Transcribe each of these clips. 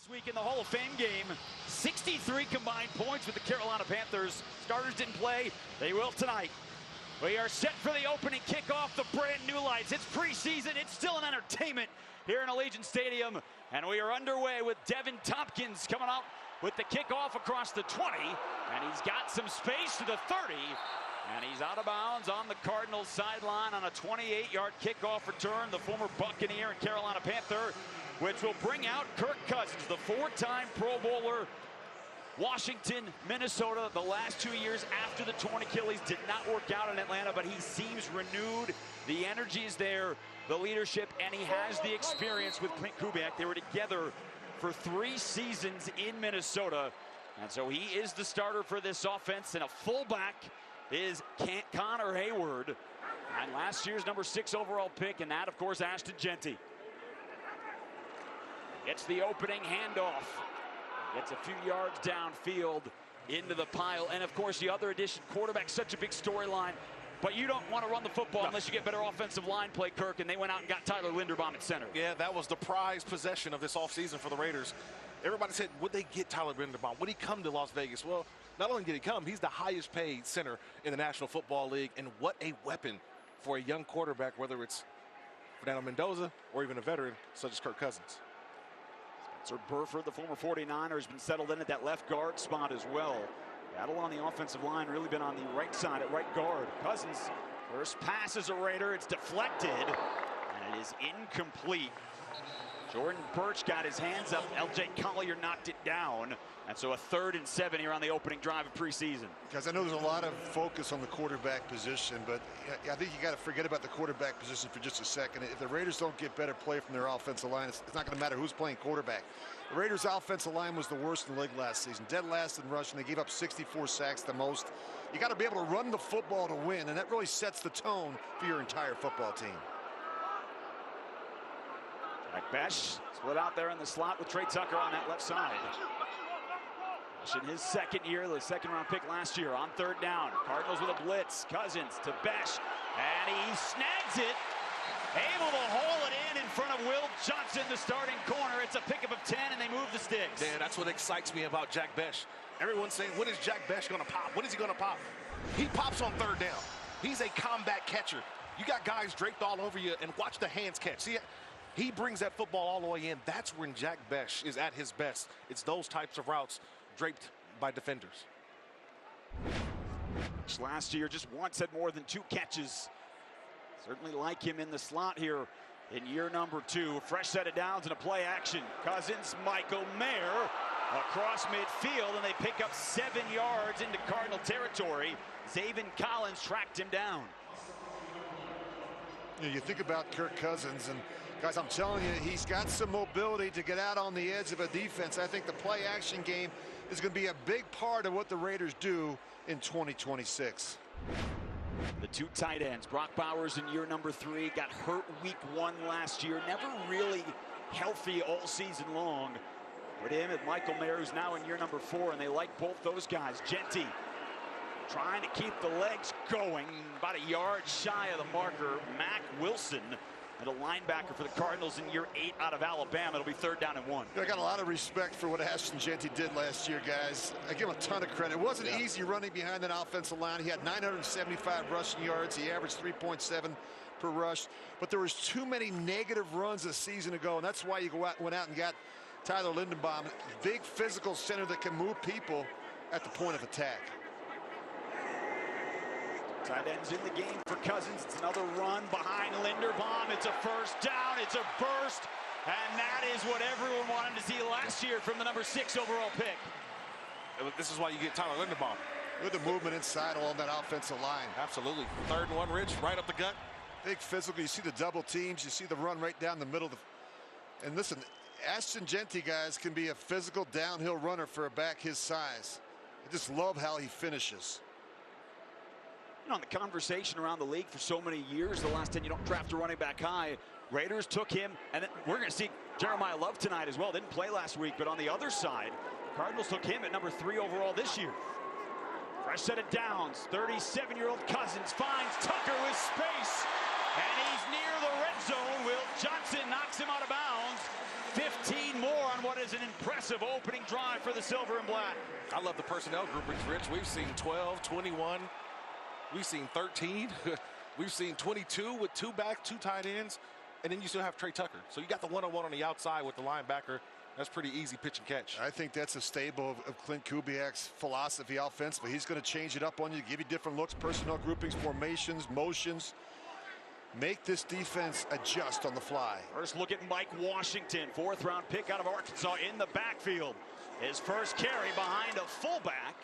last week in the Hall of Fame game. 63 combined points with the Carolina Panthers. Starters didn't play. They will tonight. We are set for the opening kickoff, the brand new lights. It's preseason. It's still an entertainment here in Allegiant Stadium. And we are underway with Devin Tompkins coming out with the kickoff across the 20. And he's got some space to the 30. And he's out of bounds on the Cardinals sideline on a 28-yard kickoff return. The former Buccaneer and Carolina Panther, which will bring out Kirk Cousins, the four-time Pro Bowler. Washington, Minnesota, the last 2 years after the torn Achilles did not work out in Atlanta, but he seems renewed. The energy is there, the leadership, and he has the experience with Clint Kubiak. They were together for 3 seasons in Minnesota, and so he is the starter for this offense, and a fullback is Connor Hayward, and last year's number 6 overall pick, and that, of course, Ashton Jeanty. Gets the opening handoff. Gets a few yards downfield into the pile. And, of course, the other addition, quarterback, such a big storyline. But you don't want to run the football unless you get better offensive line play, Kirk. And they went out and got Tyler Linderbaum at center. Yeah, that was the prized possession of this offseason for the Raiders. Everybody said, would they get Tyler Linderbaum? Would he come to Las Vegas? Well, not only did he come, he's the highest paid center in the National Football League. And what a weapon for a young quarterback, whether it's Fernando Mendoza or even a veteran such as Kirk Cousins. Spencer Burford, the former 49er, has been settled in at that left guard spot as well. Battle on the offensive line really been on the right side at right guard. Cousins, first pass as a Raider. It's deflected, and it is incomplete. Jordan Birch got his hands up. L.J. Collier knocked it down. And so a 3rd and 7 here on the opening drive of preseason. Guys, I know there's a lot of focus on the quarterback position, but I think you got to forget about the quarterback position for just a second. If the Raiders don't get better play from their offensive line, it's not going to matter who's playing quarterback. The Raiders' offensive line was the worst in the league last season. Dead last in rushing. They gave up 64 sacks, the most. You got to be able to run the football to win, and that really sets the tone for your entire football team. Jack Bech split out there in the slot with Trey Tucker on that left side. In his second year, the second-round pick last year on 3rd down. Cardinals with a blitz. Cousins to Bech, and he snags it. Able to haul it in front of Will Johnson, the starting corner. It's a pickup of 10, and they move the sticks. Yeah, that's what excites me about Jack Bech. Everyone's saying, when is Jack Bech going to pop? When is he going to pop? He pops on 3rd down. He's a combat catcher. You got guys draped all over you, and watch the hands catch. See, he brings that football all the way in. That's when Jack Bech is at his best. It's those types of routes draped by defenders. Last year, just once had more than 2 catches. Certainly like him in the slot here in year number 2. Fresh set of downs and a play action. Cousins, Michael Mayer across midfield, and they pick up 7 yards into Cardinal territory. Zaven Collins tracked him down. You think about Kirk Cousins, and guys, I'm telling you, he's got some mobility to get out on the edge of a defense. I think the play action game is going to be a big part of what the Raiders do in 2026. The 2 tight ends, Brock Bowers in year number 3, got hurt week 1 last year, never really healthy all season long. Put him and Michael Mayer, who's now in year number 4, and they like both those guys. Jeanty trying to keep the legs going, about a yard shy of the marker. Mack Wilson, and a linebacker for the Cardinals in year 8 out of Alabama. It'll be 3rd down and 1. I got a lot of respect for what Ashton Jeanty did last year, guys. I give him a ton of credit. It wasn't easy running behind that offensive line. He had 975 rushing yards. He averaged 3.7 per rush. But there was too many negative runs a season ago, and that's why you went out and got Tyler Linderbaum, big physical center that can move people at the point of attack. Tight ends in the game for Cousins. It's another run behind Linderbaum. It's a 1st down. It's a burst. And that is what everyone wanted to see last year from the number 6 overall pick. This is why you get Tyler Linderbaum. With the movement inside along that offensive line. Absolutely. 3rd and 1, Rich, right up the gut. Big physical. You see the double teams. You see the run right down the middle. And listen, Ashton Jeanty, guys, can be a physical downhill runner for a back his size. I just love how he finishes. On the conversation around the league for so many years, the last 10, you don't draft a running back high. Raiders took him, and then we're going to see Jeremiah Love tonight as well. Didn't play last week, but on the other side, Cardinals took him at number 3 overall this year. Fresh set of downs. 37-year-old Cousins finds Tucker with space, and he's near the red zone. Will Johnson knocks him out of bounds. 15 more on what what is an impressive opening drive for the Silver and Black. I love the personnel groupings, Rich. We've seen 12, 21. We've seen 13. We've seen 22 with two tight ends. And then you still have Trey Tucker. So you got the one-on-one on the outside with the linebacker. That's pretty easy pitch and catch. I think that's a staple of Clint Kubiak's philosophy offensively. He's going to change it up on you, give you different looks, personnel groupings, formations, motions. Make this defense adjust on the fly. First look at Mike Washington, 4th round pick out of Arkansas in the backfield. His first carry behind a fullback.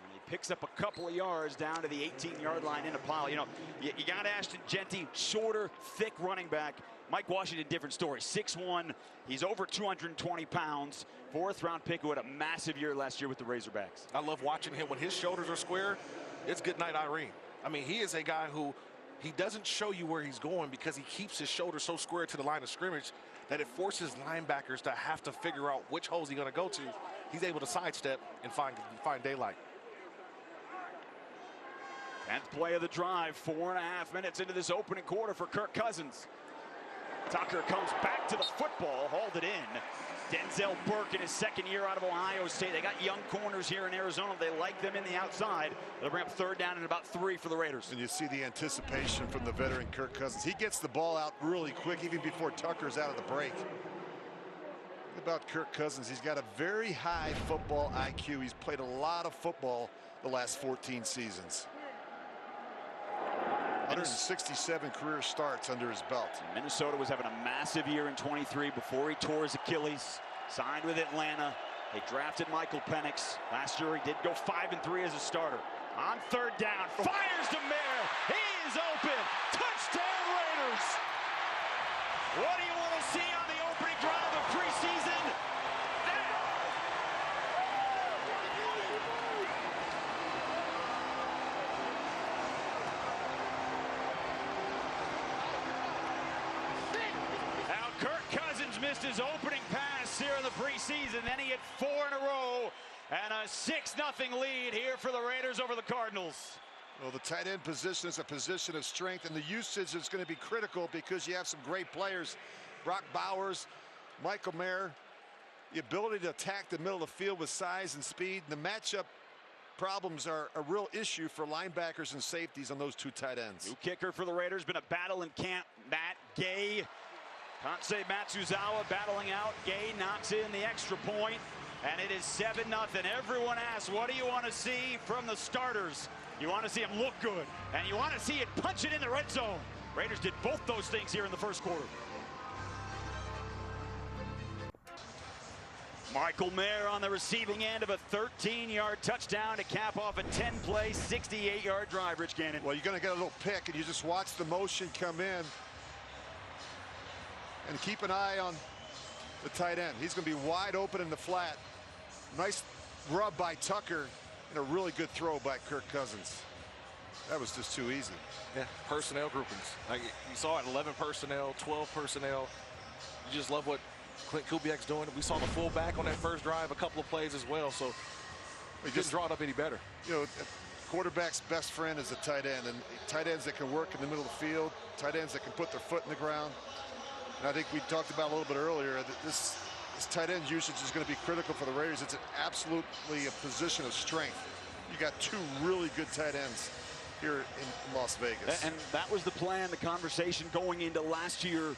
And he picks up a couple of yards down to the 18-yard line in a pile. You know, you got Ashton Genty, shorter, thick running back. Mike Washington, different story. 6'1", he's over 220 pounds. 4th round pick who had a massive year last year with the Razorbacks. I love watching him when his shoulders are square. It's good night, Irene. I mean, he is a guy who he doesn't show you where he's going because he keeps his shoulders so square to the line of scrimmage that it forces linebackers to have to figure out which holes he's going to go to. He's able to sidestep and find daylight. 10th play of the drive, 4.5 minutes into this opening quarter for Kirk Cousins. Tucker comes back to the football, hauled it in. Denzel Burke in his 2nd year out of Ohio State. They got young corners here in Arizona. They like them in the outside. They'll bring up 3rd down and about 3 for the Raiders. And you see the anticipation from the veteran Kirk Cousins. He gets the ball out really quick, even before Tucker's out of the break. About Kirk Cousins, he's got a very high football IQ. He's played a lot of football the last 14 seasons. 167 career starts under his belt. Minnesota was having a massive year in 23 before he tore his Achilles. Signed with Atlanta. They drafted Michael Penix. Last year he did go 5-3 as a starter. On 3rd down, fires to Mayer. He is open. Touchdown Raiders. What do you want to see on the opening drive of preseason? Missed his opening pass here in the preseason. Then he had 4 in a row and a 6-0 lead here for the Raiders over the Cardinals. Well, the tight end position is a position of strength, and the usage is going to be critical because you have some great players. Brock Bowers, Michael Mayer, the ability to attack the middle of the field with size and speed. The matchup problems are a real issue for linebackers and safeties on those 2 tight ends. New kicker for the Raiders, been a battle in camp. Matt Gay. Kansei Matsuzawa battling out. Gay knocks in the extra point, and it is 7-0. Everyone asks, what do you want to see from the starters? You want to see them look good, and you want to see it punch it in the red zone. Raiders did both those things here in the first quarter. Michael Mayer on the receiving end of a 13-yard touchdown to cap off a 10-play, 68-yard drive, Rich Gannon. Well, you're going to get a little pick, and you just watch the motion come in. And keep an eye on the tight end. He's going to be wide open in the flat. Nice rub by Tucker and a really good throw by Kirk Cousins. That was just too easy. Yeah, personnel groupings. Like you saw it, 11 personnel, 12 personnel. You just love what Clint Kubiak's doing. We saw the fullback on that first drive, a couple of plays as well. So we couldn't draw it up any better. You know, quarterback's best friend is a tight end, and tight ends that can work in the middle of the field, tight ends that can put their foot in the ground. And I think we talked about a little bit earlier that this tight end usage is going to be critical for the Raiders. It's absolutely a position of strength. You got 2 really good tight ends here in Las Vegas. And that was the plan, the conversation going into last year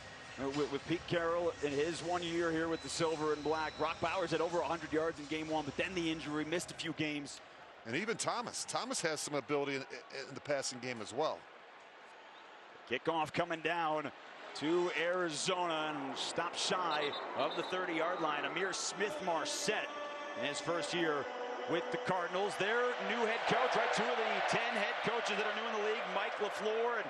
with Pete Carroll in his 1 year here with the Silver and Black. Brock Bowers had over 100 yards in game 1, but then the injury, missed a few games. And even Thomas has some ability in the passing game as well. Kickoff coming down to Arizona and stop shy of the 30-yard line. Amir Smith-Marset in his first year with the Cardinals. Their new head coach, right? 2 of the 10 head coaches that are new in the league, Mike LaFleur, and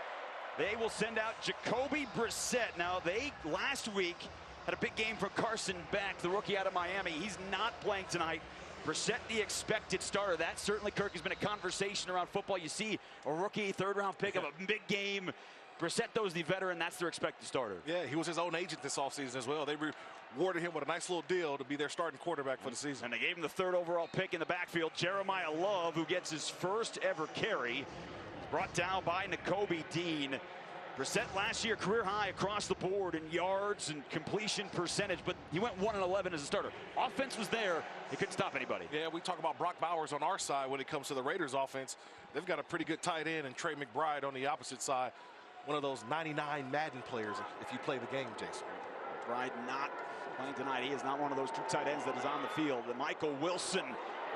they will send out Jacoby Brissett. Now, they last week had a big game for Carson Beck, the rookie out of Miami. He's not playing tonight. Brissett, the expected starter. That certainly, Kirk, has been a conversation around football. You see a rookie 3rd-round pick of a big game. Brissett, though, is the veteran. That's their expected starter. Yeah, he was his own agent this offseason as well. They rewarded him with a nice little deal to be their starting quarterback for the season. And they gave him the 3rd overall pick in the backfield. Jeremiah Love, who gets his first ever carry, brought down by Nakobe Dean. Brissett last year career high across the board in yards and completion percentage, but he went 1-11 as a starter. Offense was there. He couldn't stop anybody. Yeah, we talk about Brock Bowers on our side when it comes to the Raiders offense. They've got a pretty good tight end and Trey McBride on the opposite side. One of those 99 Madden players if you play the game, Jason. McBride not playing tonight. He is not one of those two tight ends that is on the field. And Michael Wilson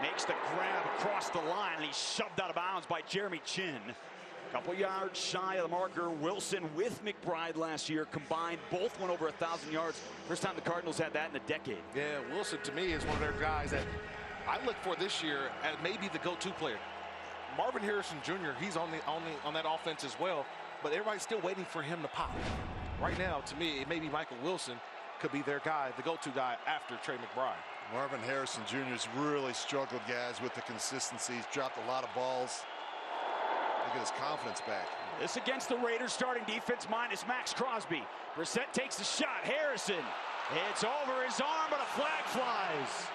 makes the grab across the line, and he's shoved out of bounds by Jeremy Chin. A couple yards shy of the marker. Wilson with McBride last year combined, both went over 1,000 yards. First time the Cardinals had that in a decade. Yeah, Wilson to me is one of their guys that I look for this year as maybe the go-to player. Marvin Harrison Jr., he's on that offense as well, but everybody's still waiting for him to pop. Right now, to me, maybe Michael Wilson could be their guy, the go-to guy after Trey McBride. Marvin Harrison Jr. has really struggled, guys, with the consistency. He's dropped a lot of balls. Look at his confidence back. This against the Raiders starting defense minus Max Crosby. Brissett takes the shot. Harrison, it's over his arm, but a flag flies.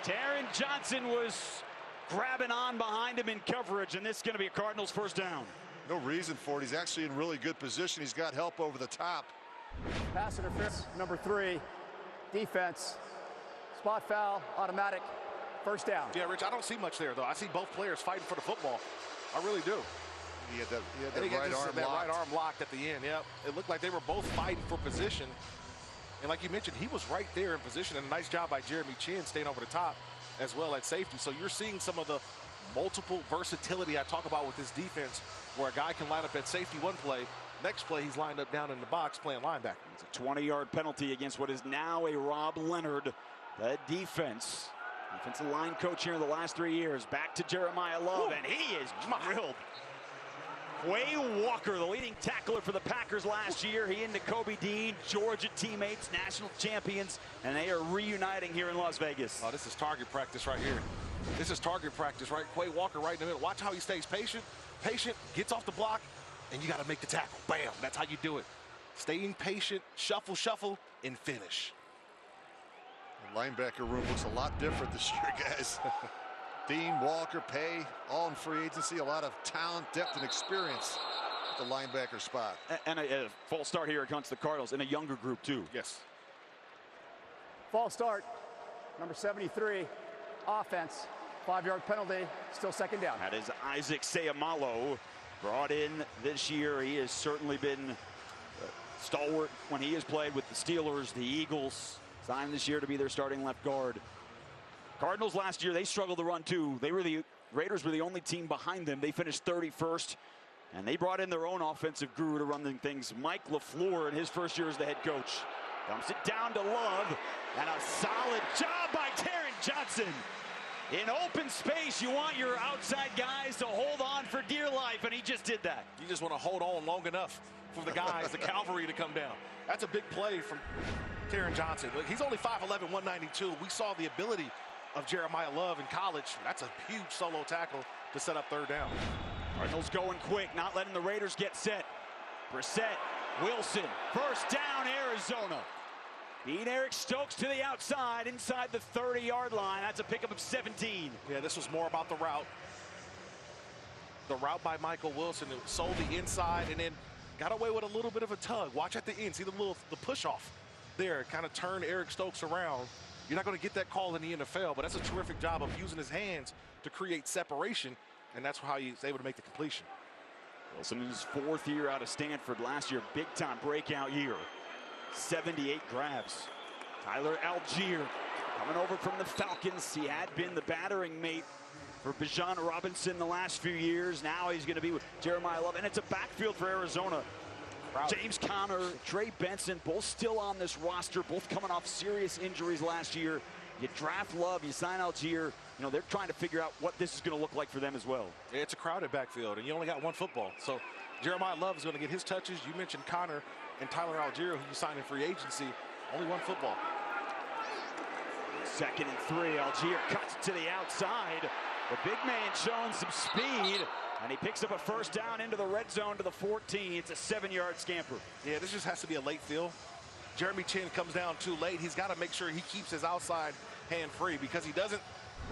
Taron Johnson was grabbing on behind him in coverage, and this is going to be a Cardinals first down. No reason for it. He's actually in really good position. He's got help over the top. Pass interference, number 3, defense, spot foul, automatic, first down. Yeah, Rich, I don't see much there, though. I see both players fighting for the football. I really do. He had that right arm locked at the end. Yep. It looked like they were both fighting for position. And like you mentioned, he was right there in position. And a nice job by Jeremy Chin staying over the top as well at safety. So you're seeing some of the multiple versatility I talk about with this defense, where a guy can line up at safety one play. Next play, he's lined up down in the box playing linebacker. It's a 20-yard penalty against what is now a Rob Leonard. The defensive line coach here in the last 3 years. Back to Jeremiah Love, and he is drilled. Quay Walker, the leading tackler for the Packers last year. He and Nakobe Dean, Georgia teammates, national champions, and they are reuniting here in Las Vegas. Oh, this is target practice right here. This is target practice, right? Quay Walker right in the middle. Watch how he stays patient, gets off the block, and you got to make the tackle. Bam, that's how you do it. Staying patient, shuffle, and finish. The linebacker room looks a lot different this year, guys. Dean, Walker, Pay, all in free agency. A lot of talent, depth, and experience at the linebacker spot. And a false start here against the Cardinals in a younger group, too. Yes. False start, number 73, offense, 5-yard penalty, still second down. That is Isaac Seumalo, brought in this year. He has certainly been stalwart when he has played with the Steelers, the Eagles. Signed this year to be their starting left guard. Cardinals last year, they struggled to run too. Raiders were the only team behind them. They finished 31st, and they brought in their own offensive guru to run things. Mike LaFleur in his first year as the head coach. Dumps it down to Love, and a solid job by Taron Johnson. In open space, you want your outside guys to hold on for dear life, and he just did that. You just want to hold on long enough for the guys, the cavalry, to come down. That's a big play from Taron Johnson. Look, he's only 5'11", 192. We saw the ability of Jeremiah Love in college. That's a huge solo tackle to set up third down. Cardinals going quick, not letting the Raiders get set. Brissett, Wilson, first down, Arizona. Beat Eric Stokes to the outside, inside the 30-yard line. That's a pickup of 17. Yeah, this was more about the route. The route by Michael Wilson, it sold the inside and then got away with a little bit of a tug. Watch at the end, see the push off there, kind of turned Eric Stokes around. You're not going to get that call in the NFL, but that's a terrific job of using his hands to create separation, and that's how he's able to make the completion. Wilson in his 4th year out of Stanford last year, big-time breakout year. 78 grabs. Tyler Algier coming over from the Falcons. He had been the battering mate for Bijan Robinson the last few years. Now he's going to be with Jeremiah Love, and it's a backfield for Arizona. James Conner, Trey Benson, both still on this roster, both coming off serious injuries last year. You draft Love, you sign Algier. You know, they're trying to figure out what this is going to look like for them as well. It's a crowded backfield, and you only got one football. So Jeremiah Love is going to get his touches. You mentioned Conner and Tyler Algier, who you signed in free agency. Only one football. 2nd and 3. Algier cuts it to the outside. The big man showing some speed. And he picks up a first down into the red zone to the 14. It's a 7-yard scamper. Yeah, this just has to be a late field. Jeremy Chin comes down too late. He's got to make sure he keeps his outside hand free, because he doesn't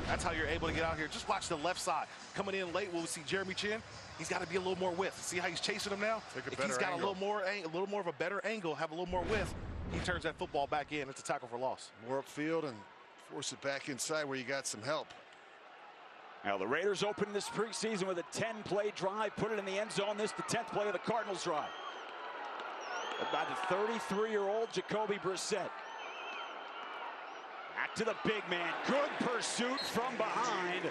That's how you're able to get out here. Just watch the left side. Coming in late, we'll see Jeremy Chin. He's got to be a little more width. See how he's chasing him now? Take a if better he's got angle. a little more of a better angle, have a little more width, he turns that football back in. It's a tackle for loss. More upfield and force it back inside where you got some help. Now the Raiders open this preseason with a 10-play drive, put it in the end zone. This the 10th play of the Cardinals drive. By the 33-year-old Jacoby Brissett. Back to the big man. Good pursuit from behind.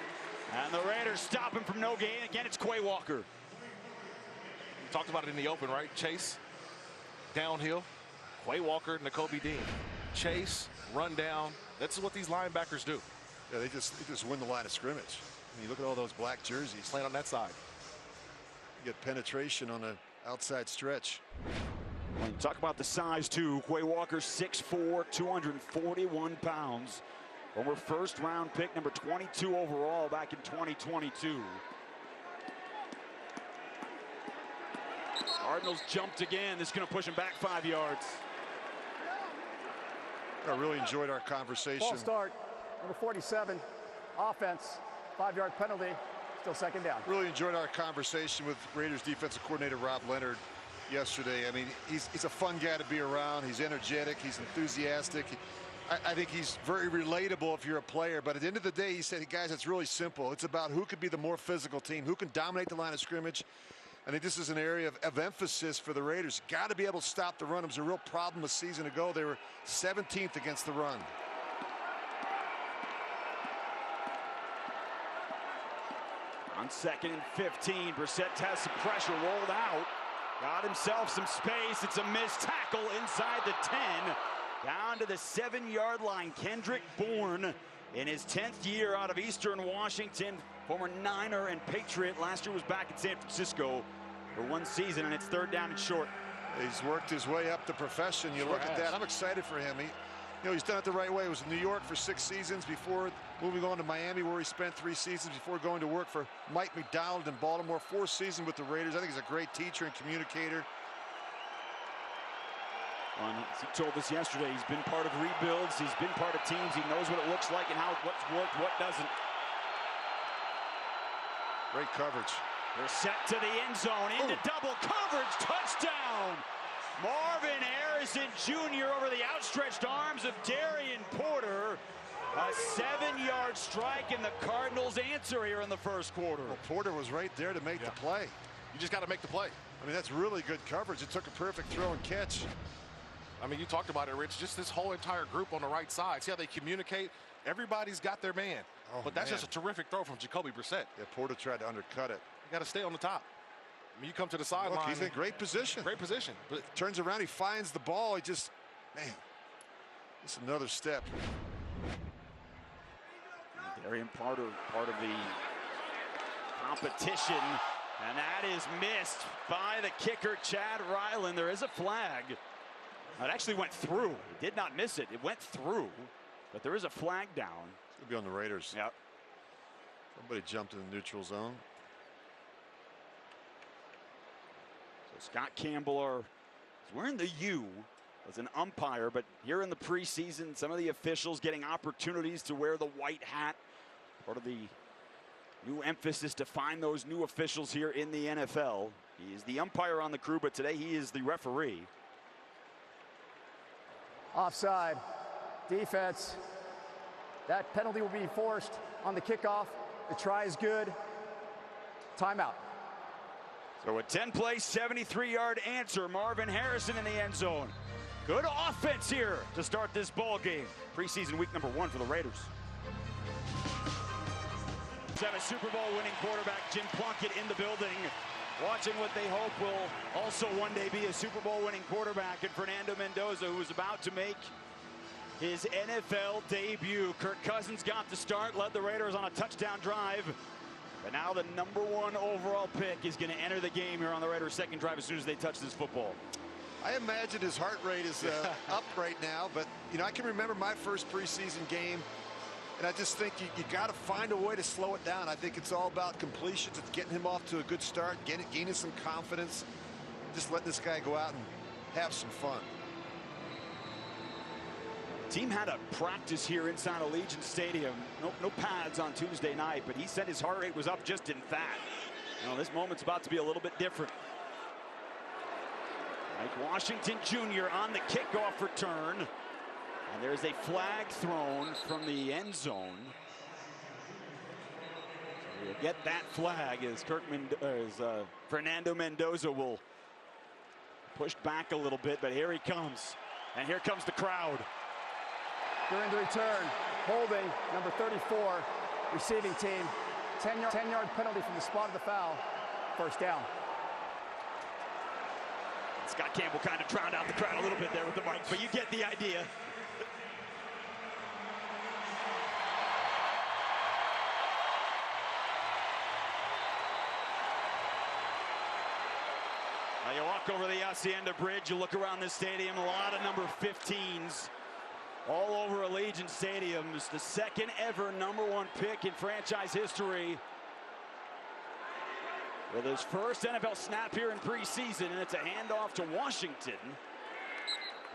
And the Raiders stop him from no gain. Again, it's Quay Walker. We talked about it in the open, right? Chase, downhill. Quay Walker, Nakobe Dean. Chase, run down. That's what these linebackers do. Yeah, they just win the line of scrimmage. I mean, you look at all those black jerseys. Playing on that side. You get penetration on the outside stretch. When you talk about the size, too, Quay Walker, 6'4", 241 pounds. Former first-round pick, number 22 overall back in 2022. Cardinals jumped again. This is going to push him back 5 yards. I really enjoyed our conversation. False start, number 47, offense, 5-yard penalty, still second down. Really enjoyed our conversation with Raiders defensive coordinator Rob Leonard yesterday. I mean, he's a fun guy to be around. He's energetic. He's enthusiastic. I think he's very relatable if you're a player. But at the end of the day, he said, guys, it's really simple. It's about who could be the more physical team, who can dominate the line of scrimmage. I think this is an area of emphasis for the Raiders. Got to be able to stop the run. It was a real problem a season ago. They were 17th against the run. On 2nd and 15, Brissett has some pressure, rolled out. Got himself some space. It's a missed tackle inside the 10. Down to the 7-yard line. Kendrick Bourne in his 10th year out of Eastern Washington. Former Niner and Patriot. Last year was back in San Francisco for 1 season, and it's 3rd down and short. He's worked his way up the profession. You look at that. I'm excited for him. He's done it the right way. He was in New York for 6 seasons before moving on to Miami, where he spent 3 seasons before going to work for Mike McDonald in Baltimore. 4 seasons with the Raiders. I think he's a great teacher and communicator. He told us yesterday, he's been part of rebuilds. He's been part of teams. He knows what it looks like and what's worked, what doesn't. Great coverage. They're set to the end zone, into double coverage, touchdown! Marvin Harrison Jr. over the outstretched arms of Darian Porter. A 7-yard strike, and the Cardinals answer here in the first quarter. Well, Porter was right there to make the play. You just got to make the play. I mean, that's really good coverage. It took a perfect throw and catch. I mean, you talked about it, Rich. Just this whole entire group on the right side. See how they communicate? Everybody's got their man. But that's just a terrific throw from Jacoby Brissett. Yeah, Porter tried to undercut it. You got to stay on the top. I mean, you come to the sideline. He's in great position. Great position. But turns around, he finds the ball. He just, man, it's another step. Darian Porter, part of the competition, and that is missed by the kicker, Chad Ryland. There is a flag. It actually went through. He did not miss it. It went through, but there is a flag down. It's gonna be on the Raiders. Yep. Somebody jumped in the neutral zone. So Scott Campbell is wearing the U as an umpire, but here in the preseason, some of the officials getting opportunities to wear the white hat. Part of the new emphasis to find those new officials here in the NFL. He is the umpire on the crew, but today he is the referee. Offside, defense. That penalty will be forced on the kickoff. The try is good. Timeout. So a 10-play, 73-yard answer. Marvin Harrison in the end zone. Good offense here to start this ball game. Preseason week number 1 for the Raiders. Have a Super Bowl winning quarterback, Jim Plunkett, in the building, watching what they hope will also one day be a Super Bowl winning quarterback, and Fernando Mendoza, who is about to make his NFL debut. Kirk Cousins got the start, led the Raiders on a touchdown drive. But now the #1 overall pick is going to enter the game here on the Raiders' second drive as soon as they touch this football. I imagine his heart rate is up right now, but I can remember my first preseason game, and I just think you got to find a way to slow it down. I think it's all about completions. It's getting him off to a good start, gaining some confidence, just letting this guy go out and have some fun. Team had a practice here inside Allegiant Stadium. No pads on Tuesday night, but he said his heart rate was up just in that. Now this moment's about to be a little bit different. Mike Washington Jr. on the kickoff return. And there's a flag thrown from the end zone. So we'll get that flag as Fernando Mendoza will push back a little bit, but here he comes. And here comes the crowd. During the return, holding number 34, receiving team, 10-yard penalty from the spot of the foul, first down. Scott Campbell kind of drowned out the crowd a little bit there with the mic, but you get the idea. Now you walk over the Hacienda Bridge, you look around this stadium, a lot of number 15s. All over Allegiant Stadium. It's the second ever #1 pick in franchise history. With his first NFL snap here in preseason, and it's a handoff to Washington.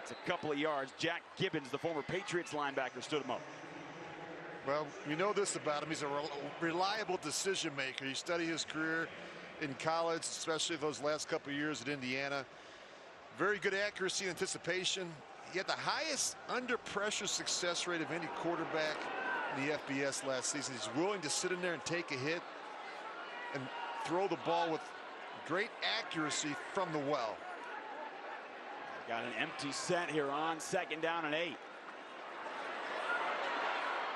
It's a couple of yards. Jack Gibbons, the former Patriots linebacker, stood him up. Well, you know this about him. He's a reliable decision maker. You study his career in college, especially those last couple of years at Indiana. Very good accuracy and anticipation. He had the highest under pressure success rate of any quarterback in the FBS last season. He's willing to sit in there and take a hit and throw the ball with great accuracy from the well. Got an empty set here on 2nd down and 8.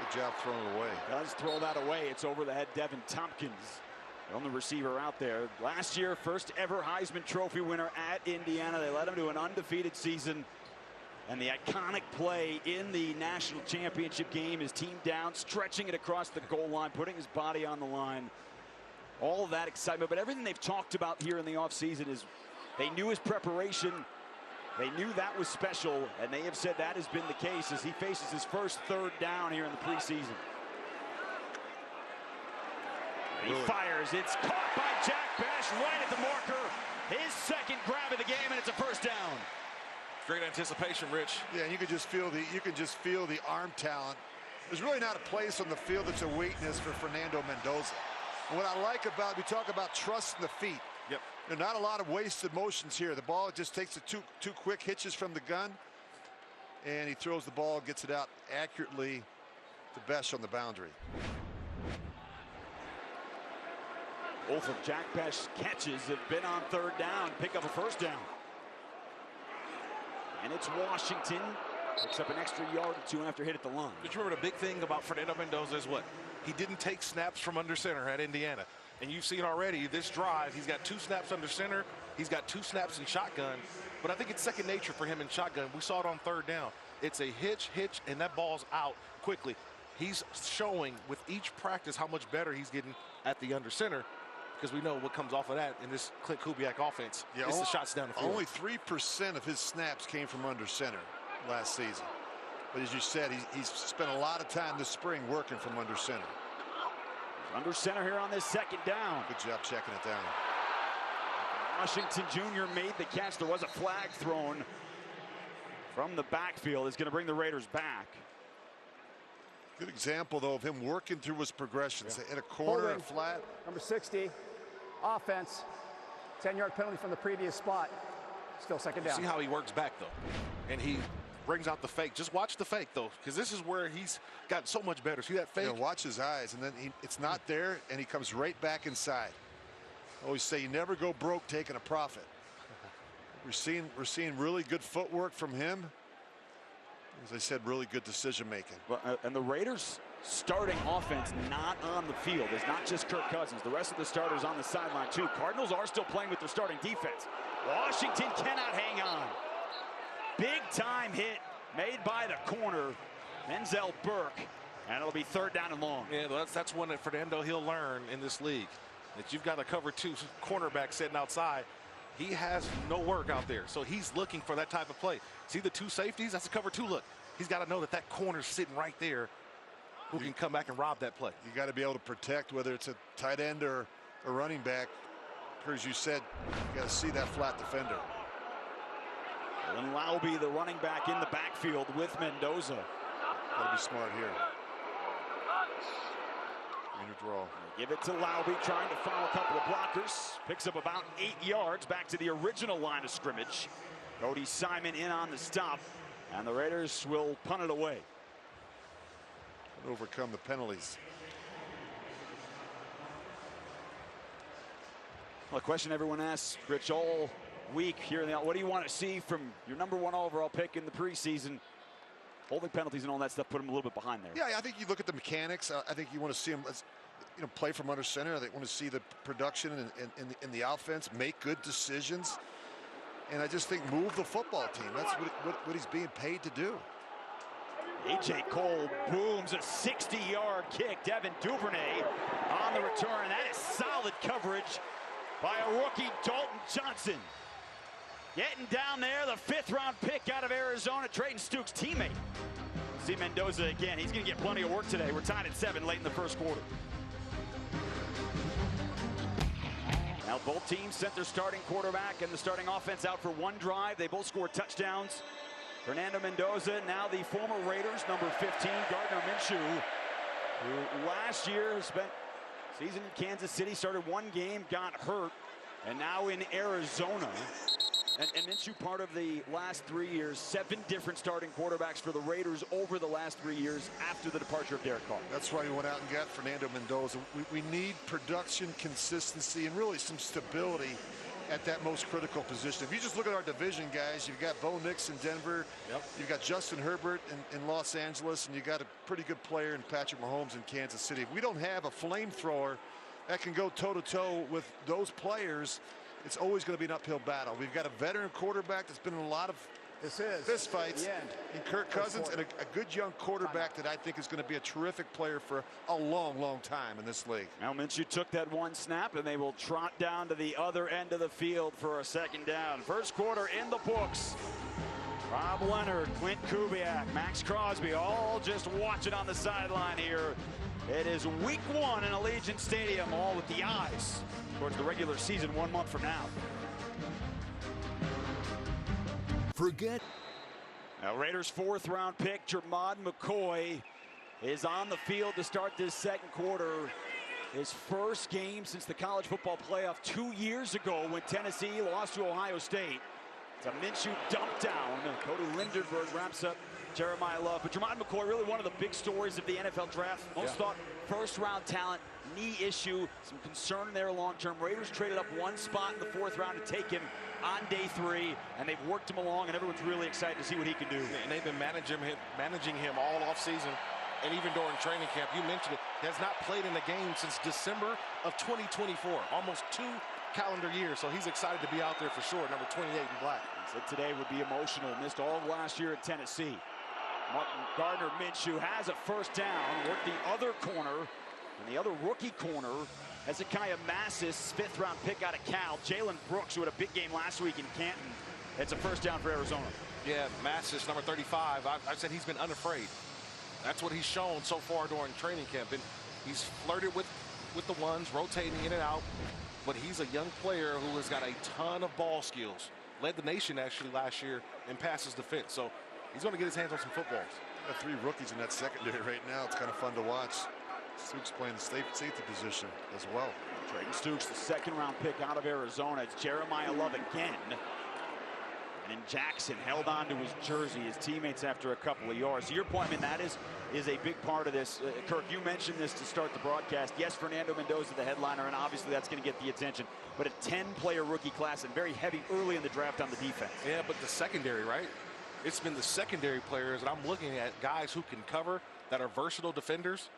Good job throwing it away. Does throw that away. It's over the head. Devin Tompkins, the only receiver out there. Last year, first ever Heisman Trophy winner at Indiana. They led him to an undefeated season. And the iconic play in the national championship game, his team down, stretching it across the goal line, putting his body on the line. All of that excitement, but everything they've talked about here in the offseason is they knew his preparation. They knew that was special, and they have said that has been the case as he faces his first 3rd down here in the preseason. He fires. It's caught by Jack Bech right at the marker. His 2nd grab of the game, and it's a first down. Great anticipation, Rich. Yeah, you can just feel the arm talent. There's really not a place on the field that's a weakness for Fernando Mendoza. And what I like about, we talk about trust in the feet. Yep. There's not a lot of wasted motions here. The ball just takes the two quick hitches from the gun, and he throws the ball, gets it out accurately to Bech on the boundary. Both of Jack Bech's catches have been on 3rd down, pick up a first down. And it's Washington. Picks up an extra yard or 2 after hit at the line. But you remember the big thing about Fernando Mendoza is what? He didn't take snaps from under center at Indiana. And you've seen already this drive, he's got 2 snaps under center. He's got 2 snaps in shotgun. But I think it's second nature for him in shotgun. We saw it on 3rd down. It's a hitch, and that ball's out quickly. He's showing with each practice how much better he's getting at the under center, because we know what comes off of that in this Clint Kubiak offense. Yeah, it's the shots down the field. Only 3% of his snaps came from under center last season. But as you said, he's spent a lot of time this spring working from under center. Under center here on this 2nd down. Good job checking it down. Washington Jr. made the catch. There was a flag thrown from the backfield. It's going to bring the Raiders back. Good example, though, of him working through his progressions. In a corner, a flat. Number 60, offense, 10-yard penalty from the previous spot. Still 2nd down. See how he works back, though. And he brings out the fake. Just watch the fake, though, because this is where he's got so much better. See that fake? Yeah, watch his eyes, and then it's not there, and he comes right back inside. I always say you never go broke taking a profit. We're seeing really good footwork from him. As I said, really good decision making. Well, and the Raiders' starting offense not on the field. It's not just Kirk Cousins. The rest of the starters on the sideline too. Cardinals are still playing with their starting defense. Washington cannot hang on. Big time hit made by the corner, Menzel Burke, and it'll be 3rd down and long. Yeah, that's one that Fernando he'll learn in this league. That you've got a cover 2 cornerback sitting outside. He has no work out there, so he's looking for that type of play. See the 2 safeties? That's a cover 2 look. He's got to know that that corner's sitting right there who can come back and rob that play. You got to be able to protect, whether it's a tight end or a running back. As you said, you got to see that flat defender. And Laube, the running back, in the backfield with Mendoza. Gotta be smart here. Draw. Give it to Laube, trying to foul a couple of blockers. Picks up about 8 yards back to the original line of scrimmage. Cody Simon in on the stop, and the Raiders will punt it away. Overcome the penalties. Well, a question everyone asks, Rich, all week here in the, what do you want to see from your #1 overall pick in the preseason? Holding penalties and all that stuff put him a little bit behind there. Yeah, I think you look at the mechanics. I think you want to see him, play from under center. I think want to see the production in the offense, make good decisions, and I just think move the football team. That's what he's being paid to do. A.J. Cole booms a 60-yard kick. Devin Duvernay on the return. That is solid coverage by a rookie, Dalton Johnson. Getting down there, the 5th-round pick out of Arizona, Trayton Stukes' teammate. See Mendoza again. He's going to get plenty of work today. We're tied at 7 late in the first quarter. Now both teams sent their starting quarterback and the starting offense out for one drive. They both scored touchdowns. Fernando Mendoza, now the former Raiders, number 15, Gardner Minshew, who last year spent season in Kansas City, started one game, got hurt, and now in Arizona. And Minshew, part of the last 3 years, 7 different starting quarterbacks for the Raiders over the last 3 years after the departure of Derek Carr. That's why we went out and got Fernando Mendoza. We need production, consistency, and really some stability at that most critical position. If you just look at our division, guys, you've got Bo Nix in Denver. Yep. You've got Justin Herbert in Los Angeles, and you got a pretty good player in Patrick Mahomes in Kansas City. If we don't have a flamethrower that can go toe-to-toe with those players, it's always going to be an uphill battle. We've got a veteran quarterback that's been in a lot of fist fights in Kirk Cousins, and a good young quarterback that I think is going to be a terrific player for a long, long time in this league. Now Minshew took that one snap, and they will trot down to the other end of the field for a 2nd down. First quarter in the books. Rob Leonard, Clint Kubiak, Max Crosby, all just watching on the sideline here. It is week 1 in Allegiant Stadium, all with the eyes towards the regular season 1 month from now. Now Raiders 4th-round pick Jermod McCoy is on the field to start this 2nd quarter. His first game since the college football playoff 2 years ago when Tennessee lost to Ohio State. It's a Minshew dump down. Cody Linderberg wraps up Jeremiah Love. But Jermod McCoy, really one of the big stories of the NFL draft. Most thought 1st-round talent, knee issue, some concern there long-term. Raiders traded up 1 spot in the 4th round to take him on day 3, and they've worked him along, and everyone's really excited to see what he can do. And they've been managing him all offseason, and even during training camp. You mentioned it. He has not played in a game since December of 2024, almost 2 calendar years. So he's excited to be out there for sure, number 28 in black. He said today would be emotional. Missed all of last year at Tennessee. Gardner Minshew has a 1st down. Worked the other corner, and the other rookie corner, Hezekiah Massis, 5th-round pick out of Cal. Jalen Brooks, who had a big game last week in Canton. It's a 1st down for Arizona. Yeah, Massis, number 35. I said he's been unafraid. That's what he's shown so far during training camp. And he's flirted with the ones, rotating in and out. But he's a young player who has got a ton of ball skills. Led the nation, actually, last year in passes defense. So he's going to get his hands on some footballs. Got 3 rookies in that secondary right now. It's kind of fun to watch. Stukes playing the safety position as well. Trayton Stukes, the 2nd-round pick out of Arizona. It's Jeremiah Love again. And then Jackson held on to his jersey, his teammates, after a couple of yards. To your point, I mean, that is a big part of this. Kirk, you mentioned this to start the broadcast. Yes, Fernando Mendoza, the headliner, and obviously that's going to get the attention. But a 10-player rookie class and very heavy early in the draft on the defense. Yeah, but the secondary, right? It's been the secondary players, and I'm looking at guys who can cover, that are versatile defenders.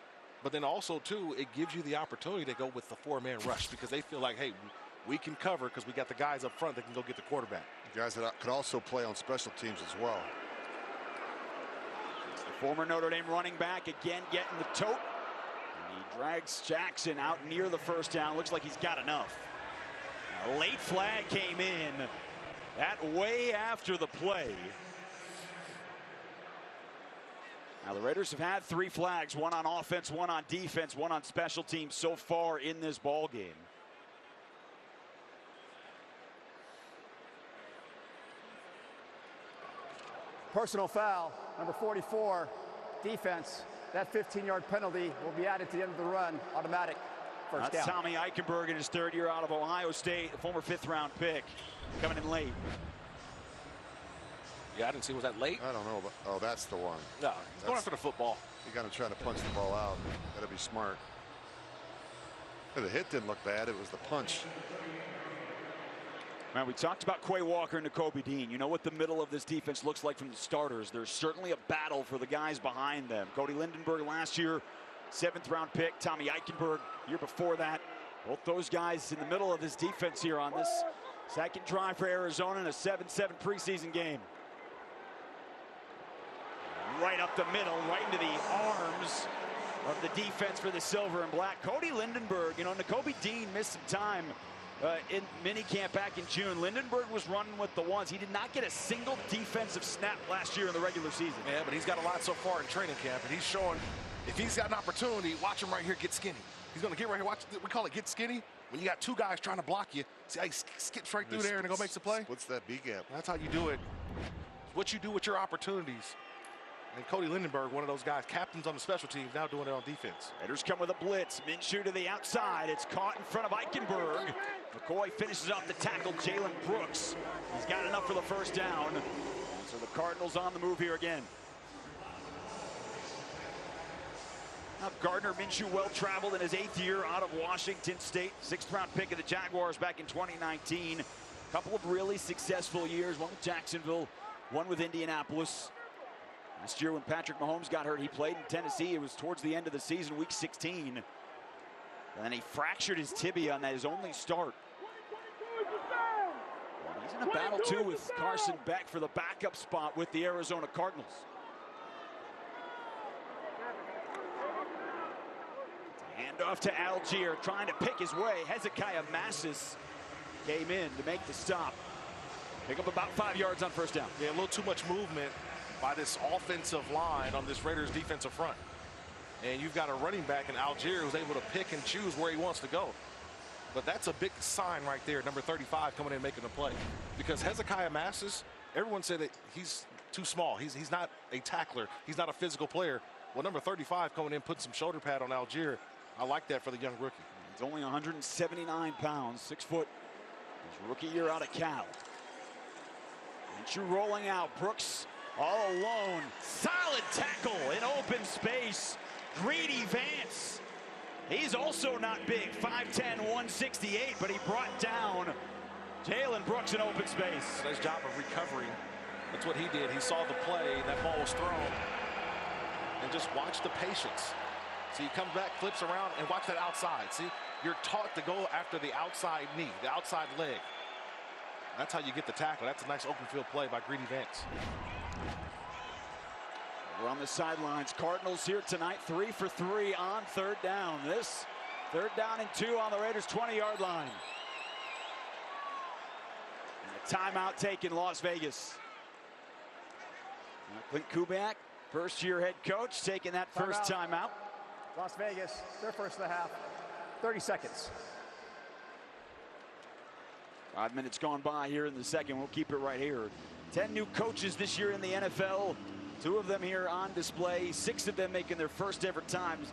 But then also, too, it gives you the opportunity to go with the 4-man rush because they feel like, hey, we can cover because we got the guys up front that can go get the quarterback. Guys that could also play on special teams as well. It's the former Notre Dame running back again getting the tote. And he drags Jackson out near the 1st down. Looks like he's got enough. A late flag came in. That way after the play. Now the Raiders have had 3 flags, 1 on offense, 1 on defense, 1 on special teams so far in this ball game. Personal foul, number 44, defense. That 15-yard penalty will be added to the end of the run, automatic. First That's down. Tommy Eichenberg in his third year out of Ohio State, a former 5th-round pick, coming in late. Yeah, I didn't see. Was that late? I don't know. But, oh, that's the one. No, he's going after the football. You got to try to punch the ball out. Got to be smart. The hit didn't look bad. It was the punch. Man, we talked about Quay Walker and Nakobe Dean. You know what the middle of this defense looks like from the starters. There's certainly a battle for the guys behind them. Cody Lindenberg last year, 7th-round pick. Tommy Eichenberg year before that. Both those guys in the middle of this defense here on this second drive for Arizona in a 7-7 preseason game. Right up the middle, right into the arms of the defense for the silver and black. Cody Lindenberg, you know, Nakobe Dean missed some time in minicamp back in June. Lindenberg was running with the ones. He did not get a single defensive snap last year in the regular season. Yeah, but he's got a lot so far in training camp, and he's showing if he's got an opportunity, watch him right here get skinny. He's going to get right here. Watch, we call it get skinny. When you got 2 guys trying to block you, see how he skips right through there and go makes the play? What's that B gap? That's how you do it. What you do with your opportunities. And Cody Lindenberg, one of those guys, captains on the special teams, now doing it on defense. Raiders come with a blitz. Minshew to the outside. It's caught in front of Eichenberg. McCoy finishes off the tackle. Jalen Brooks. He's got enough for the first down. So the Cardinals on the move here again. Now Gardner Minshew, well-traveled in his 8th year out of Washington State. 6th-round pick of the Jaguars back in 2019. A couple of really successful years. One with Jacksonville, one with Indianapolis. Last year when Patrick Mahomes got hurt, he played in Tennessee. It was towards the end of the season, week 16. And then he fractured his tibia on that, his only start. And he's in a battle, too, with Carson Beck for the backup spot with the Arizona Cardinals. Handoff to Algier, trying to pick his way. Hezekiah Massis came in to make the stop. Pick up about 5 yards on first down. Yeah, a little too much movement by this offensive line on this Raiders defensive front. And you've got a running back in Algier who's able to pick and choose where he wants to go. But that's a big sign right there, number 35 coming in making the play. Because Hezekiah Massis, everyone said that he's too small. He's not a tackler. He's not a physical player. Well, number 35 coming in, putting some shoulder pad on Algier. I like that for the young rookie. He's only 179 pounds, 6 foot. His rookie year out of Cal. Minshew rolling out. Brooks all alone. Solid tackle in open space. Greedy Vance. He's also not big. 5'10", 168, but he brought down Jalen Brooks in open space. Nice job of recovering. That's what he did. He saw the play. That ball was thrown. And just watch the patience. See, he comes back, flips around, and watch that outside. See, you're taught to go after the outside knee, the outside leg. That's how you get the tackle. That's a nice open field play by Greedy Vance. We're on the sidelines. Cardinals here tonight, 3 for 3 on third down. This 3rd down and 2 on the Raiders' 20-yard line. And a timeout taken, Las Vegas. Now Clint Kubiak, first-year head coach, taking that first timeout. Las Vegas, their first of the half, 30 seconds. 5 minutes gone by here in the second. We'll keep it right here. 10 new coaches this year in the NFL. 2 of them here on display. 6 of them making their first ever times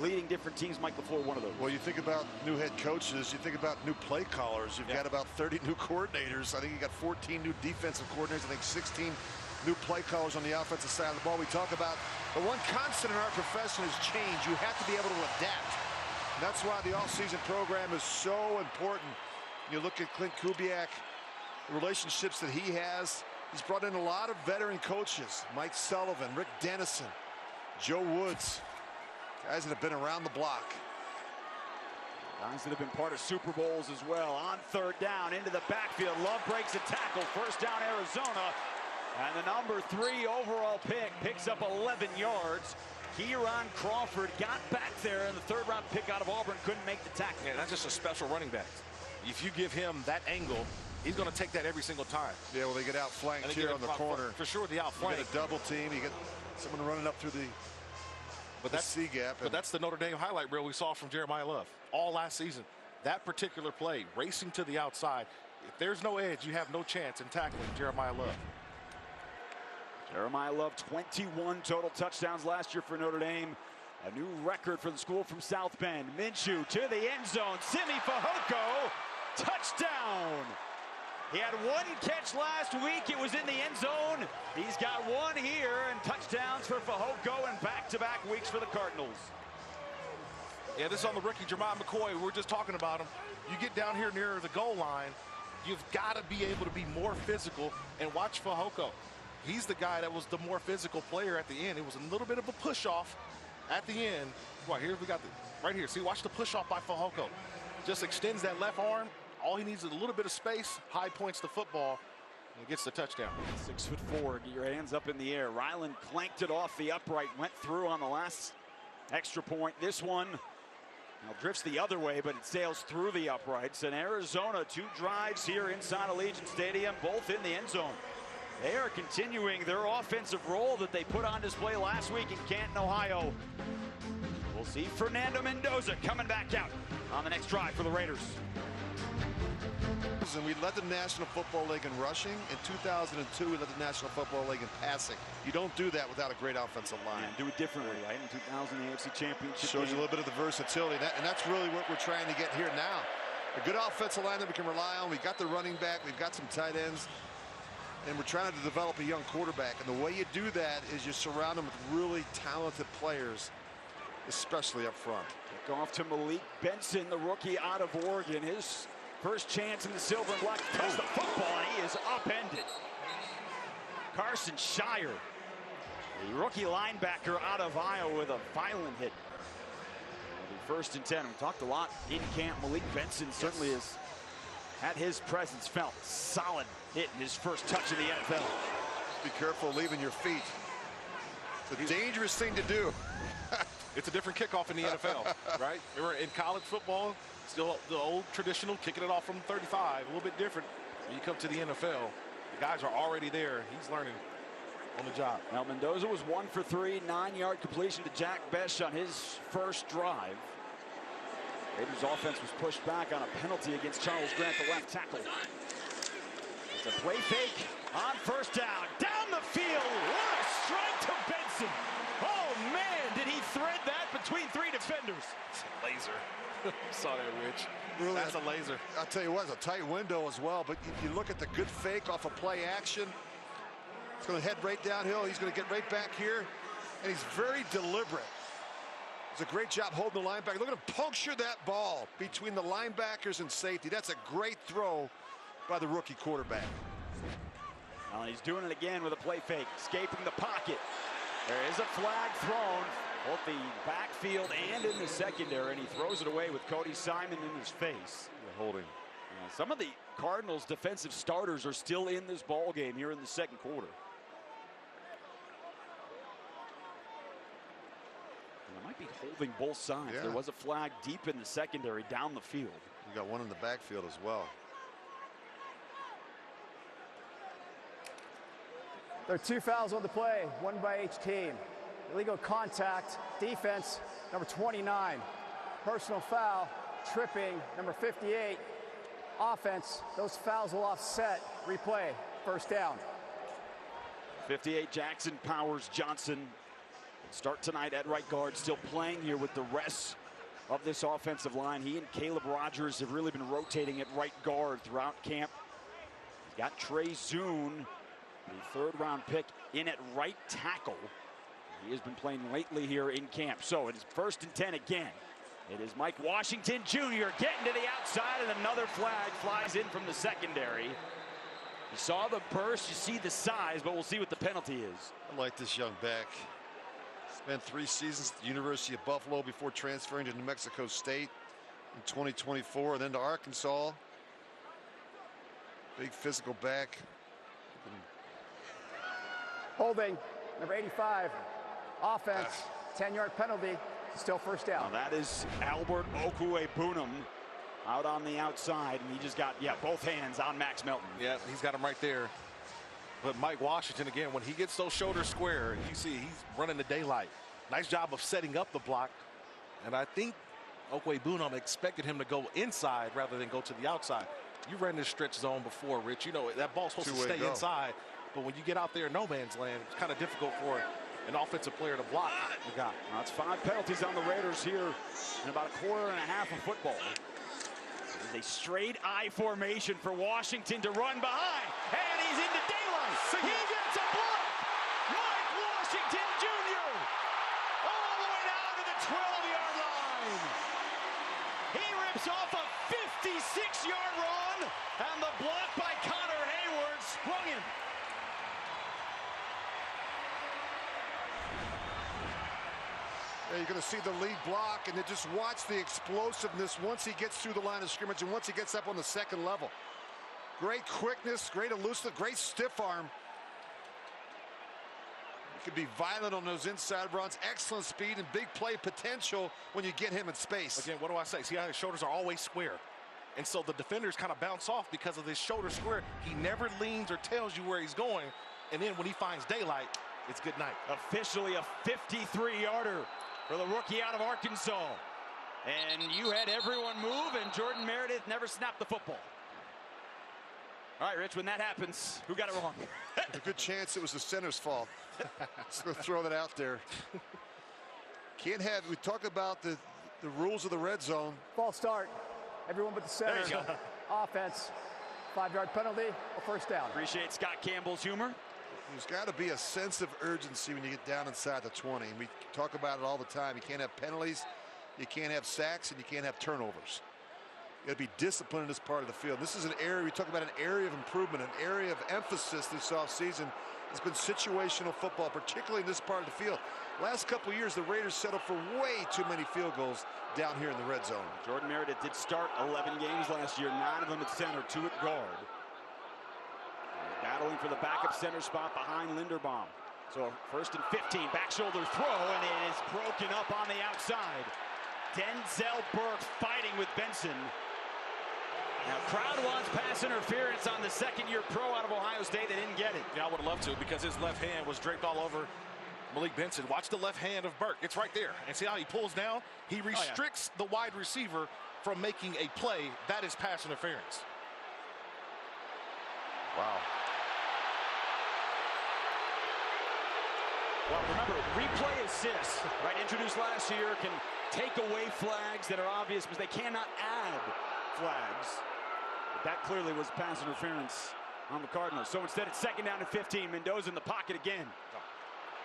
leading different teams. Mike LaFleur, one of those. Well, you think about new head coaches, you think about new play callers. You've got about 30 new coordinators. I think you got 14 new defensive coordinators. I think 16 new play callers on the offensive side of the ball. We talk about the one constant in our profession is change. You have to be able to adapt. And that's why the all-season program is so important. You look at Clint Kubiak, the relationships that he has. He's brought in a lot of veteran coaches. Mike Sullivan, Rick Dennison, Joe Woods. Guys that have been around the block. Guys that have been part of Super Bowls as well. On third down, into the backfield. Love breaks a tackle. First down, Arizona. And the number 3 overall pick picks up 11 yards. Kieran Crawford got back there in the 3rd round pick out of Auburn. Couldn't make the tackle. Yeah, that's just a special running back. If you give him that angle, he's going to take that every single time. Yeah, well, they get outflanked here on the corner. For sure, the outflank. You get a double team. You get someone running up through the C gap. But that's the Notre Dame highlight reel we saw from Jeremiah Love all last season. That particular play, racing to the outside. If there's no edge, you have no chance in tackling Jeremiah Love. Jeremiah Love, 21 total touchdowns last year for Notre Dame. A new record for the school from South Bend. Minshew to the end zone. Simi Fehoko, touchdown. He had one catch last week. It was in the end zone. He's got one here, and touchdowns for Fehoko in back-to-back weeks for the Cardinals. Yeah, this is on the rookie, Jeremiah McCoy. We were just talking about him. You get down here near the goal line, you've got to be able to be more physical. And watch Fehoko. He's the guy that was the more physical player at the end. It was a little bit of a push-off at the end. Well, here we got the right here. See, watch the push-off by Fehoko. Just extends that left arm. All he needs is a little bit of space. High points the football and gets the touchdown. 6'4", get your hands up in the air. Ryland clanked it off the upright, went through on the last extra point. This one now drifts the other way, but it sails through the uprights. And Arizona, 2 drives here inside Allegiant Stadium, both in the end zone. They are continuing their offensive role that they put on display last week in Canton, Ohio. We'll see Fernando Mendoza coming back out on the next drive for the Raiders. And we led the National Football League in rushing. In 2002, we led the National Football League in passing. You don't do that without a great offensive line. Yeah, do it differently, right? In 2000, the AFC Championship. Shows you a little bit of the versatility, and that's really what we're trying to get here now. A good offensive line that we can rely on. We got the running back. We've got some tight ends. And we're trying to develop a young quarterback. And the way you do that is you surround them with really talented players, especially up front. Kick off to Malik Benson, the rookie out of Oregon. His first chance in the silver and black to touch the football, and he is upended. Carson Shire, the rookie linebacker out of Iowa, with a violent hit. The 1st and 10. We talked a lot in camp. Malik Benson certainly has had his presence felt. Solid hit in his first touch in the NFL. Be careful leaving your feet. It's a dangerous thing to do. It's a different kickoff in the NFL, right? Remember in college football, still the old traditional kicking it off from 35, a little bit different. When you come to the NFL, the guys are already there. He's learning on the job. Now Mendoza was 1 for 3, 9-yard completion to Jack Besh on his first drive. Raiders offense was pushed back on a penalty against Charles Grant, the left tackle. It's a play fake on first down. Down the field. What a strike to Benson. Oh, man, did he thread that between 3 defenders. It's a laser. Saw that, Rich. Really, that's a laser. I'll tell you what, it's a tight window as well. But you look at the good fake off of play action. He's going to head right downhill. He's going to get right back here. And he's very deliberate. It's a great job holding the linebacker. Look at him puncture that ball between the linebackers and safety. That's a great throw by the rookie quarterback. Well, he's doing it again with a play fake, escaping the pocket. There is a flag thrown, both the backfield and in the secondary, and he throws it away with Cody Simon in his face. Holding. Some of the Cardinals' defensive starters are still in this ball game here in the second quarter. And it might be holding both sides. Yeah. There was a flag deep in the secondary down the field. We got one in the backfield as well. There are 2 fouls on the play, 1 by each team. Illegal contact, defense, number 29. Personal foul, tripping, number 58. Offense, those fouls will offset. Replay, first down. 58, Jackson Powers Johnson. Start tonight at right guard, still playing here with the rest of this offensive line. He and Caleb Rogers have really been rotating at right guard throughout camp. He's got Trey Zune, the 3rd-round pick, in at right tackle. He has been playing lately here in camp. So it is 1st and 10 again. It is Mike Washington Jr. getting to the outside, and another flag flies in from the secondary. You saw the burst, you see the size, but we'll see what the penalty is. I like this young back. Spent 3 seasons at the University of Buffalo before transferring to New Mexico State in 2024, and then to Arkansas. Big physical back. Holding, number 85. Offense, 10-yard penalty, still first down. Now that is Albert Okwuegbunam out on the outside, and he just got, both hands on Max Melton. Yeah, he's got him right there. But Mike Washington, again, when he gets those shoulders square, you see he's running the daylight. Nice job of setting up the block. And I think Okwuegbunam expected him to go inside rather than go to the outside. You ran this stretch zone before, Rich. You know that ball's supposed to stay inside. But when you get out there in no man's land, it's kind of difficult for an offensive player to block the guy. That's 5 penalties on the Raiders here in about a quarter and a half of football. This is a straight I formation for Washington to run behind, and he's into daylight. He gets a block. Mike Washington Jr. all the way down to the 12-yard line. He rips off a 56-yard run, and the block by Connor Hayward sprung him. Yeah, you're going to see the lead block, and then just watch the explosiveness once he gets through the line of scrimmage and once he gets up on the second level. Great quickness, great elusive, great stiff arm. He can be violent on those inside runs, excellent speed and big play potential when you get him in space. Again, what do I say? See how his shoulders are always square. And so the defenders kind of bounce off because of his shoulder square. He never leans or tells you where he's going. And then when he finds daylight, it's good night. Officially a 53-yarder for the rookie out of Arkansas. And you had everyone move, and Jordan Meredith never snapped the football. All right, Rich, when that happens, who got it wrong? A good chance it was the center's fault. Just going to throw that out there. Can't have, we talk about the rules of the red zone. False start. Everyone but the center. There you go. Offense. 5-yard penalty, a first down. Appreciate Scott Campbell's humor. There's got to be a sense of urgency when you get down inside the 20. And we talk about it all the time. You can't have penalties, you can't have sacks, and you can't have turnovers. You got to be disciplined in this part of the field. This is an area, we talk about an area of improvement, an area of emphasis this offseason. It's been situational football, particularly in this part of the field. Last couple of years, the Raiders settled for way too many field goals down here in the red zone. Jordan Meredith did start 11 games last year, 9 of them at center, 2 at guard. Battling for the backup center spot behind Linderbaum. So 1st and 15, back shoulder throw, and it is broken up on the outside. Denzel Burke fighting with Benson. Now, crowd wants pass interference on the second-year pro out of Ohio State. They didn't get it. Yeah, I would have loved to, because his left hand was draped all over Malik Benson. Watch the left hand of Burke. It's right there. And see how he pulls down? He restricts the wide receiver from making a play. That is pass interference. Wow. Well, remember, replay assist, right, introduced last year, can take away flags that are obvious, because they cannot add flags. But that clearly was pass interference on the Cardinals. So instead, it's 2nd down and 15. Mendoza in the pocket again.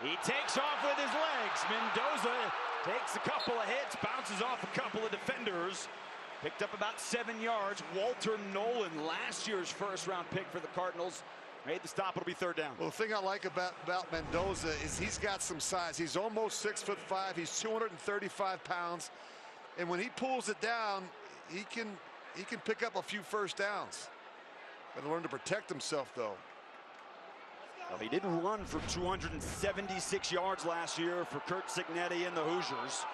He takes off with his legs. Mendoza takes a couple of hits, bounces off a couple of defenders. Picked up about 7 yards. Walter Nolan, last year's first-round pick for the Cardinals, made the stop. It'll be 3rd down. Well, the thing I like about Mendoza is he's got some size. He's almost 6'5". He's 235 pounds. And when he pulls it down, he can pick up a few first downs. Got to learn to protect himself, though. Well, he did run for 276 yards last year for Curt Cignetti and the Hoosiers.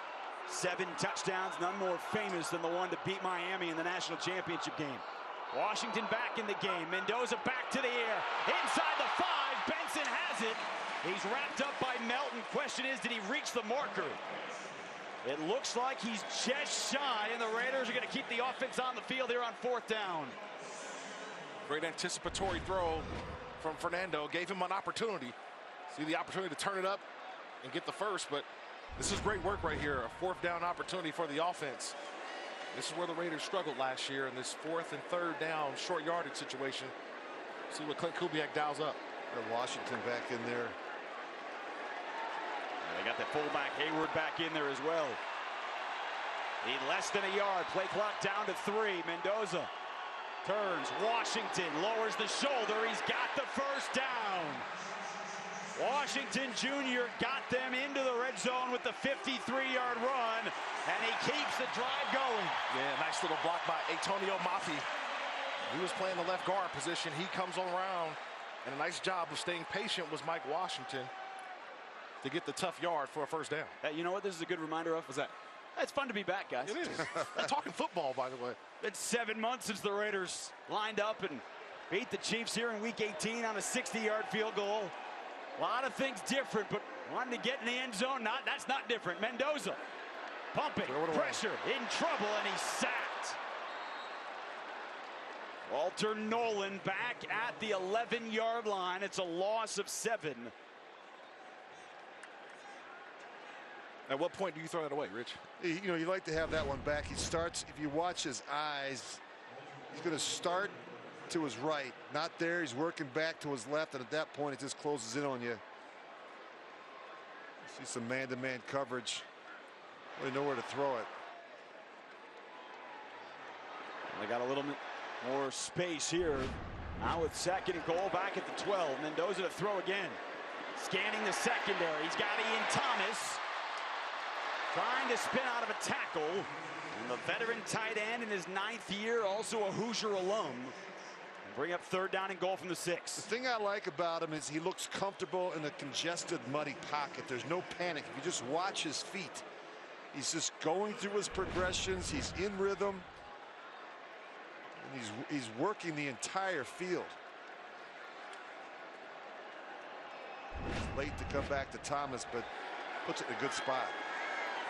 7 touchdowns, none more famous than the one to beat Miami in the national championship game. Washington back in the game. Mendoza back to the air. Inside the 5. Benson has it. He's wrapped up by Melton. Question is, did he reach the marker? It looks like he's just shy, and the Raiders are going to keep the offense on the field here on 4th down. Great anticipatory throw from Fernando. Gave him an opportunity. See the opportunity to turn it up and get the first, but this is great work right here. A 4th down opportunity for the offense. This is where the Raiders struggled last year in this 4th and 3rd down short yardage situation. See what Clint Kubiak dials up. Washington back in there. They got the fullback Hayward back in there as well. Need less than a yard. Play clock down to 3. Mendoza turns. Washington lowers the shoulder. He's got the first down. Washington Jr. got them into the red zone with the 53-yard run, and he keeps the drive going. Yeah, nice little block by Antonio Mafi. He was playing the left guard position. He comes around, and a nice job of staying patient was Mike Washington to get the tough yard for a first down. You know what this is a good reminder of? What's that? It's fun to be back, guys. It is. We're talking football, by the way. It's 7 months since the Raiders lined up and beat the Chiefs here in Week 18 on a 60-yard field goal. A lot of things different, but wanting to get in the end zone, that's not different. Mendoza pumping, pressure, in trouble, and he's sacked. Walter Nolan back at the 11-yard line. It's a loss of 7. At what point do you throw that away, Rich? You know, you like to have that one back. He starts, if you watch his eyes, he's going to start to his right. Not there. He's working back to his left, and at that point, it just closes in on you. See some man-to-man coverage. Really nowhere to throw it. They got a little bit more space here. Now with 2nd and goal back at the 12. Mendoza to throw again. Scanning the secondary. He's got Ian Thomas trying to spin out of a tackle. And the veteran tight end in his 9th year, also a Hoosier alum. And bring up 3rd down and goal from the 6. The thing I like about him is he looks comfortable in a congested, muddy pocket. There's no panic. If you just watch his feet, he's just going through his progressions. He's in rhythm. And he's working the entire field. It's late to come back to Thomas, but puts it in a good spot.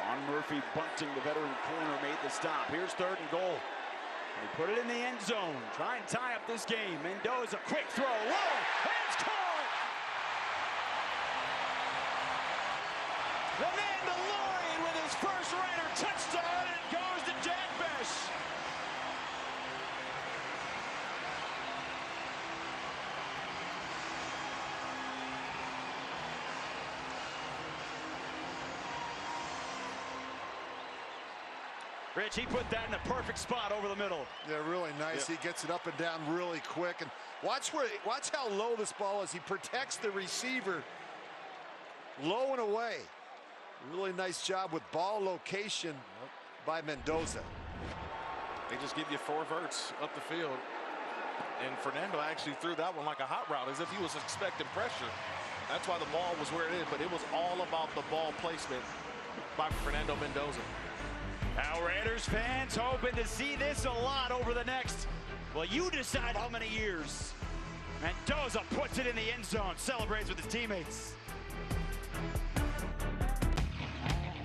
Ron Murphy bunting, the veteran corner, made the stop. Here's 3rd and goal. And he put it in the end zone. Try and tie up this game. Mendoza, quick throw. Whoa! And it's caught! The Mandalorian with his first Raider touchdown, and it goes to Jack Bech. Rich, he put that in the perfect spot over the middle. Yeah, really nice. He gets it up and down really quick. And watch how low this ball is. He protects the receiver low and away. Really nice job with ball location by Mendoza. They just give you 4 verts up the field. And Fernando actually threw that one like a hot route, as if he was expecting pressure. That's why the ball was where it is, but it was all about the ball placement by Fernando Mendoza. Now Raiders fans hoping to see this a lot over the next, well, you decide how many years. Mendoza puts it in the end zone, celebrates with his teammates.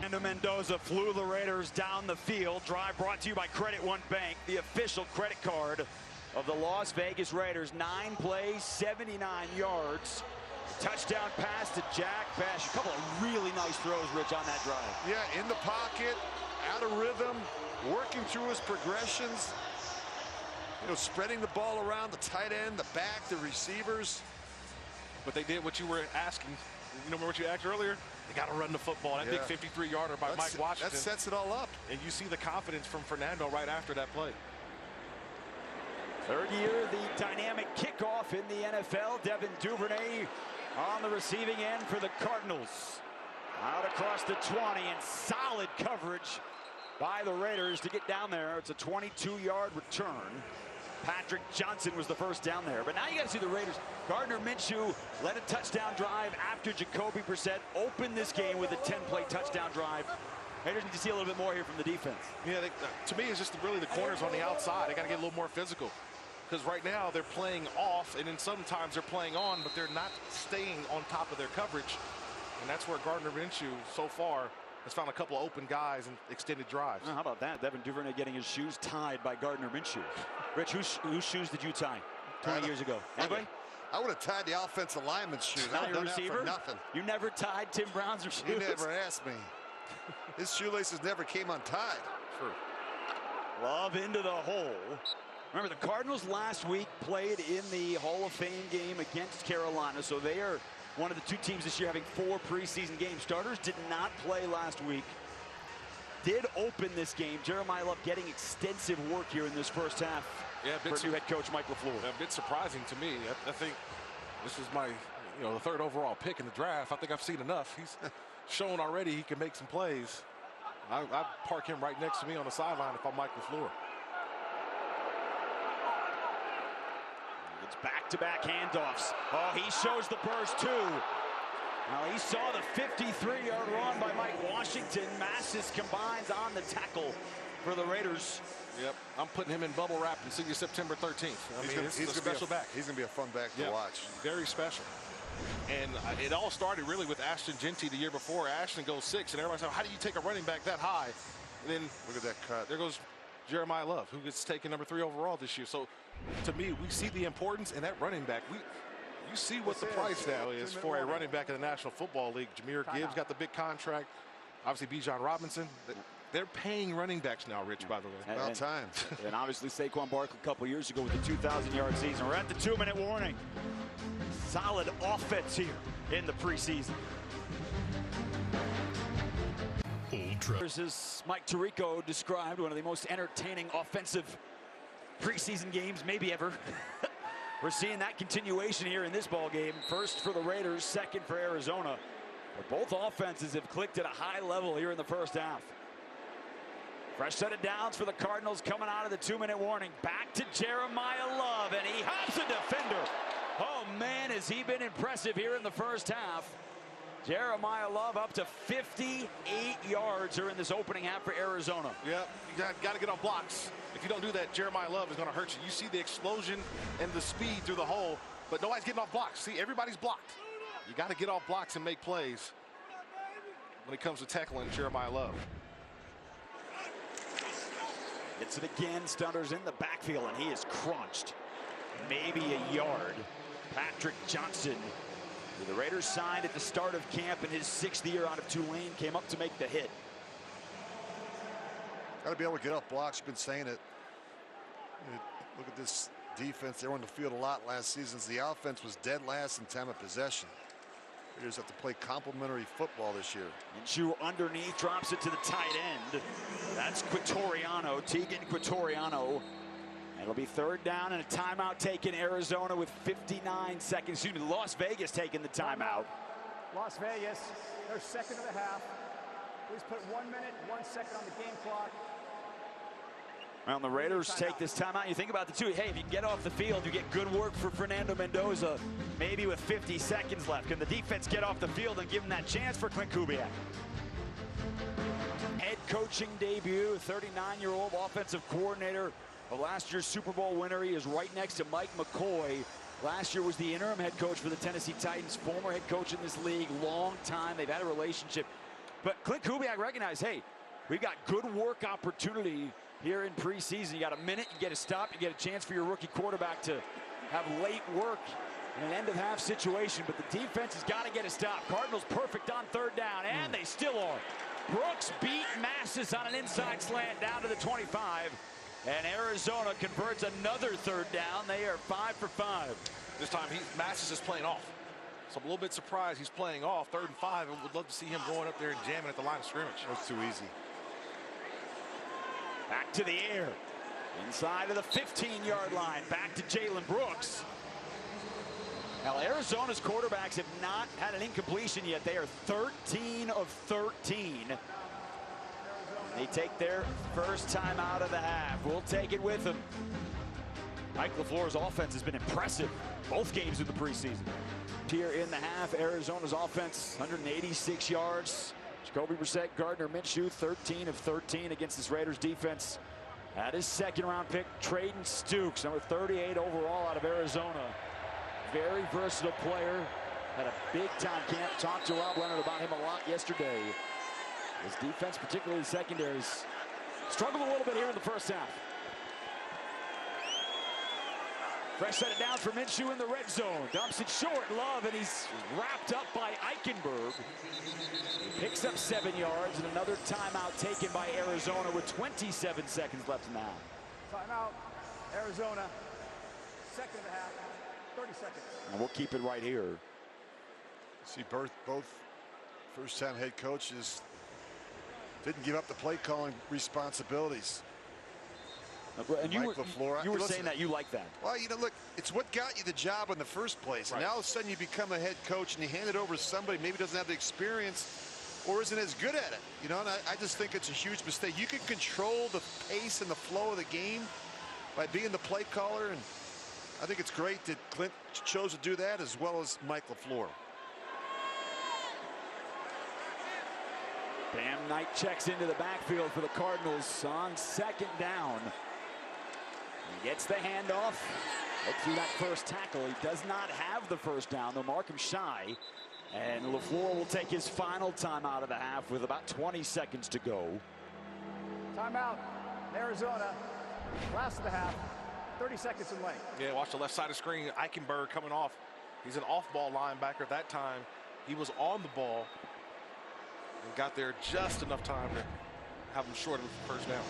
And Mendoza flew the Raiders down the field. Drive brought to you by Credit One Bank, the official credit card of the Las Vegas Raiders. 9 plays, 79 yards. Touchdown pass to Jack Bech. A couple of really nice throws, Rich, on that drive. Yeah, in the pocket, out of rhythm, working through his progressions. You know, spreading the ball around the tight end, the back, the receivers. But they did what you were asking. You remember what you asked earlier? They got to run the football. That big 53-yarder by Mike Washington. That sets it all up. And you see the confidence from Fernando right after that play. 3rd year, the dynamic kickoff in the NFL. Devin Duvernay on the receiving end for the Cardinals. Out across the 20, and solid coverage by the Raiders to get down there. It's a 22-yard return. Patrick Johnson was the first down there. But now you got to see the Raiders. Gardner Minshew led a touchdown drive after Jacoby Brissett opened this game with a 10-play touchdown drive. Raiders need to see a little bit more here from the defense. Yeah, to me, it's just really the corners on the outside. They got to get a little more physical. Because right now they're playing off, and then sometimes they're playing on, but they're not staying on top of their coverage. And that's where Gardner Minshew so far has found a couple of open guys and extended drives. How about that? Devin Duvernay getting his shoes tied by Gardner Minshew. Rich, whose shoes did you tie 20 years ago? Anybody? I would have tied the offensive lineman's shoes. Not your receiver? For nothing. You never tied Tim Brown's shoes? You never asked me. His shoelaces never came untied. True. Love into the hole. Remember, the Cardinals last week played in the Hall of Fame game against Carolina, so they are one of the 2 teams this year having 4 preseason games. Starters did not play last week. Did open this game. Jeremiah Love getting extensive work here in this first half for new head coach Mike LaFleur. A bit surprising to me. I think this is my, the 3rd overall pick in the draft. I think I've seen enough. He's shown already he can make some plays. I'd park him right next to me on the sideline if I'm Mike LaFleur. It's back-to-back handoffs. Oh, he shows the burst too. Now he saw the 53-yard run by Mike Washington. Massis combines on the tackle for the Raiders. Yep, I'm putting him in bubble wrap and see you September 13th. He's a special back. He's going to be a fun back to watch. Very special. And it all started really with Ashton Genty the year before. Ashton goes 6, and everybody said, how do you take a running back that high? And then look at that cut. There goes Jeremiah Love, who gets taken number 3 overall this year. So to me, we see the importance in that running back. You see what the price now is for a running back in the National Football League. Jahmyr Gibbs got the big contract. Obviously, Bijan Robinson. They're paying running backs now, Rich, by the way. About time. And obviously Saquon Barkley a couple years ago with the 2,000-yard season. We're at the 2-minute warning. Solid offense here in the preseason. As Mike Tirico described, one of the most entertaining offensive preseason games maybe ever. We're seeing that continuation here in this ball game. First for the Raiders, second for Arizona. But both offenses have clicked at a high level here in the first half. Fresh set of downs for the Cardinals coming out of the 2-minute warning. Back to Jeremiah Love, and he hops a defender. Oh, man, has he been impressive here in the first half. Jeremiah Love up to 58 yards here in this opening half for Arizona. Yep, you got to get off blocks. If you don't do that, Jeremiah Love is going to hurt you. You see the explosion and the speed through the hole, but nobody's getting off blocks. See, everybody's blocked. You got to get off blocks and make plays when it comes to tackling Jeremiah Love. Hits it again, Stunner's in the backfield, and he is crunched. Maybe a yard. Patrick Johnson, who the Raiders signed at the start of camp in his 6th year out of Tulane, came up to make the hit. Got to be able to get off blocks. You've been saying it. Look at this defense. They were on the field a lot last season. The offense was dead last in time of possession. Raiders have to play complementary football this year. Minshew underneath, drops it to the tight end. That's Quatoriano, Tegan Quatoriano. It'll be 3rd down and a timeout taken. Arizona with 59 seconds. Excuse me, Las Vegas taking the timeout. Las Vegas, their second of the half. Please put 1 minute, 1 second on the game clock. Well, the Raiders take this timeout. You think about the two. Hey, if you can get off the field, you get good work for Fernando Mendoza, maybe with 50 seconds left. Can the defense get off the field and give him that chance for Clint Kubiak? Head coaching debut, 39-year-old offensive coordinator of last year's Super Bowl winner. He is right next to Mike McCoy. Last year was the interim head coach for the Tennessee Titans, former head coach in this league, long time. They've had a relationship. But Clint Kubiak recognized, hey, we've got good work opportunity here in preseason. You got a minute, you get a stop, you get a chance for your rookie quarterback to have late work in an end-of-half situation. But the defense has got to get a stop. Cardinals perfect on 3rd down, and they still are. Brooks beat Massis on an inside slant down to the 25. And Arizona converts another 3rd down. They are 5 for 5. This time, Massis is playing off. So I'm a little bit surprised he's playing off. 3rd and 5, and would love to see him going up there and jamming at the line of scrimmage. That's too easy. Back to the air. Inside of the 15-yard line. Back to Jalen Brooks. Now, Arizona's quarterbacks have not had an incompletion yet. They are 13 of 13. They take their first time out of the half. We'll take it with them. Mike LaFleur's offense has been impressive both games in the preseason. Here in the half, Arizona's offense, 186 yards. Jacoby Brissett, Gardner Minshew, 13 of 13 against this Raiders defense. At his 2nd-round pick, Trayden Stukes, number 38 overall out of Arizona. Very versatile player. Had a big-time camp. Talked to Rob Leonard about him a lot yesterday. His defense, particularly the secondaries, struggled a little bit here in the first half. Fresh set it down for Minshew in the red zone. Dumps it short, Love, and he's wrapped up by Eichenberg. He picks up 7 yards, and another timeout taken by Arizona with 27 seconds left in the half. Timeout, Arizona, 2nd of the half, 30 seconds. And we'll keep it right here. See, both first-time head coaches didn't give up the play calling responsibilities. And you Mike LaFleur, you were saying that you like that. Well, you know, look, it's what got you the job in the first place. Right. And now all of a sudden you become a head coach and you hand it over to somebody maybe doesn't have the experience or isn't as good at it. You know, and I just think it's a huge mistake. You can control the pace and the flow of the game by being the play caller, and I think it's great that Clint chose to do that as well as Mike LaFleur. Bam Knight checks into the backfield for the Cardinals on 2nd down. He gets the handoff. Look through that first tackle. He does not have the first down. They'll mark him shy. And LaFleur will take his final time out of the half with about 20 seconds to go. Timeout, Arizona, last of the half, 30 seconds in lane. Yeah, watch the left side of the screen. Eichenberg coming off. He's an off-ball linebacker. At that time, he was on the ball and got there just enough time to have him short of the first down.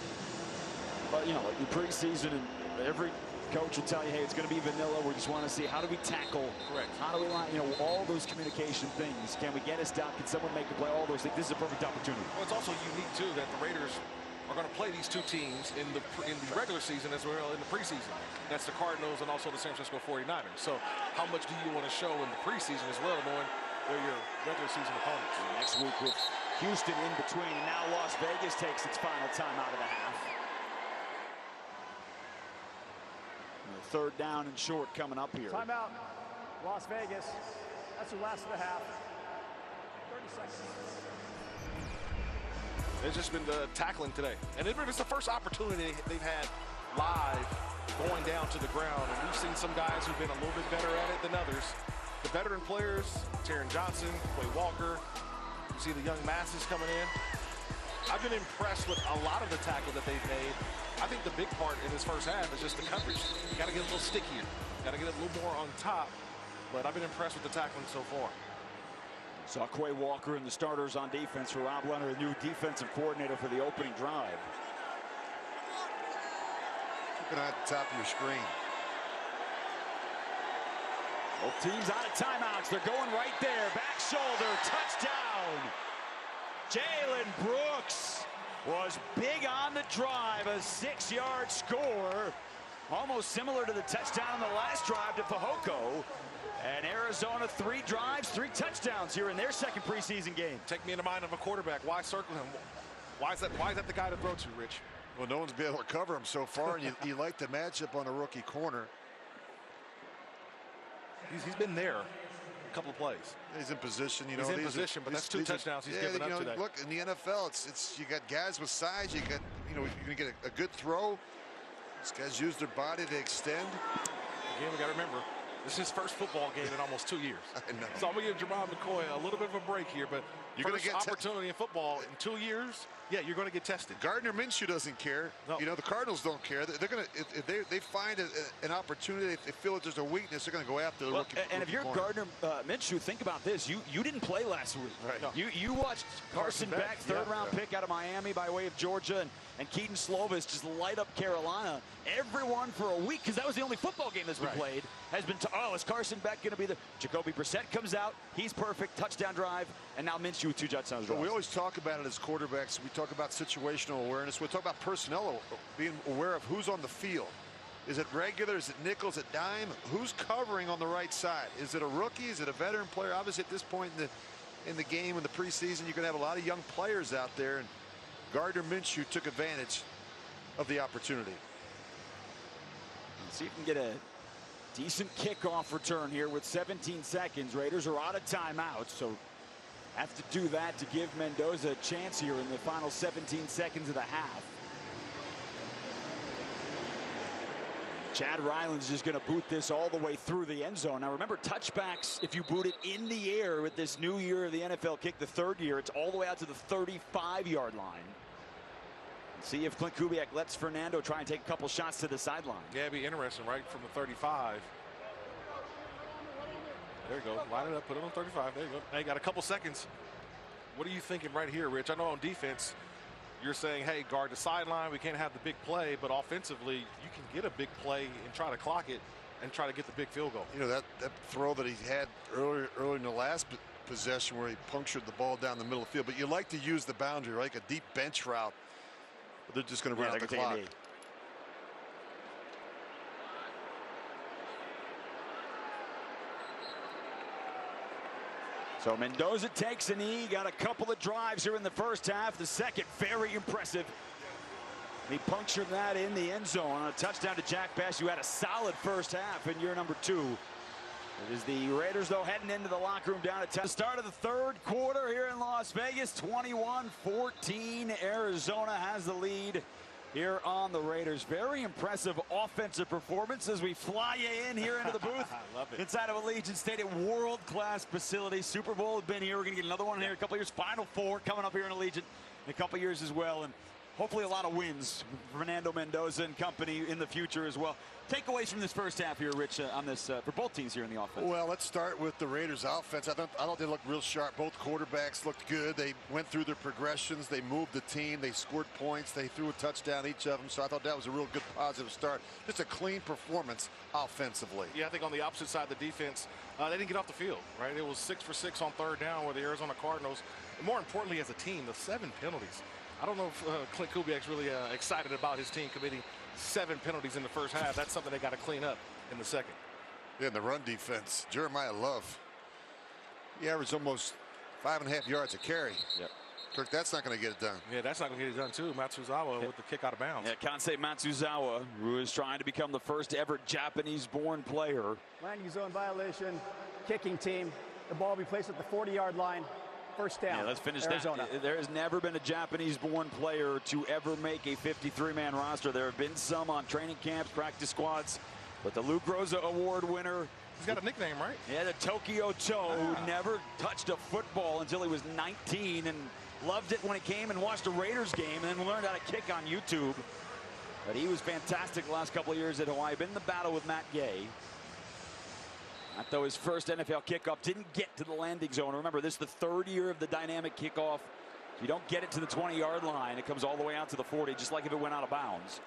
But, you know, like the preseason, and every coach will tell you, hey, it's going to be vanilla. We just want to see how do we tackle. Correct. How do we line, you know, all those communication things. Can we get us down? Can someone make a play? All those things. This is a perfect opportunity. Well, it's also unique, too, that the Raiders are going to play these two teams in the regular season as well in the preseason. That's the Cardinals and also the San Francisco 49ers. So how much do you want to show in the preseason as well, knowing they're your regular season opponents? Next week with Houston in between, and now Las Vegas takes its final time out of the half. And the third down and short coming up here. Timeout, Las Vegas. That's the last of the half. 30 seconds. It's just been tackling today. And it's the first opportunity they've had live going down to the ground. And we've seen some guys who've been a little bit better at it than others. The veteran players, Taron Johnson, Quay Walker. You see the young masses coming in. I've been impressed with a lot of the tackle that they've made. I think the big part in this first half is just the coverage. You got to get a little stickier. Got to get a little more on top. But I've been impressed with the tackling so far. Saw Quay Walker and the starters on defense for Rob Leonard, a new defensive coordinator for the opening drive. Keep an eye at the top of your screen. Both teams out of timeouts. They're going right there. Back shoulder, touchdown. Jalen Brooks was big on the drive. A 6-yard score. Almost similar to the touchdown in the last drive to Fehoko. And Arizona, 3 drives, 3 touchdowns here in their second preseason game. Take me in the mind of a quarterback. Why circle him? Why is that the guy to throw to, Rich? Well, no one's been able to cover him so far, and you like the matchup on a rookie corner. He's been there a couple of plays. He's in position, you know. He's in position, but that's 2 touchdowns he's given up today. Look, in the NFL, it's you got guys with size. You got, you know, you're gonna get a good throw. These guys use their body to extend. Again, we got to remember, this is his first football game in almost 2 years. I know. So I'm going to give Jermon McCoy a little bit of a break here, but you're going to get opportunity in football in 2 years. Yeah, you're going to get tested. Gardner Minshew doesn't care. No. You know, the Cardinals don't care. They're going to, if they find an opportunity, if they feel that there's a weakness, they're going to go after the rookie. And if you're Gardner Minshew, think about this. You didn't play last week. Right. No. You watched Carson Beck, third-round pick out of Miami by way of Georgia, and Keaton Slovis just light up Carolina. Everyone for a week, because that was the only football game that's been played, has been, is Carson Beck going to be the... Jacoby Brissett comes out. He's perfect. Touchdown drive. And now Minshew with 2 touchdowns. But we always talk about it as quarterbacks. We talk about situational awareness. We talk about personnel, being aware of who's on the field. Is it regular? Is it nickel? Is it dime? Who's covering on the right side? Is it a rookie? Is it a veteran player? Obviously, at this point in the game, in the preseason, you're going to have a lot of young players out there. And Gardner Minshew took advantage of the opportunity. Let's see if we can get a decent kickoff return here with 17 seconds. Raiders are out of timeouts, so have to do that to give Mendoza a chance here in the final 17 seconds of the half. Chad Ryland's just going to boot this all the way through the end zone. Now remember, touchbacks, if you boot it in the air with this new year of the NFL kick, the 3rd year, it's all the way out to the 35-yard line. See if Clint Kubiak lets Fernando try and take a couple shots to the sideline. Yeah, it'd be interesting, right, from the 35. There you go. Line it up, put it on 35. There you go. Now you got a couple seconds. What are you thinking right here, Rich? I know on defense, you're saying, hey, guard the sideline. We can't have the big play, but offensively, you can get a big play and try to clock it and try to get the big field goal. You know, that throw that he had earlier in the last possession where he punctured the ball down the middle of the field. But you like to use the boundary, like a deep bench route. But they're just going to run out the clock. So Mendoza takes a knee, got a couple of drives here in the first half. The second, very impressive. He punctured that in the end zone on a touchdown to Jack Best, who had a solid first half in year number 2. It is the Raiders, though, heading into the locker room down at the start of the 3rd quarter here in Las Vegas. 21-14. Arizona has the lead here on the Raiders. Very impressive offensive performance as we fly you in here into the booth. I love it. Inside of Allegiant Stadium, world-class facility. Super Bowl has been here. We're going to get another one here in a couple of years. Final 4 coming up here in Allegiant in a couple of years as well. And hopefully a lot of wins. Fernando Mendoza and company in the future as well. Takeaways from this first half here, Rich, on this for both teams here in the offense. Well, let's start with the Raiders offense. I thought they looked real sharp. Both quarterbacks looked good. They went through their progressions. They moved the team. They scored points. They threw a touchdown each of them. So I thought that was a real good positive start. Just a clean performance offensively. Yeah, I think on the opposite side of the defense, they didn't get off the field, right? It was 6 for 6 on third down with the Arizona Cardinals. And more importantly, as a team, the 7 penalties. I don't know if Clint Kubiak's really excited about his team committing 7 penalties in the first half. That's something they got to clean up in the second. Yeah, in the run defense, Jeremiah Love, he averaged almost 5.5 yards a carry. Yep. Kirk, that's not going to get it done. Yeah, that's not going to get it done, too. Matsuzawa with the kick out of bounds. Yeah, Kansei Matsuzawa, who is trying to become the first ever Japanese-born player. Landing zone violation, kicking team. The ball will be placed at the 40-yard line. First down. Yeah, let's finish Arizona. that. There has never been a Japanese-born player to ever make a 53-man roster. There have been some on training camps, practice squads, but the Luke Rosa Award winner. He's got a nickname, right? Yeah, the Tokyo Toe, who never touched a football until he was 19 and loved it when he came and watched a Raiders game and then learned how to kick on YouTube. But he was fantastic the last couple of years at Hawaii. Been in the battle with Matt Gay. Not though his first NFL kickoff didn't get to the landing zone. Remember, this is the 3rd year of the dynamic kickoff. You don't get it to the 20-yard line. It comes all the way out to the 40, just like if it went out of bounds.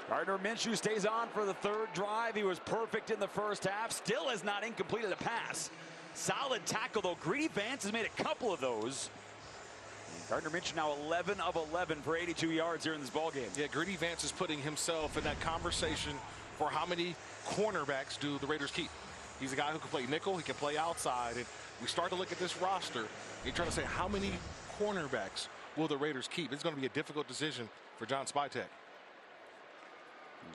Gardner Minshew stays on for the 3rd drive. He was perfect in the first half. Still has not incompleted a pass. Solid tackle, though. Greedy Vance has made a couple of those. And Gardner Minshew now 11 of 11 for 82 yards here in this ballgame. Yeah, Greedy Vance is putting himself in that conversation for how many cornerbacks do the Raiders keep. He's a guy who can play nickel, he can play outside, and we start to look at this roster. You're trying to say, how many cornerbacks will the Raiders keep? It's going to be a difficult decision for John Spytek.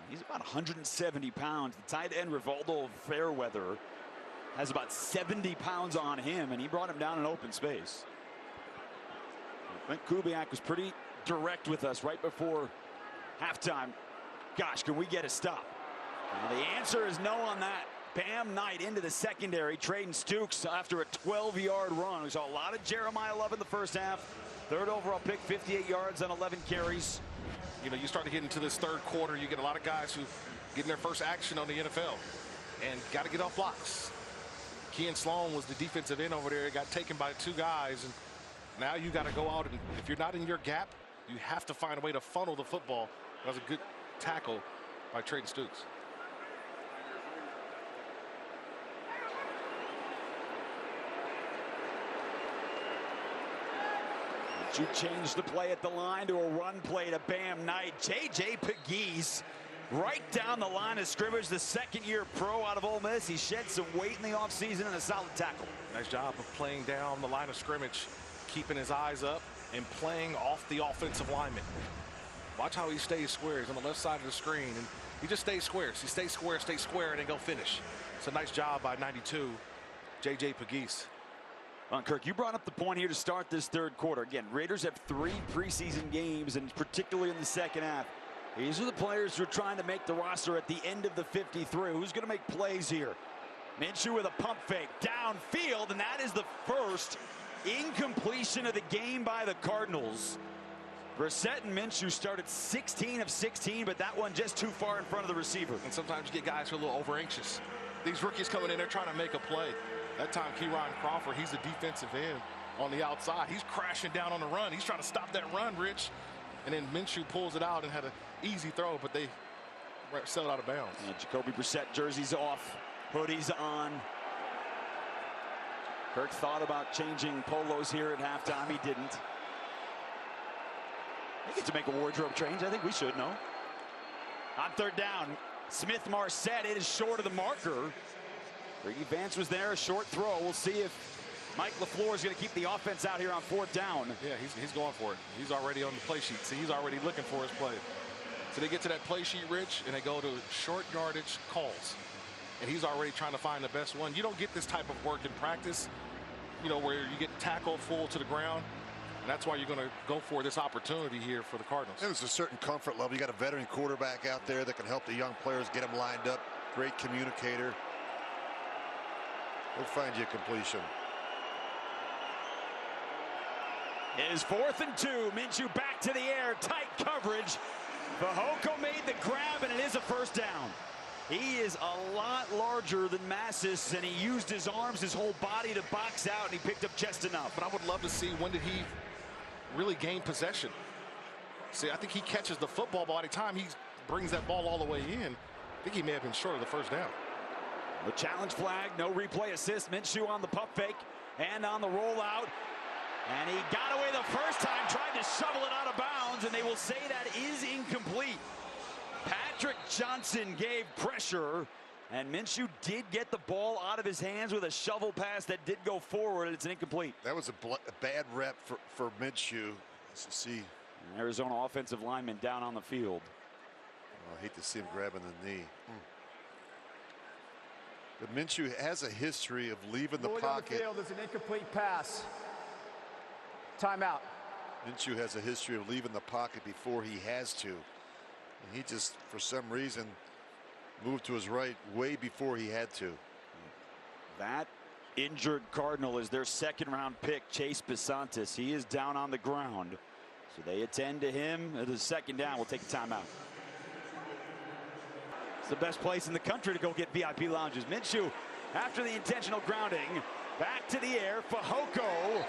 He's about 170 pounds. The tight end, Rivaldo Fairweather, has about 70 pounds on him, and he brought him down in open space. Clint Kubiak was pretty direct with us right before halftime. Gosh, can we get a stop? And the answer is no on that. Bam Knight into the secondary, trading Stukes after a 12-yard run. We saw a lot of Jeremiah Love in the first half. 3rd overall pick, 58 yards on 11 carries. You know, you start to get into this 3rd quarter, you get a lot of guys who getting their first action on the NFL and got to get off blocks. Kean Sloan was the defensive end over there. He got taken by 2 guys, and now you got to go out, and if you're not in your gap, you have to find a way to funnel the football. That was a good tackle by Trayton Stukes. You change the play at the line to a run play to Bam Knight. J.J. Pegues right down the line of scrimmage. The 2nd-year pro out of Ole Miss. He shed some weight in the offseason and a solid tackle. Nice job of playing down the line of scrimmage, keeping his eyes up and playing off the offensive lineman. Watch how he stays square. He's on the left side of the screen, and he just stays square. So he stays square, and then go finish. It's a nice job by 92, J.J. Pegues. Kirk, you brought up the point here to start this 3rd quarter. Again, Raiders have 3 preseason games, and particularly in the second half. These are the players who are trying to make the roster at the end of the 53. Who's going to make plays here? Minshew with a pump fake downfield, and that is the first incompletion of the game by the Cardinals. Brissett and Minshew started 16 of 16, but that one just too far in front of the receiver. And sometimes you get guys who are a little over anxious. These rookies coming in, they're trying to make a play. That time, Keyron Crawford, he's the defensive end on the outside. He's crashing down on the run. He's trying to stop that run, Rich. And then Minshew pulls it out and had an easy throw, but they sailed out of bounds. And Jacoby Brissett, jerseys off, hoodies on. Kirk thought about changing polos here at halftime. He didn't. They get to make a wardrobe change. I think we should, no? On 3rd down, Smith-Marset, it is short of the marker. Greedy Vance was there, a short throw. We'll see if Mike LaFleur is going to keep the offense out here on 4th down. Yeah, he's going for it. He's already on the play sheet. See, he's already looking for his play. So they get to that play sheet, Rich, and they go to short yardage calls. And he's already trying to find the best one. You don't get this type of work in practice, you know, where you get tackled full to the ground. And that's why you're going to go for this opportunity here for the Cardinals. There's a certain comfort level. You got a veteran quarterback out there that can help the young players get them lined up. Great communicator. We'll find you a completion. is 4th and 2. Minshew back to the air, tight coverage. Fehoko made the grab, and it is a first down. He is a lot larger than Massis, and he used his arms, his whole body to box out, and he picked up just enough. But I would love to see, when did he really gain possession? See, I think he catches the football by the time he brings that ball all the way in. I think he may have been short of the first down. The challenge flag, no replay assist. Minshew on the pump fake and on the rollout. And he got away the first time, tried to shovel it out of bounds, and they will say that is incomplete. Patrick Johnson gave pressure, and Minshew did get the ball out of his hands with a shovel pass that did go forward. It's an incomplete. That was a bad rep for Minshew. Let's see. An Arizona offensive lineman down on the field. I hate to see him grabbing the knee. But Minshew has a history of leaving the pocket. On the field is an incomplete pass. Timeout. Minshew has a history of leaving the pocket before he has to. And he just, for some reason, moved to his right way before he had to. That injured Cardinal is their 2nd-round pick, Chase Besantis. He is down on the ground. So they attend to him. It is 2nd down. We'll take a timeout. It's the best place in the country to go get VIP lounges. Minshew, after the intentional grounding, back to the air. Fehoko,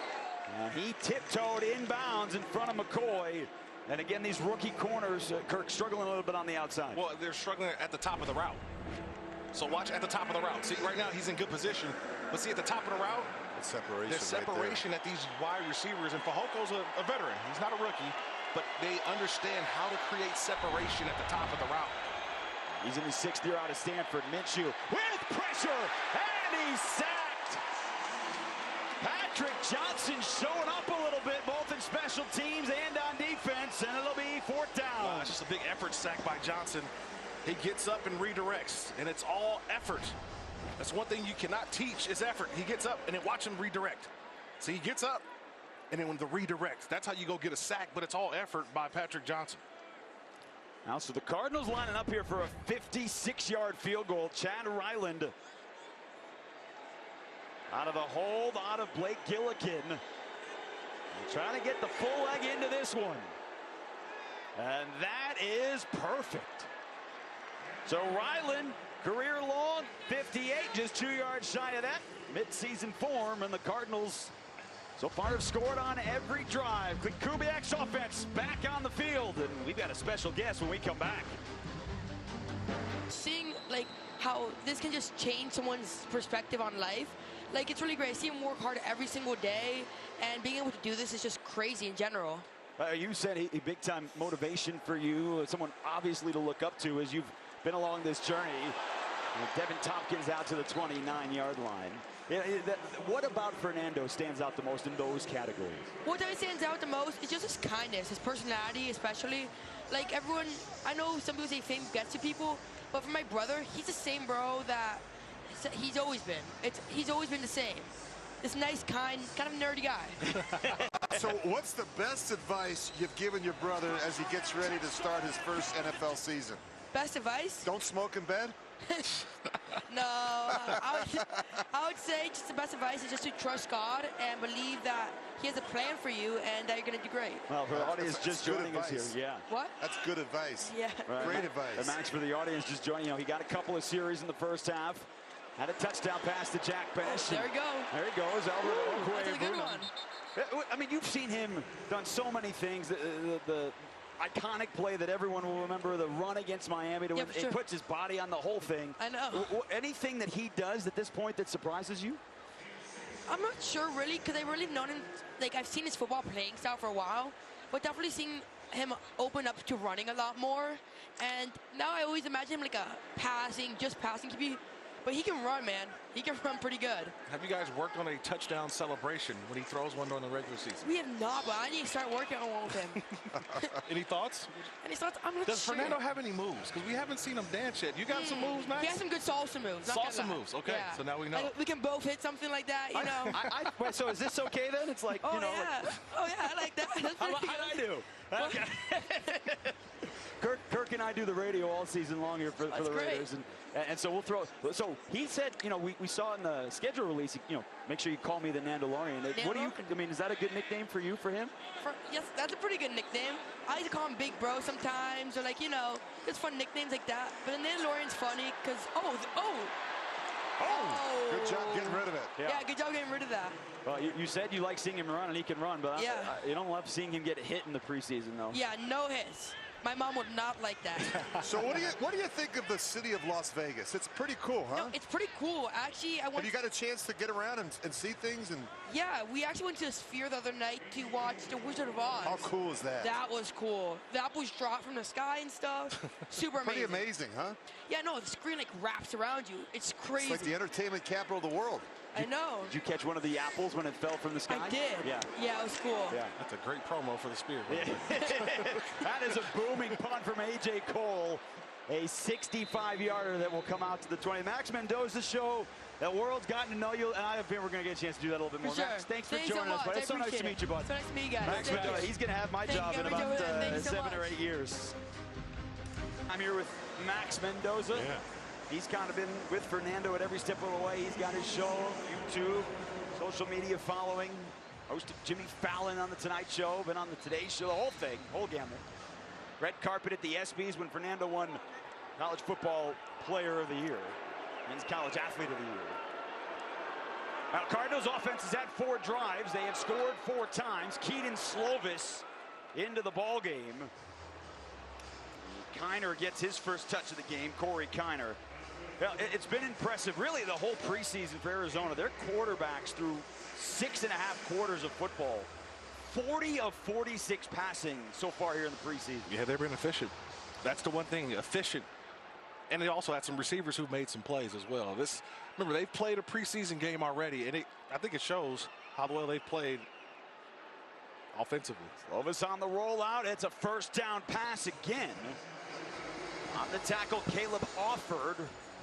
and he tiptoed inbounds in front of McCoy. And again, these rookie corners, Kirk, struggling a little bit on the outside. Well, they're struggling at the top of the route. So watch at the top of the route. See, right now he's in good position. But see, at the top of the route, there's separation at these wide receivers. And Fajoko's a veteran. He's not a rookie. But they understand how to create separation at the top of the route. He's in his 6th year out of Stanford. Minshew with pressure, and he's sacked. Patrick Johnson showing up a little bit, both in special teams and on defense, and it'll be 4th down. Wow, it's just a big effort sack by Johnson. He gets up and redirects, and it's all effort. That's one thing you cannot teach is effort. He gets up, and then watch him redirect. So he gets up, and then when the redirect, that's how you go get a sack, but it's all effort by Patrick Johnson. Now, so the Cardinals lining up here for a 56-yard field goal. Chad Ryland out of the hold, out of Blake Gillikin. Trying to get the full leg into this one. And that is perfect. So Ryland, career long, 58, just 2 yards shy of that. Mid-season form, and the Cardinals so far have scored on every drive. Kubiak's offense back on the field, and we've got a special guest when we come back. Seeing like how this can just change someone's perspective on life, like it's really great. I see him work hard every single day, and being able to do this is just crazy in general. You said a big-time motivation for you, someone obviously to look up to as you've been along this journey. Devin Tompkins out to the 29-yard line. What about Fernando stands out the most in those categories? What stands out the most is just his kindness, his personality especially. Like everyone, I know some people say fame gets to people, but for my brother, he's the same bro that he's always been. He's always been the same. This nice, kind of nerdy guy. So what's the best advice you've given your brother as he gets ready to start his first NFL season? Best advice? Don't smoke in bed? No, I would say just the best advice is just to trust God and believe that he has a plan for you and that you're going to do great. Well, for the audience just joining us here, yeah. What? That's good advice. Yeah. Right. Great advice. And Max, for the audience just joining, he got a couple of series in the first half. Had a touchdown pass to Jack Besh. There we go. There he goes, Albert Okwuegbunam. That's a good one. I mean, you've seen him done so many things. The iconic play that everyone will remember, the run against Miami. Yeah, for sure. It puts his body on the whole thing. I know. Anything that he does at this point that surprises you? I'm not sure really, because I've really known him, like I've seen his football playing style for a while, but definitely seen him open up to running a lot more. And now I always imagine him like a passing QB. But he can run, man. He can run pretty good. Have you guys worked on a touchdown celebration when he throws one during the regular season? We have not, but I need to start working on one with him. Any thoughts? And he starts, I'm not Does sure. Fernando have any moves? Because we haven't seen him dance yet. You got some moves, Max? He has some good salsa moves. Salsa moves, okay. Yeah. So now we know. Like, we can both hit something like that, you know. Wait, so is this okay then? It's like, Oh, you know. yeah. Oh, yeah, I like that. That's How'd pretty I good. do? Okay. Kirk and I do the radio all season long here for the Raiders, and so we'll throw. So he said, you know, we saw in the schedule release, you know, make sure you call me the Nandalorian. What do you? I mean, is that a good nickname for you, for him? Yes, that's a pretty good nickname. I like to call him Big Bro sometimes, or like, you know, just fun nicknames like that. But the Nandalorian's funny because Good job getting rid of it. Yeah, good job getting rid of that. Well, you said you like seeing him run, and he can run, but yeah. you don't love seeing him get hit in the preseason, though. Yeah, no hits. My mom would not like that. So what do you think of the city of Las Vegas? It's pretty cool, huh? No, it's pretty cool. Actually, Have you got a chance to get around and see things? And yeah, we actually went to the Sphere the other night to watch The Wizard of Oz. how cool is that? That was cool. The apples dropped from the sky and stuff. Super amazing. Pretty amazing, huh? Yeah, no, the screen like wraps around you. It's crazy. It's like the entertainment capital of the world. I know. Did you catch one of the apples when it fell from the sky? I did. Yeah. Yeah, it was cool. Yeah. That's a great promo for the Spear. That is a booming punt from A.J. Cole. A 65-yarder that will come out to the 20. Max Mendoza show. The world's gotten to know you, and I have been. We're going to get a chance to do that a little bit more. For sure. Max, thanks for Thanks joining us, bud. It's so nice to meet you, bud. So nice to meet you guys. Max Mendoza, he's going to have my job in about 7 or 8 years. I'm here with Max Mendoza. Yeah. He's kind of been with Fernando at every step of the way. He's got his show, YouTube, social media following. Hosted Jimmy Fallon on the Tonight Show, been on the Today Show, the whole thing, whole gamut. Red carpet at the ESPYs when Fernando won College Football Player of the Year, Men's College Athlete of the Year. Now, Cardinals offense has had 4 drives. They have scored 4 times. Keaton Slovis into the ball game. Kiner gets his first touch of the game, Corey Kiner. Well, it's been impressive, really, the whole preseason for Arizona. Their quarterbacks through 6.5 quarters of football. 40 of 46 passing so far here in the preseason. Yeah, they've been efficient. That's the one thing, efficient. And they also had some receivers who've made some plays as well. Remember, they've played a preseason game already, and I think it shows how well they've played offensively. Slovis on the rollout. It's a first down pass again. On the tackle, Caleb Offord,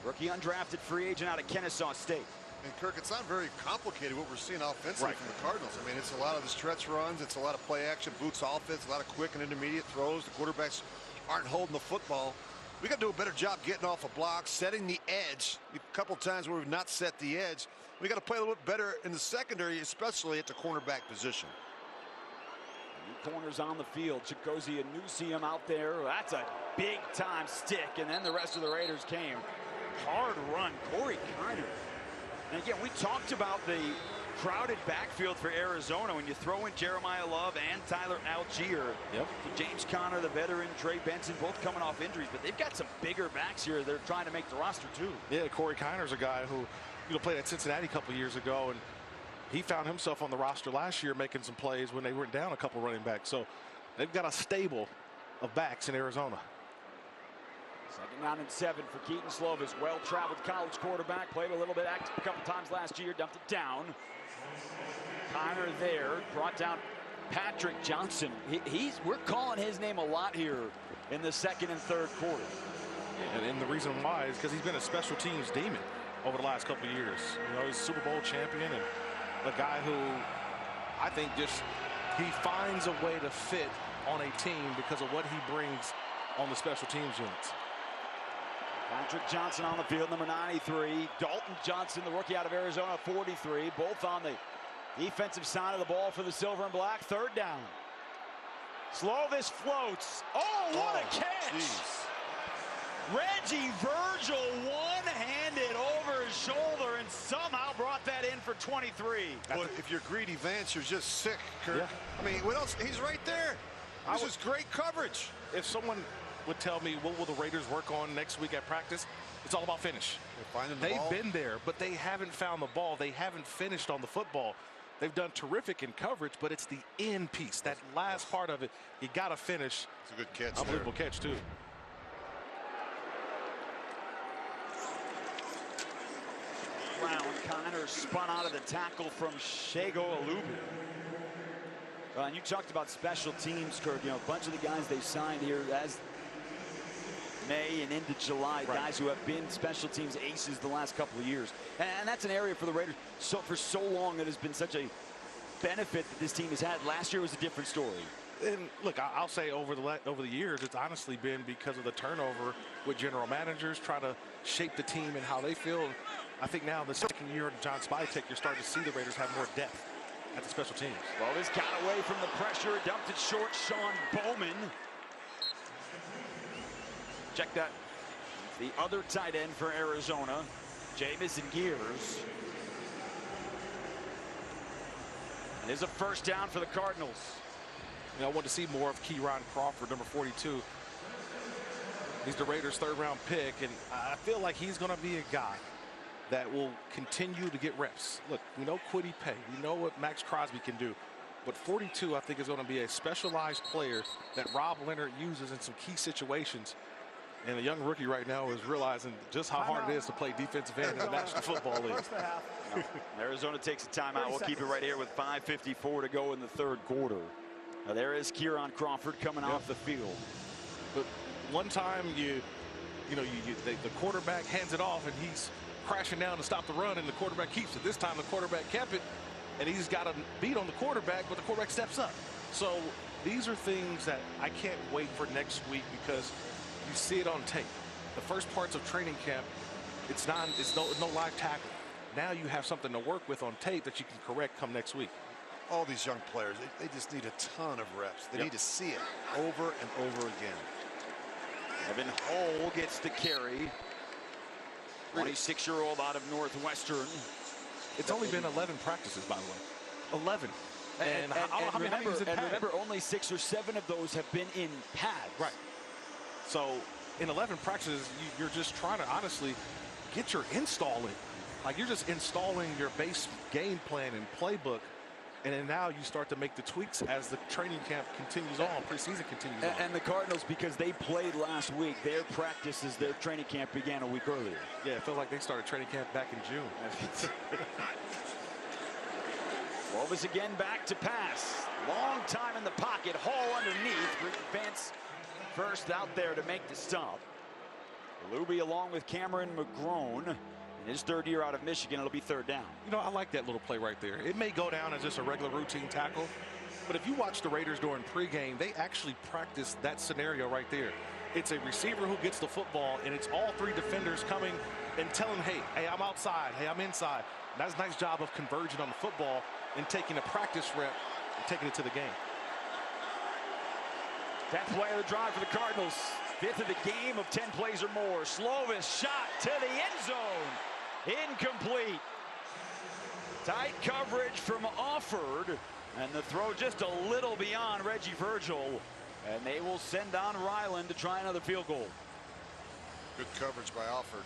rookie undrafted free agent out of Kennesaw State. And Kirk, it's not very complicated what we're seeing offensively from the Cardinals. I mean, it's a lot of the stretch runs. It's a lot of play action, boots offense, a lot of quick and intermediate throws. The quarterbacks aren't holding the football. We got to do a better job getting off a block, setting the edge. A couple times where we've not set the edge. We got to play a little bit better in the secondary, especially at the cornerback position. New corners on the field. Chicozy and Newseum out there. That's a big-time stick, and then the rest of the Raiders came. Hard run, Corey Kiner. And again, we talked about the crowded backfield for Arizona when you throw in Jeremiah Love and Tyler Algier. Yep. James Conner, the veteran, Trey Benson, both coming off injuries, but they've got some bigger backs here. They're trying to make the roster too. Yeah, Corey Kiner's a guy who played at Cincinnati a couple years ago, and he found himself on the roster last year making some plays when they went down a couple running backs. So they've got a stable of backs in Arizona. 2nd down and 7 for Keaton Slovis. Well-traveled college quarterback. Played a little bit active a couple times last year. Dumped it down. Kiner there. Brought down Patrick Johnson. We're calling his name a lot here in the 2nd and 3rd quarter. And the reason why is because he's been a special teams demon over the last couple of years. You know, he's Super Bowl champion and a guy who I think he finds a way to fit on a team because of what he brings on the special teams units. Patrick Johnson on the field, number 93. Dalton Johnson, the rookie out of Arizona, 43. Both on the defensive side of the ball for the Silver and Black. 3rd down. Slovis floats. Oh, what a catch! Geez. Reggie Virgil one-handed over his shoulder and somehow brought that in for 23. Well, if you're greedy Vance, you're just sick, Kirk. Yeah. I mean, what else? He's right there. This is great coverage. If someone would tell me what will the Raiders work on next week at practice, it's all about finish. They've been there, but they haven't found the ball. They haven't finished on the football. They've done terrific in coverage, but it's the end piece, that last part of it. You got to finish. It's a good catch. Unbelievable catch, too. Brown, Kiner spun out of the tackle from Shago Alubu. And you talked about special teams, Kirk. You know, a bunch of the guys they signed here as May and into July, guys who have been special teams aces the last couple of years. And that's an area for the Raiders for so long that has been such a benefit that this team has had. Last year was a different story. And look, I'll say over the years, it's honestly been because of the turnover with general managers trying to shape the team and how they feel. I think now the second year of John Spytek, you're starting to see the Raiders have more depth at the special teams. Well, this got away from the pressure, dumped it short. Sean Bowman. Check that. The other tight end for Arizona, Jamison Gears. And there's a first down for the Cardinals. I want to see more of Keyron Crawford, number 42. He's the Raiders' third-round pick, and I feel like he's going to be a guy that will continue to get reps. Look, we know Kwity Paye. We know what Max Crosby can do. But 42, I think, is going to be a specialized player that Rob Leonard uses in some key situations. And the young rookie right now is realizing just how hard it is to play defensive end in the National Football League. Arizona takes a timeout. We'll keep it right here with 5:54 to go in the third quarter. Now there is Keyron Crawford coming off the field. But one time the quarterback hands it off and he's crashing down to stop the run and the quarterback keeps it. This time the quarterback kept it and he's got a beat on the quarterback, but the quarterback steps up. So these are things that I can't wait for next week because you see it on tape. The first parts of training camp, it's no live tackle. Now you have something to work with on tape that you can correct come next week. All these young players, they just need a ton of reps. They need to see it over and over again. Evan Hull gets the carry. 26-year-old out of Northwestern. It's only been 11 practices, by the way. 11. And remember, only 6 or 7 of those have been in pads. Right. So in 11 practices, you're just trying to honestly get your install in. Like you're just installing your base game plan and playbook. And then now you start to make the tweaks as the training camp continues on, preseason continues on. And the Cardinals, because they played last week, their practices, their training camp began a week earlier. Yeah, it felt like they started training camp back in June. Wolves again back to pass. Long time in the pocket. Hall underneath. Vance first out there to make the stop. Luby along with Cameron McGrone. In his third year out of Michigan, it'll be third down. I like that little play right there. It may go down as just a regular routine tackle, but if you watch the Raiders during pregame, they actually practice that scenario right there. It's a receiver who gets the football, and it's all 3 defenders coming and telling, hey, I'm outside, hey, I'm inside. And that's a nice job of converging on the football and taking a practice rep and taking it to the game. 10th play of the drive for the Cardinals. 5th of the game of 10 plays or more. Slovis shot to the end zone. Incomplete. Tight coverage from Offord. And the throw just a little beyond Reggie Virgil. And they will send on Ryland to try another field goal. Good coverage by Offord.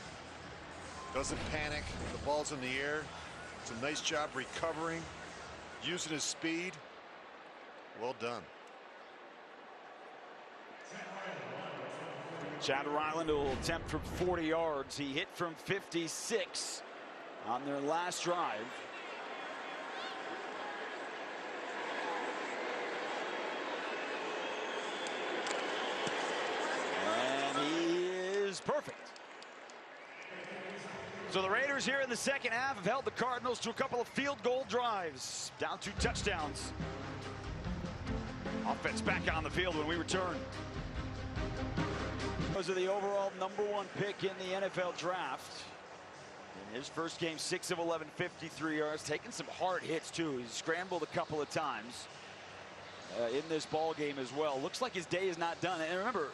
Doesn't panic. The ball's in the air. It's a nice job recovering, using his speed. Well done. Chad Ryland will attempt from 40 yards. He hit from 56 on their last drive. And he is perfect. So the Raiders here in the second half have held the Cardinals to a couple of field goal drives. Down 2 touchdowns. Offense back on the field when we return. Because of the overall #1 pick in the NFL draft. In his first game, 6 of 11, 53 yards. Taking some hard hits, too. He's scrambled a couple of times in this ball game as well. Looks like his day is not done. And remember,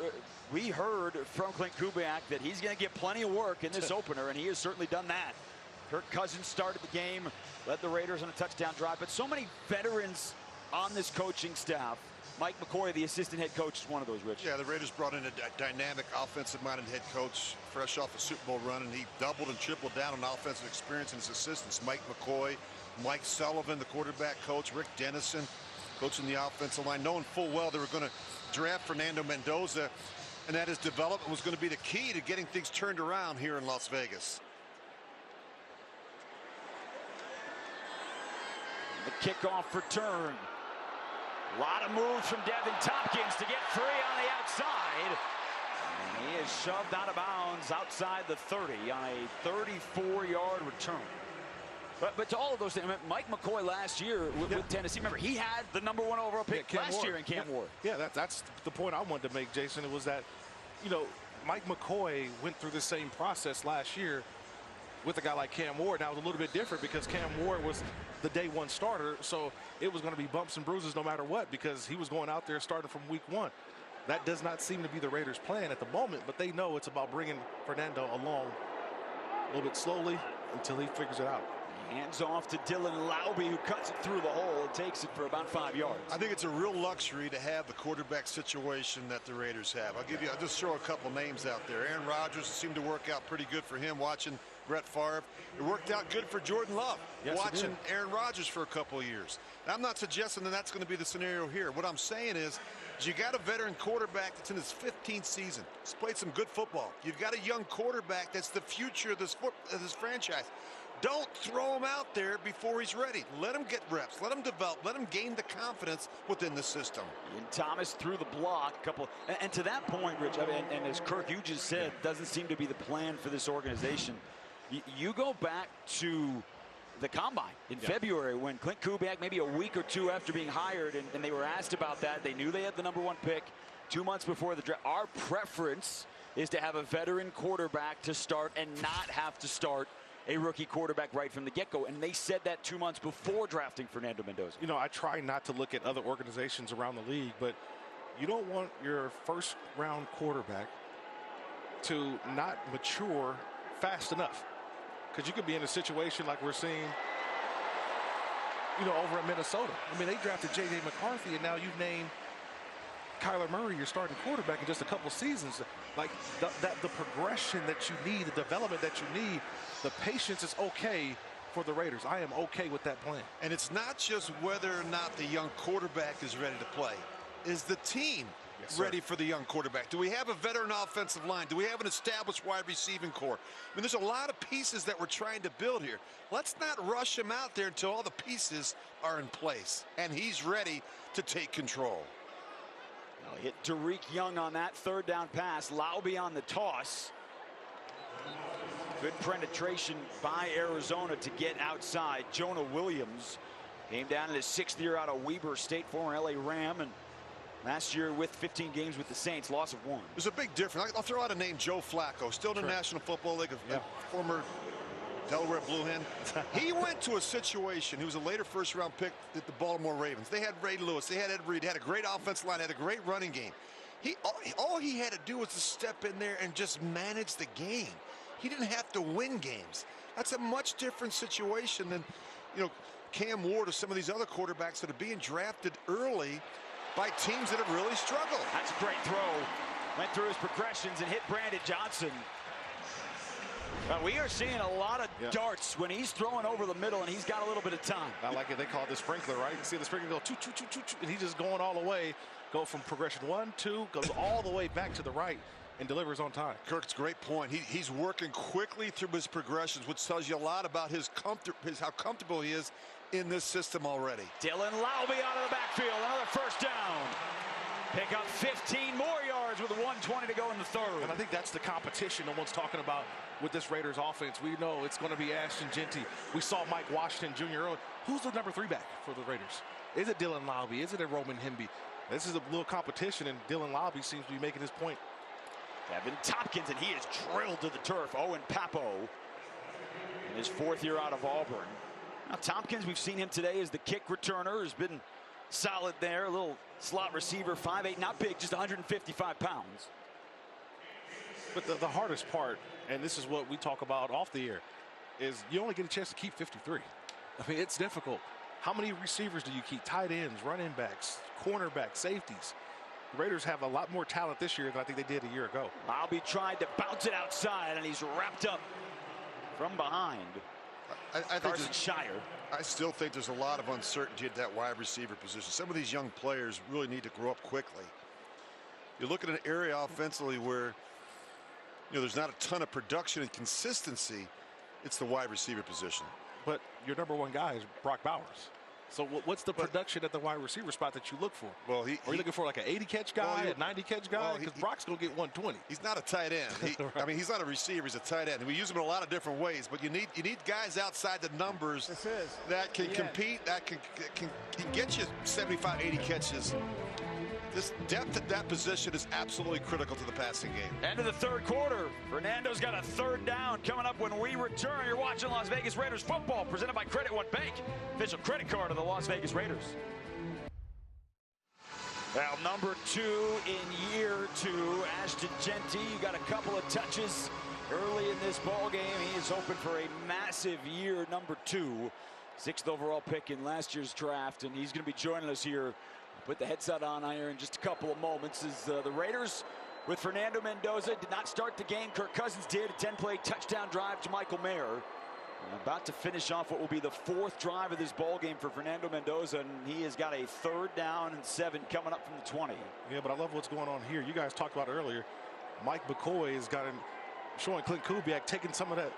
we heard from Clint Kubiak that he's going to get plenty of work in this opener, and he has certainly done that. Kirk Cousins started the game, led the Raiders on a touchdown drive. But so many veterans on this coaching staff. Mike McCoy, the assistant head coach, is one of those, Rich. Yeah, the Raiders brought in a dynamic offensive-minded head coach, fresh off a Super Bowl run, and he doubled and tripled down on offensive experience and his assistants. Mike McCoy, Mike Sullivan, the quarterback coach, Rick Dennison, coaching the offensive line, knowing full well they were going to draft Fernando Mendoza, and that his development was going to be the key to getting things turned around here in Las Vegas. The kickoff return. A lot of moves from Devin Tompkins to get free on the outside. And he is shoved out of bounds outside the 30 on a 34-yard return. But to all of those things, I mean, Mike McCoy last year with Tennessee, remember, he had the #1 overall pick last year in Cam Ward. Yeah, that's the point I wanted to make, Jason. It was that, you know, Mike McCoy went through the same process last year with a guy like Cam Ward. Now, it was a little bit different because Cam Ward was the day one starter, so it was going to be bumps and bruises no matter what because he was going out there starting from week 1. That does not seem to be the Raiders' plan at the moment, but they know it's about bringing Fernando along a little bit slowly until he figures it out. Hands off to Dylan Laube, who cuts it through the hole and takes it for about 5 yards. I think it's a real luxury to have the quarterback situation that the Raiders have. I'll just throw a couple names out there. Aaron Rodgers seemed to work out pretty good for him watching Brett Favre. It worked out good for Jordan Love, watching Aaron Rodgers for a couple of years. And I'm not suggesting that that's going to be the scenario here. What I'm saying is you got a veteran quarterback that's in his 15th season. He's played some good football. You've got a young quarterback that's the future of this franchise. Don't throw him out there before he's ready. Let him get reps. Let him develop. Let him gain the confidence within the system. And Thomas threw the block. And to that point, Rich, I mean, and as Kirk, you just said, doesn't seem to be the plan for this organization. You go back to the combine in February when Clint Kubiak, maybe a week or two after being hired, and they were asked about that. They knew they had the #1 pick 2 months before the draft. Our preference is to have a veteran quarterback to start and not have to start a rookie quarterback right from the get-go, and they said that 2 months before drafting Fernando Mendoza. You know, I try not to look at other organizations around the league, but you don't want your first-round quarterback to not mature fast enough, because you could be in a situation like we're seeing, you know, over at Minnesota. I mean, they drafted J.J. McCarthy, and now you've named Kyler Murray your starting quarterback in just a couple seasons. Like the progression that you need, the development that you need, the patience is okay for the Raiders. I am okay with that plan. And it's not just whether or not the young quarterback is ready to play. Is the team ready for the young quarterback? Do we have a veteran offensive line? Do we have an established wide receiving core? I mean, there's a lot of pieces that we're trying to build here. Let's not rush him out there until all the pieces are in place and he's ready to take control. Hit Tariq Young on that 3rd down pass. Laube on the toss. Good penetration by Arizona to get outside. Jonah Williams came down in his 6th year out of Weber State, former LA Ram, and last year with 15 games with the Saints, loss of 1. There's a big difference. I'll throw out a name, Joe Flacco, still in the National Football League, a former Delaware Blue Hen. He went to a situation, he was a later first-round pick at the Baltimore Ravens. They had Ray Lewis, they had Ed Reed, had a great offensive line, had a great running game. All he had to do was to step in there and just manage the game. He didn't have to win games. That's a much different situation than, you know, Cam Ward or some of these other quarterbacks that are being drafted early by teams that have really struggled. That's a great throw. Went through his progressions and hit Brandon Johnson. We are seeing a lot of darts when he's throwing over the middle and he's got a little bit of time. I like it. They call it the sprinkler, right? You see the sprinkler go choo, choo, choo, choo, choo, and he's just going all the way. Go from progression 1, 2, goes all the way back to the right and delivers on time. Kirk's great point. He's working quickly through his progressions, which tells you a lot about how comfortable he is in this system already. Dylan Laube out of the backfield, another 1st down. Pick up 15 more yards with 1:20 to go in the 3rd. And I think that's the competition no one's talking about with this Raiders offense. We know it's going to be Ashton Genty. We saw Mike Washington Jr. earlier. Who's the #3 back for the Raiders? Is it Dylan Laube? Is it a Roman Hemby? This is a little competition, and Dylan Laube seems to be making his point. Kevin Tompkins, and he is drilled to the turf. Owen Papo in his 4th year out of Auburn. Now Tompkins, we've seen him today as the kick returner, has been solid there. A little slot receiver, 5'8", not big, just 155 pounds. But the hardest part, and this is what we talk about off the air, is you only get a chance to keep 53. I mean, it's difficult. How many receivers do you keep? Tight ends, running backs, cornerbacks, safeties. The Raiders have a lot more talent this year than I think they did a year ago. Laube tried to bounce it outside, and he's wrapped up from behind. I Carson Shire. I still think there's a lot of uncertainty at that wide receiver position. Some of these young players really need to grow up quickly. You look at an area offensively where, you know, there's not a ton of production and consistency. It's the wide receiver position. But your #1 guy is Brock Bowers. So what's the production at the wide receiver spot that you look for? Well, are you looking for like an 80-catch guy, a 90-catch guy? Because Brock's going to get 120. He's not a tight end. Right. I mean, he's not a receiver. He's a tight end. We use him in a lot of different ways, but you need guys outside the numbers that can compete, that can get you 75, 80 catches. This depth at that position is absolutely critical to the passing game. End of the third quarter. Fernando's got a third down coming up when we return. You're watching Las Vegas Raiders football presented by Credit One Bank, official credit card of the Las Vegas Raiders. Well, number 2 in year 2, Ashton Jeanty. Got a couple of touches early in this ball game. He is open for a massive year number 2. 6th overall pick in last year's draft, and he's going to be joining us here. Put the headset on here in just a couple of moments as the Raiders with Fernando Mendoza did not start the game. Kirk Cousins did. A 10-play touchdown drive to Michael Mayer. And about to finish off what will be the 4th drive of this ball game for Fernando Mendoza, and he has got a 3rd down and 7 coming up from the 20. Yeah, but I love what's going on here. You guys talked about earlier. Mike McCoy has got him showing Clint Kubiak taking some of that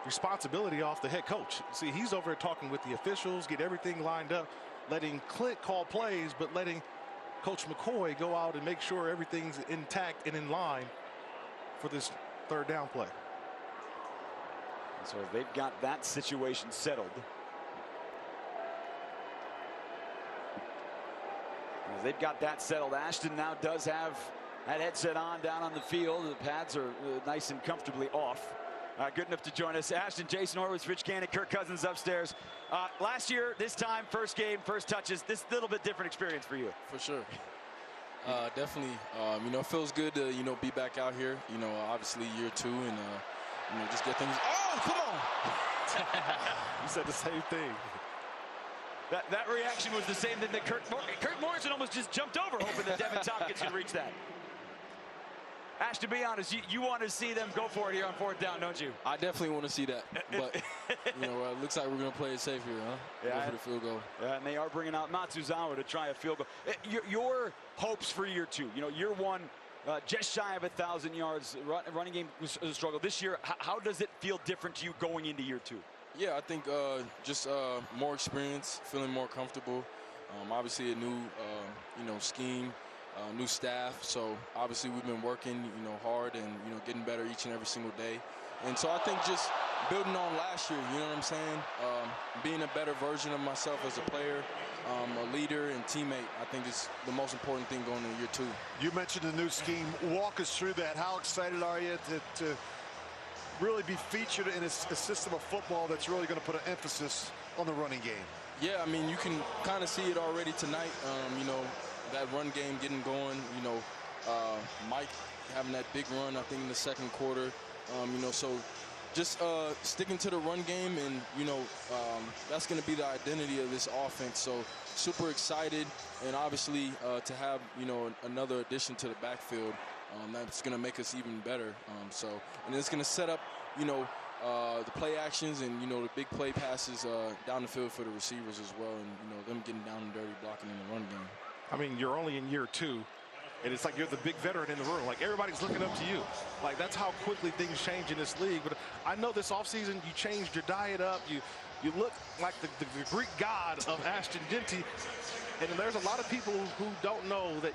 responsibility off the head coach. See, he's over there talking with the officials, get everything lined up, letting Clint call plays, but letting Coach McCoy go out and make sure everything's intact and in line for this 3rd down play. So they've got that situation settled. As they've got that settled, Ashton now does have that headset on down on the field. The pads are nice and comfortably off. Good enough to join us. Ashton, Jason Horowitz, Rich Gannon, Kirk Cousins upstairs. Last year, this time, first game, first touches. This little bit different experience for you. For sure. Definitely. You know, it feels good to, you know, be back out here. You know, obviously year 2 and, you know, just get things. Oh, come on. You said the same thing. That reaction was the same thing that Kurt Morrison almost just jumped over, hoping that Devin Tompkins could reach that. Ash, to be honest, you want to see them go for it here on 4th down, don't you? I definitely want to see that. But, you know, it looks like we're going to play it safe here, huh? Yeah. Go for the field goal. Yeah, and they are bringing out Matsuzawa to try a field goal. Your hopes for year 2. You know, year 1, just shy of 1,000 yards. Running game was a struggle. This year, how does it feel different to you going into year 2? Yeah, I think just more experience, feeling more comfortable. Obviously a new, you know, scheme. New staff, so obviously we've been working, you know, hard and, you know, getting better each and every single day. And so I think just building on last year, you know what I'm saying? Being a better version of myself as a player, a leader and teammate, I think is the most important thing going into year 2. You mentioned the new scheme. Walk us through that. How excited are you to really be featured in a system of football that's really going to put an emphasis on the running game? Yeah, I mean, you can kind of see it already tonight. You know, that run game getting going, you know, Mike having that big run, I think, in the 2nd quarter. You know, so just sticking to the run game and, you know, that's going to be the identity of this offense. So super excited, and obviously to have, you know, another addition to the backfield, that's going to make us even better. And it's going to set up, you know, the play actions and, you know, the big play passes down the field for the receivers as well, and, you know, them getting down and dirty, blocking in the run game. I mean, you're only in year 2, and it's like you're the big veteran in the room. Like, everybody's looking up to you. Like, that's how quickly things change in this league. But I know this offseason you changed your diet up. You look like the Greek god of Ashton Jeanty. And there's a lot of people who don't know that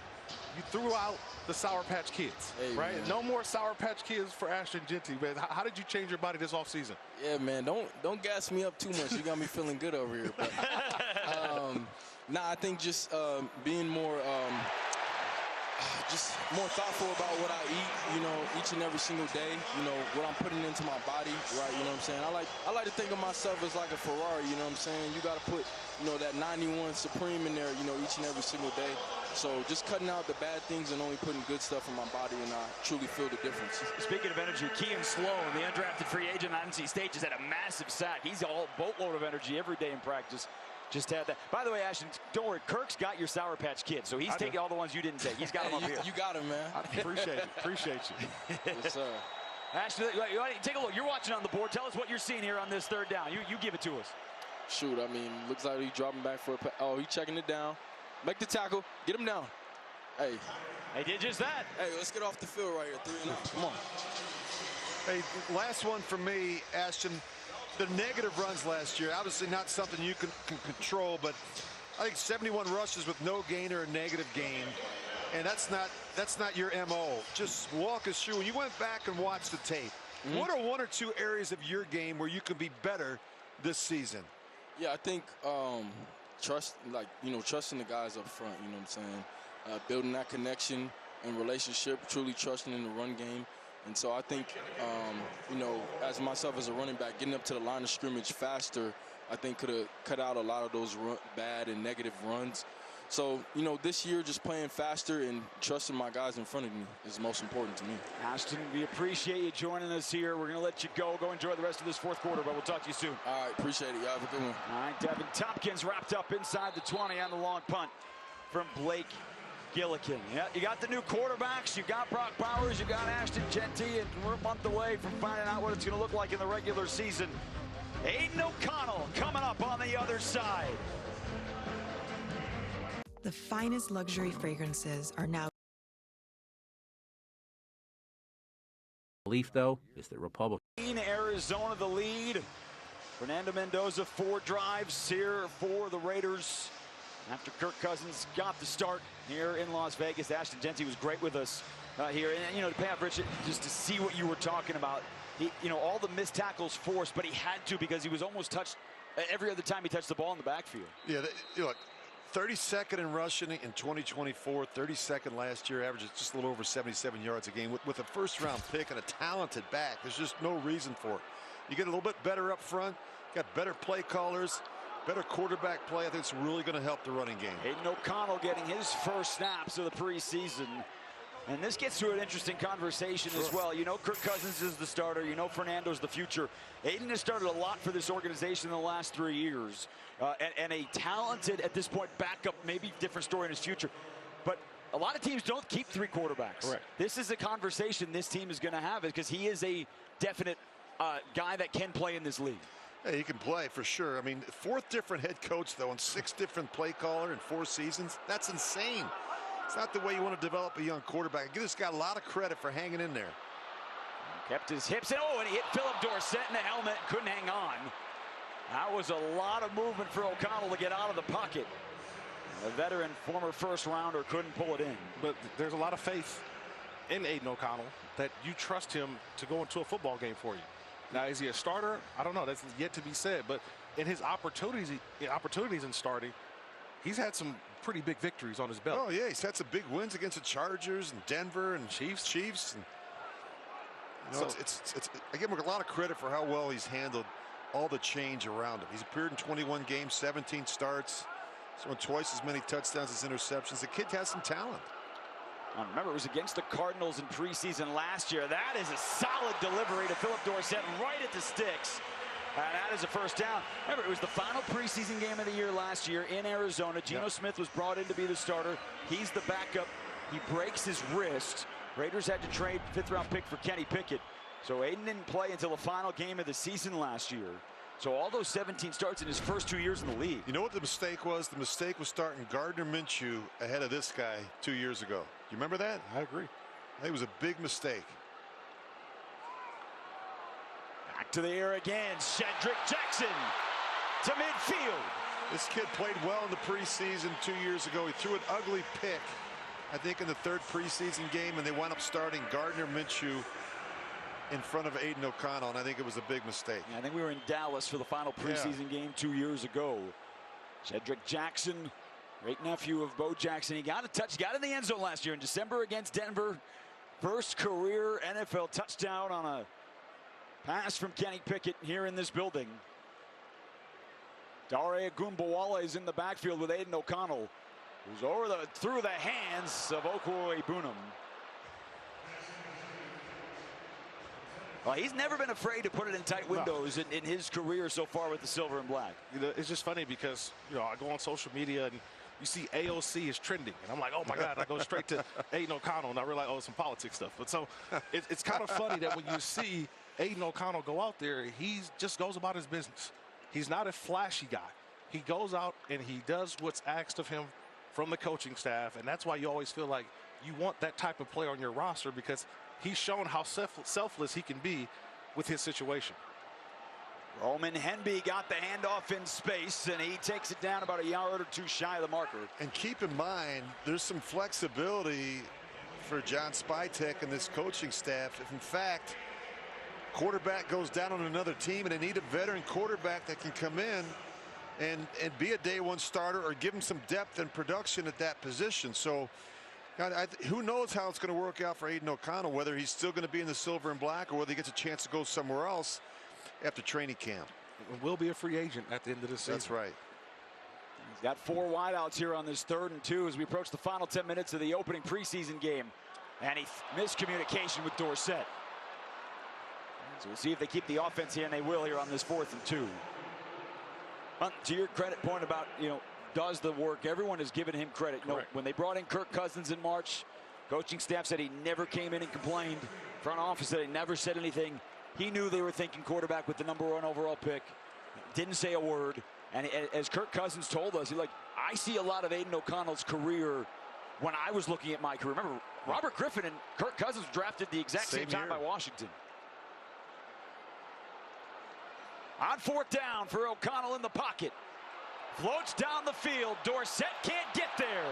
you threw out the Sour Patch Kids, right? Man. No more Sour Patch Kids for Ashton Jeanty. Man, how did you change your body this offseason? Yeah, man, don't gas me up too much. You got me feeling good over here. But, nah, I think just being more, just more thoughtful about what I eat, you know, each and every single day, you know, what I'm putting into my body, right, you know what I'm saying? I like to think of myself as like a Ferrari, you know what I'm saying? You got to put, you know, that 91 Supreme in there, you know, each and every single day. So just cutting out the bad things and only putting good stuff in my body, and I truly feel the difference. Speaking of energy, Kean Sloan, the undrafted free agent on NC State, just had a massive sack. He's a whole boatload of energy every day in practice. Just had that. By the way, Ashton, don't worry. Kirk's got your Sour Patch Kids, so he's taking all the ones you didn't take. He's got them up here. You got him, man. I appreciate it. Appreciate you. Yes, sir. Ashton, take a look. You're watching on the board. Tell us what you're seeing here on this 3rd down. You give it to us. Shoot, I mean, looks like he's dropping back for a pass. Oh, he's checking it down. Make the tackle. Get him down. Hey. They did just that. Hey, let's get off the field right here. 3-0. Come on. Hey, last one for me, Ashton. the negative runs last year, obviously not something you can control, but I think 71 rushes with no gain or a negative gain, and that's not your MO. Just walk us through. When you went back and watched the tape, what are one or two areas of your game where you can be better this season? Yeah, I think trusting the guys up front. You know what I'm saying? Building that connection and relationship, truly trusting in the run game. And so I think, as myself as a running back, getting up to the line of scrimmage faster, I think could have cut out a lot of those bad and negative runs. So, this year just playing faster and trusting my guys in front of me is most important to me. Ashton, we appreciate you joining us here. We're going to let you go. Go enjoy the rest of this fourth quarter, but we'll talk to you soon. All right, appreciate it. Y'all have a good one. All right, Devin Tompkins wrapped up inside the 20 on the long punt from Blake Gillikin. Yeah, you got the new quarterbacks. You got Brock Bowers. You got Ashton Jeanty, and we're a month away from finding out what it's going to look like in the regular season. Aiden O'Connell coming up on the other side. The finest luxury fragrances are now. Belief, though, is that Republicans. Arizona the lead. Fernando Mendoza 4 drives here for the Raiders. After Kirk Cousins got the start here in Las Vegas, Ashton Jeanty was great with us here. And, to pay off Rich, just to see what you were talking about, he, all the missed tackles forced, but he had to because he was almost touched every other time he touched the ball in the backfield. Yeah, look, 32nd in rushing in 2024, 32nd last year, averages just a little over 77 yards a game. With a first-round pick and a talented back, there's just no reason for it. You get a little bit better up front, got better play callers, better quarterback play. I think it's really going to help the running game. Aiden O'Connell getting his first snaps of the preseason. And this gets to an interesting conversation as well. Kirk Cousins is the starter. Fernando's the future. Aiden has started a lot for this organization in the last 3 years. And a talented, at this point, backup, maybe different story in his future. But a lot of teams don't keep 3 quarterbacks. Correct. This is a conversation this team is going to have because he is a definite guy that can play in this league. Hey, he can play for sure. I mean, 4th different head coach, though, and 6 different play caller in 4 seasons. That's insane. It's not the way you want to develop a young quarterback. I give this guy a lot of credit for hanging in there. Kept his hips in. And he hit Phillip Dorsett in the helmet. Couldn't hang on. That was a lot of movement for O'Connell to get out of the pocket. A veteran, former first rounder, couldn't pull it in. But there's a lot of faith in Aiden O'Connell that you trust him to go into a football game for you. Now, is he a starter? I don't know. That's yet to be said. But in his opportunities in starting, he's had some pretty big victories on his belt. Oh, yeah. He's had some big wins against the Chargers and Denver and Chiefs. And, I give him a lot of credit for how well he's handled all the change around him. He's appeared in 21 games, 17 starts, throwing twice as many touchdowns as interceptions. The kid has some talent. Remember, it was against the Cardinals in preseason last year. That is a solid delivery to Phillip Dorsett right at the sticks. And that is a first down. Remember, it was the final preseason game of the year last year in Arizona. Geno Smith was brought in to be the starter. He's the backup. He breaks his wrist. Raiders had to trade 5th-round pick for Kenny Pickett. So Aiden didn't play until the final game of the season last year. So all those 17 starts in his first 2 years in the league. You know what the mistake was? The mistake was starting Gardner Minshew ahead of this guy 2 years ago. You remember that? I agree. I think it was a big mistake. Back to the air again. Cedric Jackson to midfield. This kid played well in the preseason 2 years ago. He threw an ugly pick, I think, in the 3rd preseason game, and they wound up starting Gardner Minshew in front of Aiden O'Connell, and I think it was a big mistake. Yeah, I think we were in Dallas for the final preseason game 2 years ago. Cedric Jackson, great nephew of Bo Jackson. He got a touch, got in the end zone last year in December against Denver. First career NFL touchdown on a pass from Kenny Pickett here in this building. Dare Agunbowale is in the backfield with Aiden O'Connell, who's through the hands of Okwo Ebunam. Well, he's never been afraid to put it in tight windows in his career so far with the silver and black. It's just funny because, I go on social media and you see AOC is trending. And I'm like, oh, my God, I go straight to Aiden O'Connell. And I realize, oh, it's some politics stuff. But so it's kind of funny that when you see Aiden O'Connell go out there, he just goes about his business. He's not a flashy guy. He goes out and he does what's asked of him from the coaching staff. And that's why you always feel like you want that type of player on your roster, because he's shown how selfless he can be with his situation. Roman Henby got the handoff in space, and he takes it down about a yard or two shy of the marker. And keep in mind, there's some flexibility for John Spytek and this coaching staff. If in fact quarterback goes down on another team and they need a veteran quarterback that can come in and be a day one starter or give him some depth and production at that position. So who knows how it's going to work out for Aiden O'Connell, whether he's still going to be in the silver and black or whether he gets a chance to go somewhere else after training camp. Will be a free agent at the end of the season. That's right. He's got 4 wideouts here on this 3rd and 2 as we approach the final 10 minutes of the opening preseason game. And he miscommunication with Dorsett. So we'll see if they keep the offense here, and they will here on this 4th and 2. To your credit point about, does the work, everyone has given him credit. When they brought in Kirk Cousins in March, coaching staff said he never came in and complained. Front office said he never said anything. He knew they were thinking quarterback with the #1 overall pick. Didn't say a word. And as Kirk Cousins told us, I see a lot of Aiden O'Connell's career when I was looking at my career. Remember, Robert Griffin and Kirk Cousins drafted the exact same time by Washington. On 4th down for O'Connell in the pocket. Floats down the field. Dorsett can't get there.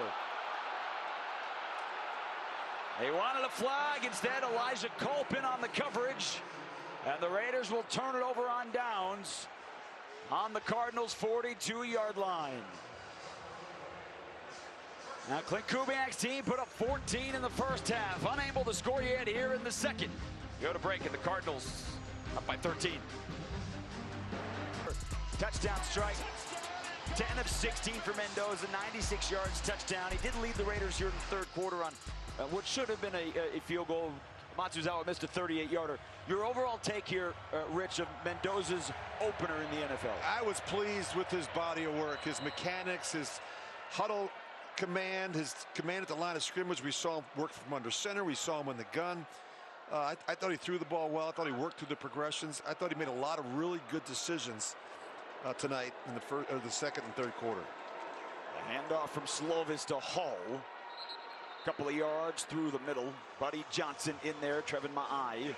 They wanted a flag. Instead, Elijah Culp in on the coverage. And the Raiders will turn it over on downs on the Cardinals' 42-yard line. Now, Clint Kubiak's team put up 14 in the first half. Unable to score yet here in the second. Go to break, and the Cardinals up by 13. Touchdown strike. 10 of 16 for Mendoza, 96 yards, touchdown. He did lead the Raiders here in the 3rd quarter on what should have been a field goal. Matsuzawa missed a 38-yarder. Your overall take here, Rich, of Mendoza's opener in the NFL? I was pleased with his body of work, his mechanics, his huddle command, his command at the line of scrimmage. We saw him work from under center. We saw him in the gun. I thought he threw the ball well. I thought he worked through the progressions. I thought he made a lot of really good decisions tonight in the 2nd and 3rd quarter. A handoff from Slovis to Hall. Couple of yards through the middle. Buddy Johnson in there, Trevin Ma'ai.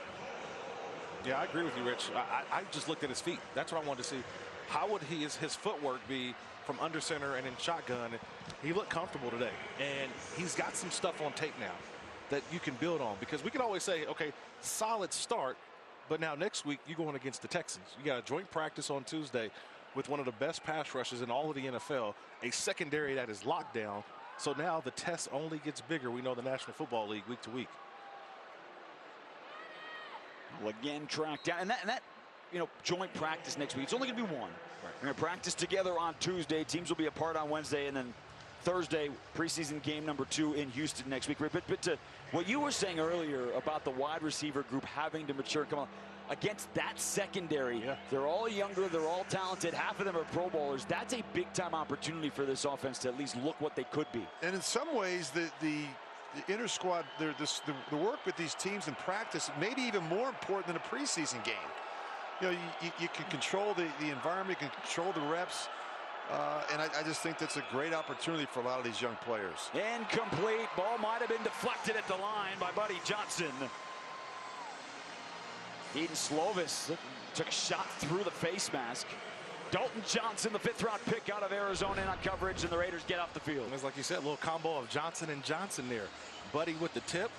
Yeah, I agree with you, Rich. I just looked at his feet. That's what I wanted to see. How would his footwork be from under center and in shotgun? He looked comfortable today, and he's got some stuff on tape now that you can build on, because we can always say, okay, solid start, but now next week you're going against the Texans. You got a joint practice on Tuesday with one of the best pass rushes in all of the NFL, a secondary that is locked down. So now the test only gets bigger. We know the National Football League week to week. Well, again, tracked down. And that joint practice next week. It's only going to be one. Right. We're going to practice together on Tuesday. Teams will be apart on Wednesday. And then Thursday, preseason game #2 in Houston next week. But to what you were saying earlier about the wide receiver group having to mature and come on. Against that secondary, they're all younger, they're all talented, half of them are Pro Bowlers. That's a big-time opportunity for this offense to at least look what they could be. And in some ways, the inter-squad, the work with these teams in practice may be even more important than a preseason game. You can control the environment, you can control the reps, and I just think that's a great opportunity for a lot of these young players. Incomplete. Ball might have been deflected at the line by Buddy Johnson. Eden Slovis took a shot through the face mask. Dalton Johnson, the 5th-round pick out of Arizona, in on coverage, and the Raiders get off the field. It's like you said, a little combo of Johnson and Johnson there. Buddy with the tip,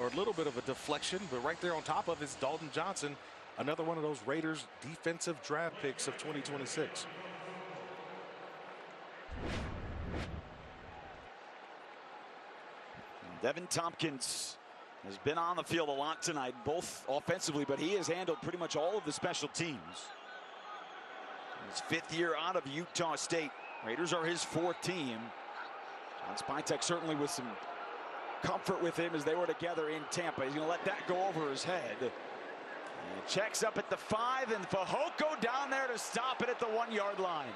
or a little bit of a deflection, but right there on top of is Dalton Johnson, another one of those Raiders defensive draft picks of 2026. Devin Tompkins has been on the field a lot tonight, both offensively, but he has handled pretty much all of the special teams. His 5th year out of Utah State. Raiders are his 4th team. John Spytek certainly with some comfort with him as they were together in Tampa. He's going to let that go over his head. And checks up at the 5, and Fehoko down there to stop it at the 1-yard line.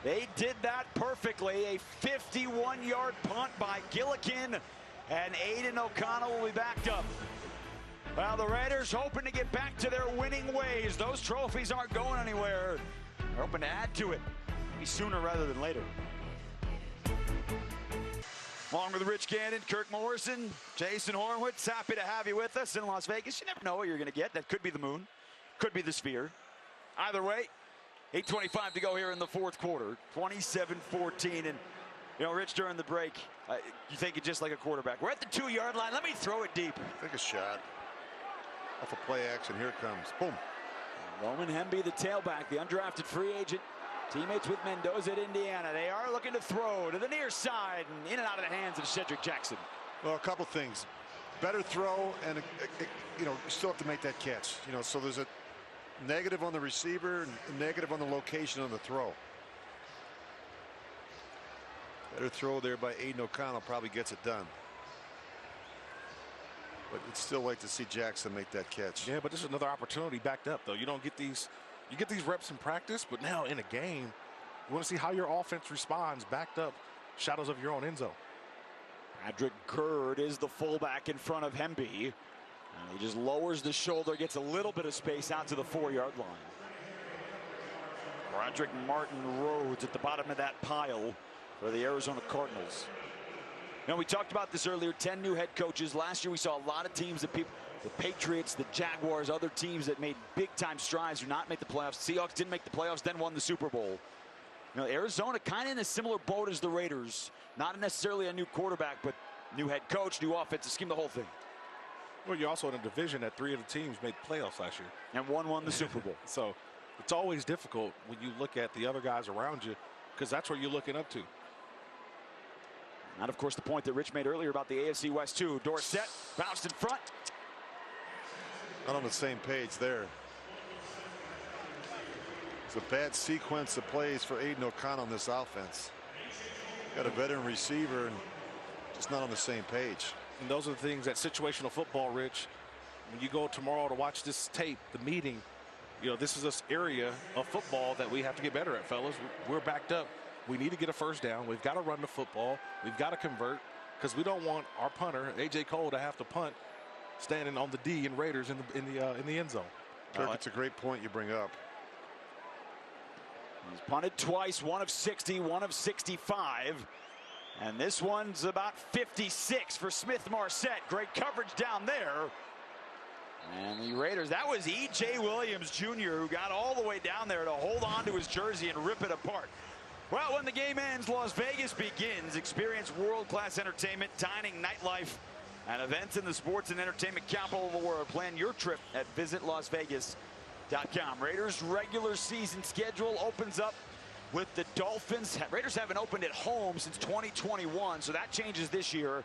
They did that perfectly. A 51-yard punt by Gillikin. And Aiden O'Connell will be backed up. Well, the Raiders hoping to get back to their winning ways. Those trophies aren't going anywhere. They're hoping to add to it. Maybe sooner rather than later. Along with Rich Gannon, Kirk Morrison, Jason Horwitz, happy to have you with us in Las Vegas. You never know what you're going to get. That could be the moon. Could be the sphere. Either way, 8:25 to go here in the fourth quarter. 27-14. And, you know, Rich, during the break, you think it just like a quarterback. We're at the 2-yard line. Let me throw it deep. Take a shot. Off a play action. Here it comes. Boom. Roman Hemby, the tailback, the undrafted free agent. Teammates with Mendoza at Indiana. They are looking to throw to the near side and in and out of the hands of Cedric Jackson. Well, a couple things. Better throw, and you know, you still have to make that catch. You know, so there's a negative on the receiver and a negative on the location on the throw. Better throw there by Aiden O'Connell, probably gets it done. But you'd still like to see Jackson make that catch. Yeah, but this is another opportunity backed up, though. You don't get these, you get these reps in practice, but now in a game, you want to see how your offense responds backed up, shadows of your own end zone. Patrick Gerd is the fullback in front of Hemby. And he just lowers the shoulder, gets a little bit of space out to the 4-yard line. Roderick Martin Rhodes at the bottom of that pile for the Arizona Cardinals. Now, we talked about this earlier, 10 new head coaches. Last year we saw a lot of teams that people, the Patriots, the Jaguars, other teams that made big time strides do not make the playoffs. Seahawks didn't make the playoffs, then won the Super Bowl. You know, Arizona kind of in a similar boat as the Raiders. Not necessarily a new quarterback, but new head coach, new offensive scheme, the whole thing. Well, you're also in a division that 3 of the teams made the playoffs last year. And one won the Super Bowl. So it's always difficult when you look at the other guys around you, because that's what you're looking up to. And, of course, the point that Rich made earlier about the AFC West, too. Dorsett bounced in front. Not on the same page there. It's a bad sequence of plays for Aiden O'Connell on this offense. Got a veteran receiver and just not on the same page. And those are the things that situational football, Rich, when you go tomorrow to watch this tape, the meeting, you know, this is this area of football that we have to get better at, fellas. We're backed up. We need to get a first down. We've got to run the football. We've got to convert, because we don't want our punter, A.J. Cole, to have to punt standing on the D in Raiders in the end zone. Kirk, it's a great point you bring up. He's punted twice, 1 of 60, 1 of 65. And this one's about 56 for Smith Marset. Great coverage down there. And the Raiders, that was E.J. Williams Jr. who got all the way down there to hold on to his jersey and rip it apart. Well, when the game ends, Las Vegas begins. Experience world-class entertainment, dining, nightlife, and events in the sports and entertainment capital of the world. Plan your trip at visitlasvegas.com. Raiders' regular season schedule opens up with the Dolphins. Raiders haven't opened at home since 2021, so that changes this year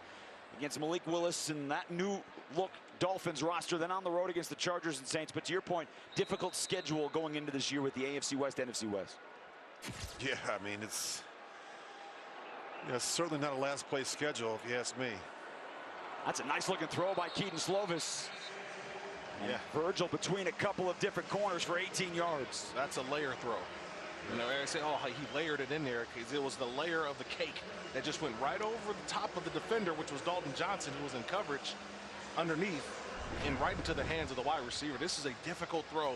against Malik Willis and that new look Dolphins roster. Then on the road against the Chargers and Saints. But to your point, difficult schedule going into this year with the AFC West, NFC West. Yeah, I mean, it's certainly not a last place schedule, if you ask me. That's a nice looking throw by Keaton Slovis. Yeah, Virgil between a couple of different corners for 18 yards. That's a layer throw. You know, I say, oh, he layered it in there, because it was the layer of the cake that just went right over the top of the defender, which was Dalton Johnson, who was in coverage underneath, and right into the hands of the wide receiver. This is a difficult throw.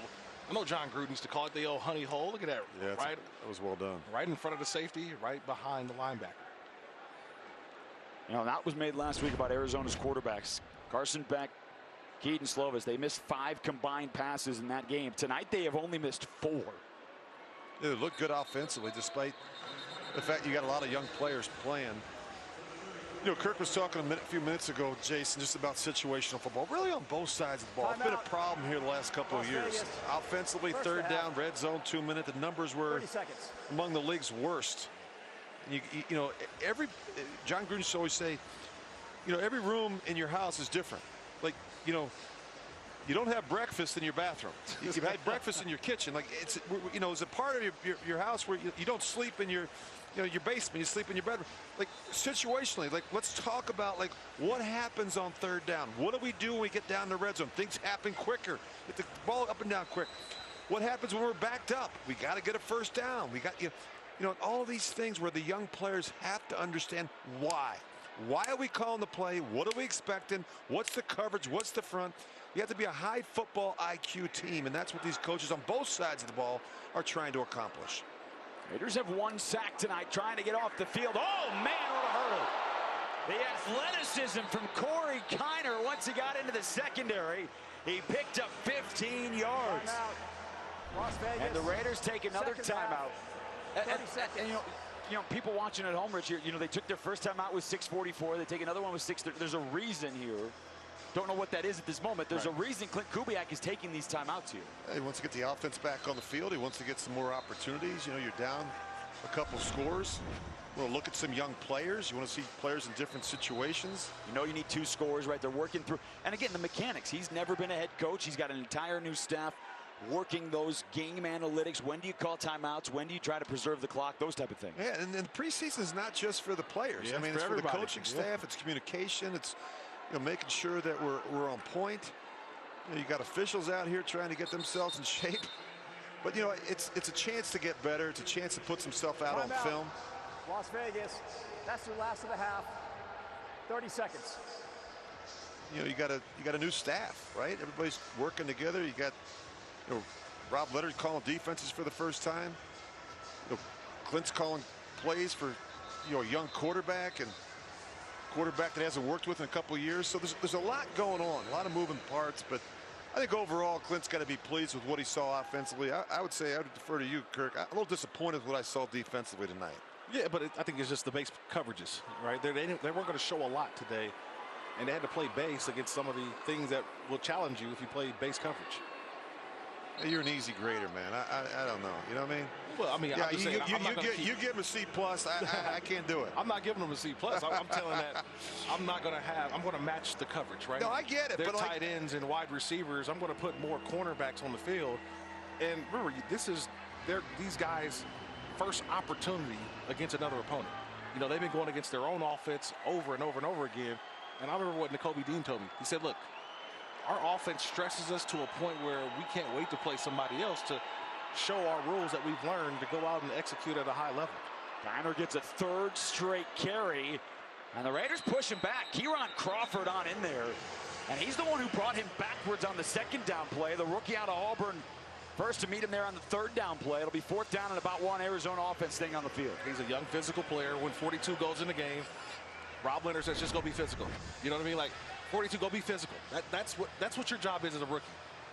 I know John Gruden used to call it the old honey hole. Look at that. Yeah, right, that was well done. Right in front of the safety, right behind the linebacker. You know, that was made last week about Arizona's quarterbacks. Carson Beck, Keaton Slovis. They missed 5 combined passes in that game. Tonight they have only missed 4. They look good offensively, despite the fact you got a lot of young players playing. You know, Kirk was talking a few minutes ago, Jason, just about situational football. Really on both sides of the ball. It's been a problem here the last couple of years. Offensively, third down, red zone, 2 minute. The numbers were among the league's worst. You know, John Gruden used to always say, you know, every room in your house is different. Like, you know, you don't have breakfast in your bathroom. You've had breakfast in your kitchen. Like, it's, you know, it's a part of your house where you don't sleep in your basement. You sleep in your bedroom. Like, situationally, like, let's talk about, like, what happens on third down. What do we do when we get down to red zone? Things happen quicker. Get the ball up and down quick. What happens when we're backed up? We got to get a first down. We got, you know, all these things where the young players have to understand why. Why are we calling the play? What are we expecting? What's the coverage? What's the front? You have to be a high football IQ team, and that's what these coaches on both sides of the ball are trying to accomplish. Raiders have 1 sack tonight, trying to get off the field. Oh, man, what a hurdle. The athleticism from Corey Kiner once he got into the secondary. He picked up 15 yards. Timeout. Las Vegas. And the Raiders take another Second half. timeout. 30 seconds. And, you know, people watching at home, Rich, you know, they took their first timeout with 6:44. They take another one with 6. There's a reason here. Don't know what that is at this moment. There's a reason Clint Kubiak is taking these timeouts here. He wants to get the offense back on the field. He wants to get some more opportunities. You know, you're down a couple scores. You want to look at some young players. You want to see players in different situations. You know you need 2 scores, right? They're working through. And again, the mechanics. He's never been a head coach. He's got an entire new staff working those game analytics. When do you call timeouts? When do you try to preserve the clock? Those type of things. Yeah, and preseason is not just for the players. Yeah, I mean, it's for the coaching staff. It's communication. It's, you know, making sure that we're on point. You know, you got officials out here trying to get themselves in shape. But, you know, it's a chance to get better. It's a chance to put some stuff out on film. Las Vegas. That's the last of the half. 30 seconds. You know, you got a new staff, right? Everybody's working together. You got, you know, Rob Leonard calling defenses for the first time. You know, Clint's calling plays for, you know, a young quarterback and quarterback that hasn't worked with in a couple of years. So there's a lot going on, a lot of moving parts. But I think overall, Clint's got to be pleased with what he saw offensively. I would say, I would defer to you, Kirk. I'm a little disappointed with what I saw defensively tonight. Yeah, but I think it's just the base coverages, right? They weren't going to show a lot today, and they had to play base against some of the things that will challenge you if you play base coverage. You're an easy grader, man. I don't know. You know what I mean? Well, I mean, yeah, I'm just saying, you give him a C+. I can't do it. I'm not giving him a C+. I'm telling that I'm going to match the coverage, right? No, I get it. They're but tight ends and wide receivers. I'm going to put more cornerbacks on the field. And remember, these guys' first opportunity against another opponent. You know, they've been going against their own offense over and over and over again. And I remember what Nakobe Dean told me. He said, look, our offense stresses us to a point where we can't wait to play somebody else to show our rules that we've learned to go out and execute at a high level. Diner gets a 3rd straight carry, and the Raiders push him back. Kieron Crawford on in there, and he's the one who brought him backwards on the 2nd down play. The rookie out of Auburn first to meet him there on the 3rd down play. It'll be 4th down and about 1. Arizona offense staying on the field. He's a young physical player. When 42 goes in the game, Rob Leonard says just go be physical. You know what I mean? Like, 42, go be physical. That's what your job is as a rookie.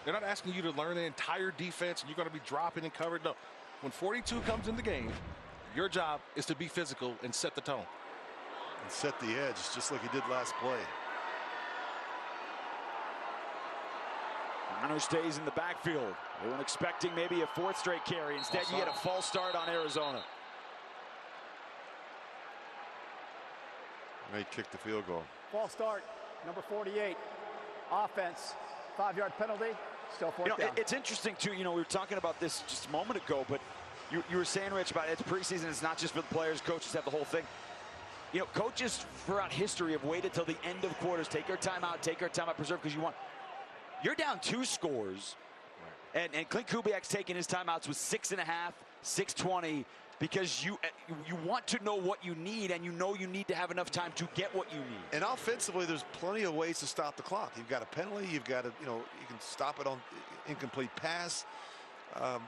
They're not asking you to learn the entire defense and you're going to be dropping and covered. No. When 42 comes in the game, your job is to be physical and set the tone. And set the edge, just like he did last play. Diner stays in the backfield. They weren't expecting maybe a 4th straight carry. Instead, you get a false start on Arizona. They kicked the field goal. False start. Number 48. Offense. 5-yard penalty. Still 4th down. It's interesting, too. You know, we were talking about this just a moment ago, but you were saying, Rich, about it's preseason. It's not just for the players. Coaches have the whole thing. You know, coaches throughout history have waited till the end of quarters. Take our timeout, preserve, because you're down 2 scores. Right. And Clint Kubiak's taking his timeouts with 6.5, 6:20, because you want to know what you need, and you know you need to have enough time to get what you need. And offensively, there's plenty of ways to stop the clock. You've got a penalty. You've got to, you know, you can stop it on incomplete pass.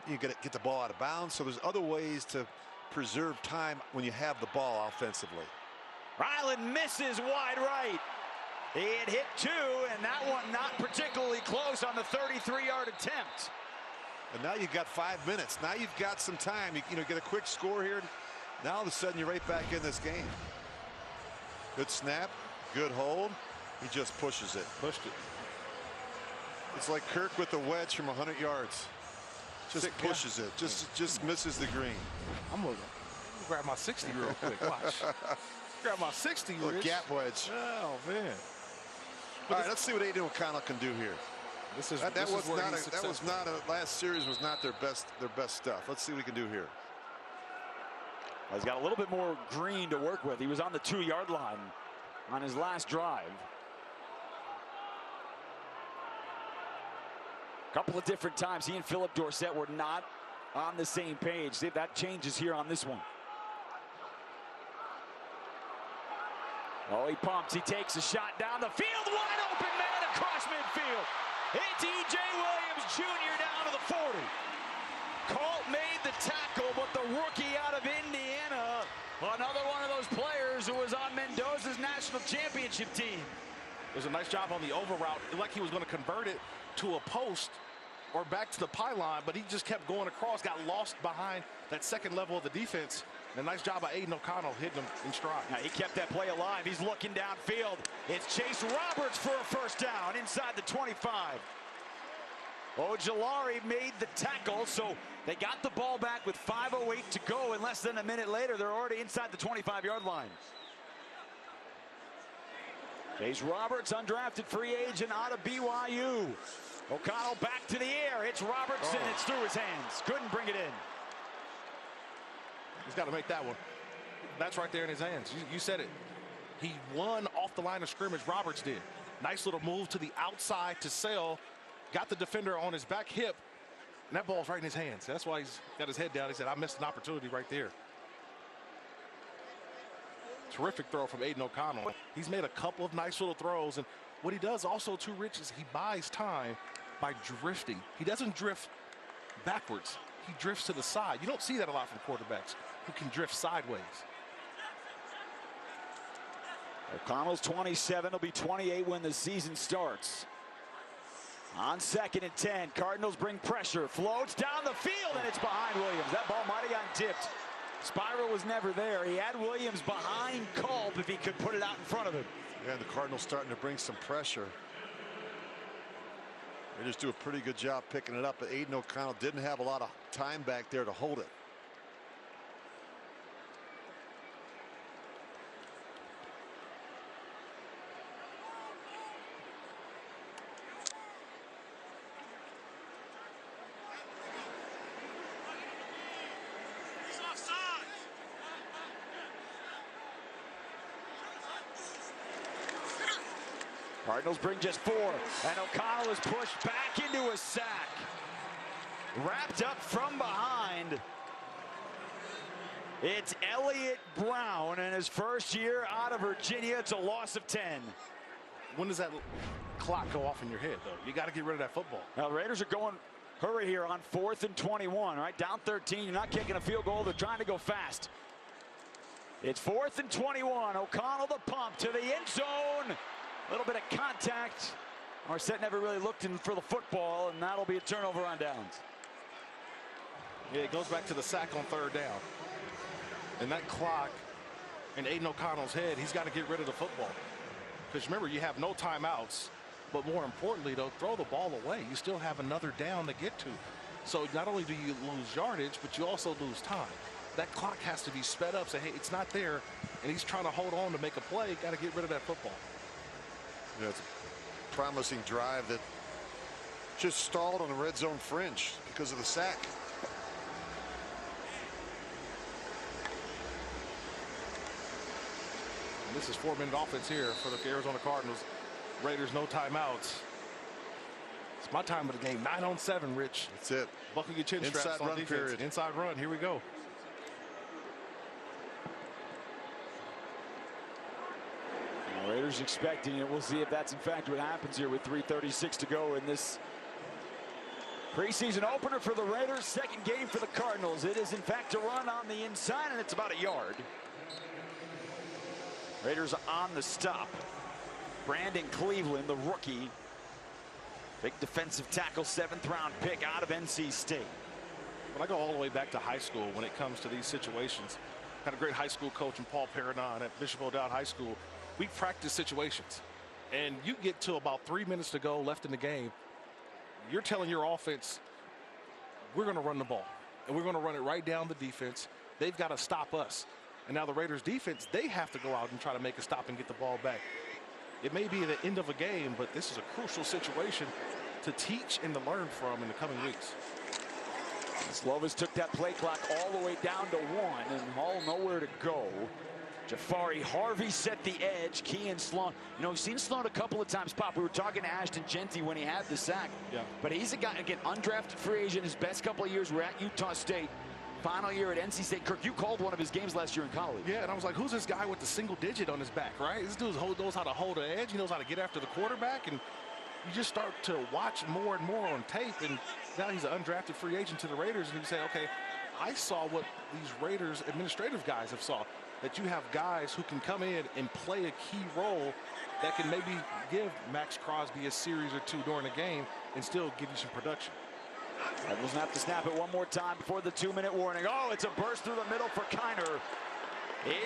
You got to get the ball out of bounds. So there's other ways to preserve time when you have the ball offensively. Ryland misses wide right. He had hit 2, and that one not particularly close on the 33-yard attempt. And now you've got 5 minutes. Now you've got some time. You know, get a quick score here. Now all of a sudden you're right back in this game. Good snap, good hold. He just pushes it. Pushed it. It's like Kirk with the wedge from 100 yards. Just pushes it. Just misses the green. I'm gonna grab my 60 real quick. Watch. Grab my 60. Little gap wedge. Oh man. All right, let's see what Aiden O'Connell can do here. Last series was not their best stuff. Let's see what he can do here. He's got a little bit more green to work with. He was on the 2-yard line on his last drive. A couple of different times he and Philip Dorsett were not on the same page. See if that changes here on this one. Oh, he pumps. He takes a shot down the field. Wide open man across midfield. It's E.J. Williams Jr. down to the 40. Colt made the tackle, but the rookie out of Indiana, another one of those players who was on Mendoza's national championship team. There's a nice job on the over route. It looked like he was going to convert it to a post or back to the pylon, but he just kept going across, got lost behind that second level of the defense. And a nice job by Aiden O'Connell hitting him in stride. Now, he kept that play alive. He's looking downfield. It's Chase Roberts for a first down inside the 25. Ojulari made the tackle, so they got the ball back with 5:08 to go, and less than a minute later, they're already inside the 25-yard line. Chase Roberts, undrafted free agent out of BYU. O'Connell back to the air. It's Robertson. It's through his hands. Couldn't bring it in. He's got to make that one. That's right there in his hands. You said it. He won off the line of scrimmage. Roberts did. Nice little move to the outside to Sale. Got the defender on his back hip. And that ball's right in his hands. That's why he's got his head down. He said, I missed an opportunity right there. Terrific throw from Aiden O'Connell. He's made a couple of nice little throws. And what he does also, too, Rich, is he buys time by drifting. He doesn't drift backwards. He drifts to the side. You don't see that a lot from quarterbacks who can drift sideways. O'Connell's 27. He'll be 28 when the season starts. On 2nd and 10, Cardinals bring pressure. Floats down the field, and it's behind Williams. That ball might have gotten tipped. Spiral was never there. He had Williams behind Culp if he could put it out in front of him. Yeah, the Cardinals starting to bring some pressure. They just do a pretty good job picking it up, but Aiden O'Connell didn't have a lot of time back there to hold it. Cardinals bring just 4, and O'Connell is pushed back into a sack. Wrapped up from behind. It's Elliott Brown in his first year out of Virginia. It's a loss of 10. When does that clock go off in your head, though? You got to get rid of that football. Now, the Raiders are going hurry here on 4th and 21, right? Down 13. You're not kicking a field goal. They're trying to go fast. It's 4th and 21. O'Connell the pump to the end zone. A little bit of contact. Marset never really looked in for the football, and that'll be a turnover on downs. Yeah, it goes back to the sack on 3rd down. And that clock in Aiden O'Connell's head, he's got to get rid of the football. Because remember, you have no timeouts. But more importantly, though, throw the ball away. You still have another down to get to. So not only do you lose yardage, but you also lose time. That clock has to be sped up. Say, hey, it's not there. And he's trying to hold on to make a play. Got to get rid of that football. Yeah, it's a promising drive that just stalled on the red zone fringe because of the sack. And this is 4-minute offense here for the Arizona Cardinals. Raiders no timeouts. It's my time of the game. 9 on 7, Rich. That's it. Buckle your chin straps Inside on run defense. period. Inside run. Here we go. Raiders expecting it. We'll see if that's in fact what happens here with 3:36 to go in this preseason opener for the Raiders. Second game for the Cardinals. It is in fact a run on the inside, and it's about a yard. Raiders on the stop. Brandon Cleveland, the rookie. Big defensive tackle, 7th round pick out of NC State. When I go all the way back to high school when it comes to these situations, had a great high school coach in Paul Perrinon at Bishop O'Dowd High School. We practice situations, and you get to about 3 minutes to go left in the game. You're telling your offense, we're going to run the ball, and we're going to run it right down the defense. They've got to stop us. And now the Raiders defense, they have to go out and try to make a stop and get the ball back. It may be the end of a game, but this is a crucial situation to teach and to learn from in the coming weeks. Slovis took that play clock all the way down to 1 and all nowhere to go. Jafari Harvey set the edge. Kean Sloan. You know, we've seen Sloan a couple of times pop. We were talking to Ashton Genty when he had the sack. Yeah. But he's a guy, again, undrafted free agent. His best couple of years were at Utah State. Final year at NC State. Kirk, you called one of his games last year in college. Yeah, and I was like, who's this guy with the single digit on his back, right? This dude knows how to hold the edge. He knows how to get after the quarterback. And you just start to watch more and more on tape. And now he's an undrafted free agent to the Raiders. And you say, okay, I saw what these Raiders administrative guys have saw. That you have guys who can come in and play a key role that can maybe give Max Crosby a series or two during the game and still give you some production. Cardinals have to snap it one more time before the 2-minute warning. Oh, it's a burst through the middle for Kiner.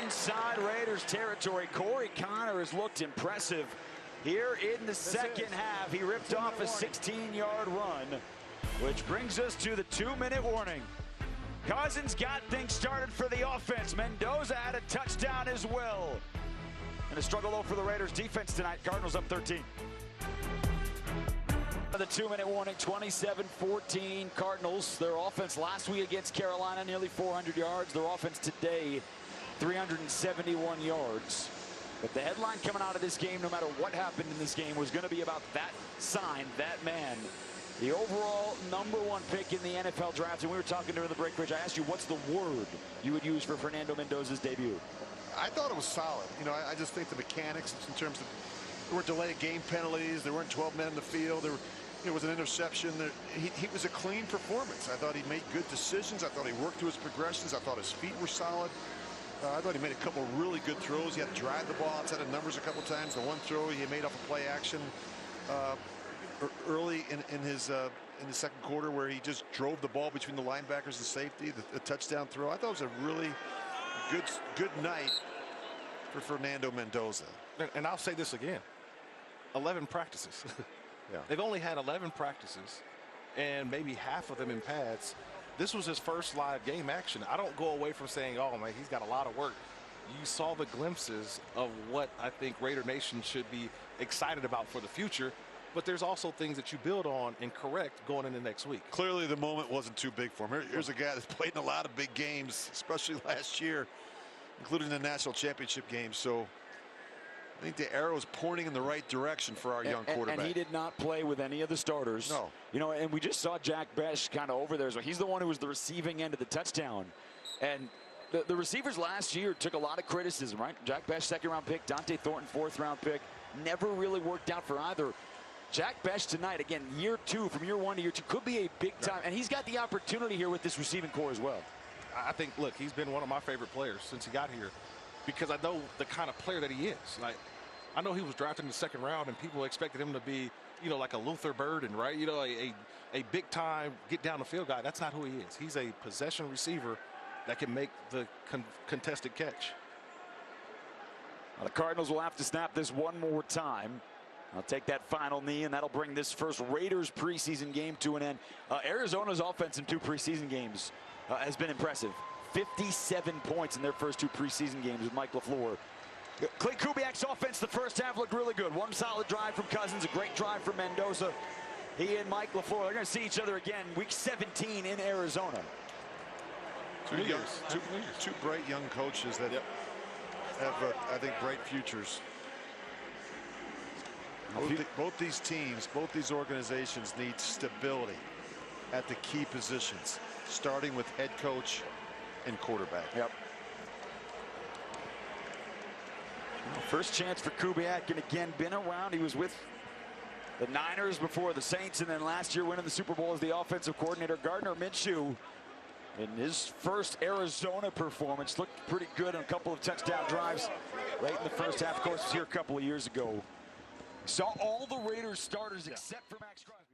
Inside Raiders territory, Corey Kiner has looked impressive here in the second half. He ripped off a 16-yard run, which brings us to the 2-minute warning. Cousins got things started for the offense. Mendoza had a touchdown as well. And a struggle though for the Raiders defense tonight. Cardinals up 13. The 2-minute warning, 27-14 Cardinals. Their offense last week against Carolina, nearly 400 yards. Their offense today, 371 yards. But the headline coming out of this game, no matter what happened in this game, was going to be about that sign, that man. The overall #1 pick in the NFL draft. And we were talking during the break, Rich. I asked you, what's the word you would use for Fernando Mendoza's debut? I thought it was solid. You know, I just think the mechanics in terms of there were delayed game penalties. There weren't 12 men in the field. There was an interception. He was a clean performance. I thought he made good decisions. I thought he worked through his progressions. I thought his feet were solid. I thought he made a couple of really good throws. He had to drive the ball outside of numbers a couple times. The one throw he made off a play action early in the second quarter, where he just drove the ball between the linebackers and safety. The touchdown throw. I thought it was a really good night for Fernando Mendoza. And I'll say this again: 11 practices. Yeah. They've only had 11 practices, and maybe half of them in pads. This was his first live game action. I don't go away from saying, oh, man, he's got a lot of work. You saw the glimpses of what I think Raider Nation should be excited about for the future, but there's also things that you build on and correct going into next week. Clearly the moment wasn't too big for him. Here's a guy that's played in a lot of big games, especially last year, including the national championship game. So I think the arrow is pointing in the right direction for our young quarterback. And he did not play with any of the starters. No. You know, and we just saw Jack Besh kind of over there. So he's the one who was the receiving end of the touchdown. And the receivers last year took a lot of criticism, right? Jack Besh, second-round pick. Dante Thornton, fourth-round pick. Never really worked out for either. Jack Besh tonight, again, year 2, from year 1 to year 2, could be a big time. And he's got the opportunity here with this receiving core as well. I think, look, he's been one of my favorite players since he got here, because I know the kind of player that he is. Like, I know he was drafted in the second round, and people expected him to be, you know, like a Luther Burden, right? You know, a big-time get-down-the-field guy. That's not who he is. He's a possession receiver that can make the contested catch. Well, the Cardinals will have to snap this one more time. I'll take that final knee, and that'll bring this first Raiders preseason game to an end. Arizona's offense in 2 preseason games has been impressive. 57 points in their first 2 preseason games with Mike LaFleur. Clay Kubiak's offense the first half looked really good. One solid drive from Cousins, a great drive from Mendoza. He and Mike LaFleur, they're going to see each other again week 17 in Arizona. Two bright young coaches that have, I think, bright futures. Both these teams, both these organizations need stability at the key positions, starting with head coach and quarterback. Yep. First chance for Kubiak, and again, been around. He was with the Niners before the Saints, and then last year winning the Super Bowl as the offensive coordinator. Gardner Minshew, in his first Arizona performance, looked pretty good on a couple of touchdown drives late in the first half. Of course, was here a couple of years ago. Saw all the Raiders starters except for Max Crosby.